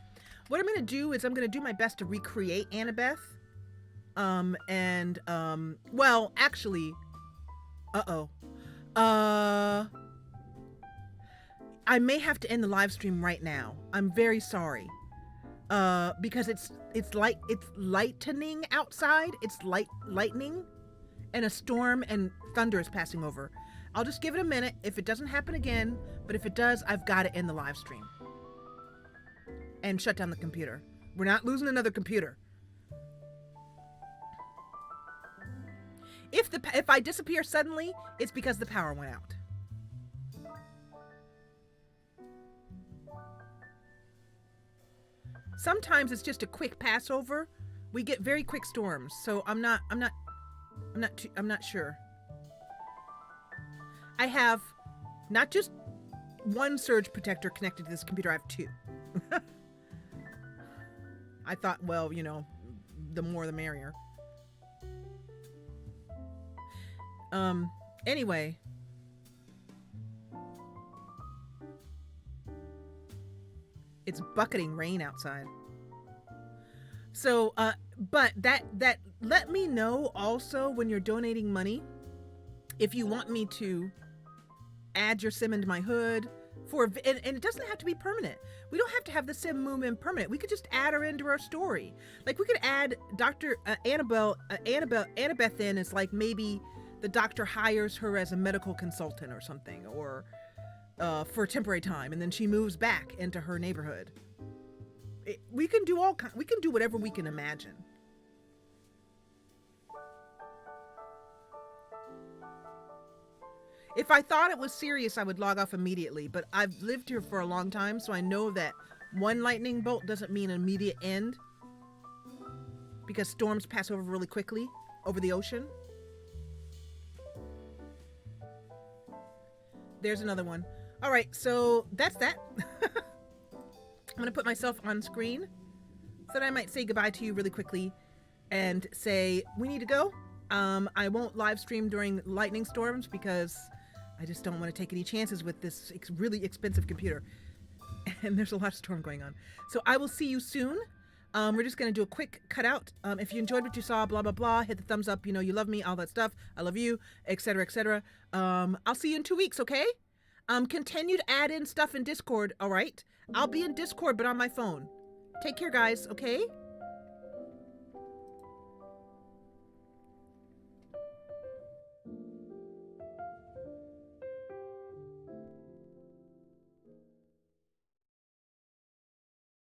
S1: what I'm gonna do is I'm gonna do my best to recreate Annabeth. Well, actually, I may have to end the live stream right now. I'm very sorry. Because it's lightening outside. It's lightning, and a storm and thunder is passing over. I'll just give it a minute if it doesn't happen again, but if it does, I've got to end the live stream and shut down the computer. We're not losing another computer. If I disappear suddenly, it's because the power went out. Sometimes it's just a quick passover. We get very quick storms, so I'm not sure. I have not just one surge protector connected to this computer, I have two. I thought, well, you know, the more the merrier. Anyway. It's bucketing rain outside. So, but that let me know also when you're donating money, if you want me to add your sim into my hood and it doesn't have to be permanent. We don't have to have the sim move in permanent. We could just add her into our story. Like we could add Dr. Annabeth in as like maybe the doctor hires her as a medical consultant or something, or for a temporary time, and then she moves back into her neighborhood. We can do whatever we can imagine. If I thought it was serious, I would log off immediately, but I've lived here for a long time, so I know that one lightning bolt doesn't mean an immediate end, because storms pass over really quickly over the ocean. There's another one. All right, so that's that. I'm going to put myself on screen so that I might say goodbye to you really quickly and say we need to go. I won't live stream during lightning storms because I just don't want to take any chances with this really expensive computer. And there's a lot of storm going on. So I will see you soon. We're just going to do a quick cutout. If you enjoyed what you saw, blah, blah, blah, hit the thumbs up. You know, you love me, all that stuff. I love you, etc., etc. I'll see you in 2 weeks, okay? Continue to add in stuff in Discord, all right? I'll be in Discord, but on my phone. Take care, guys, okay?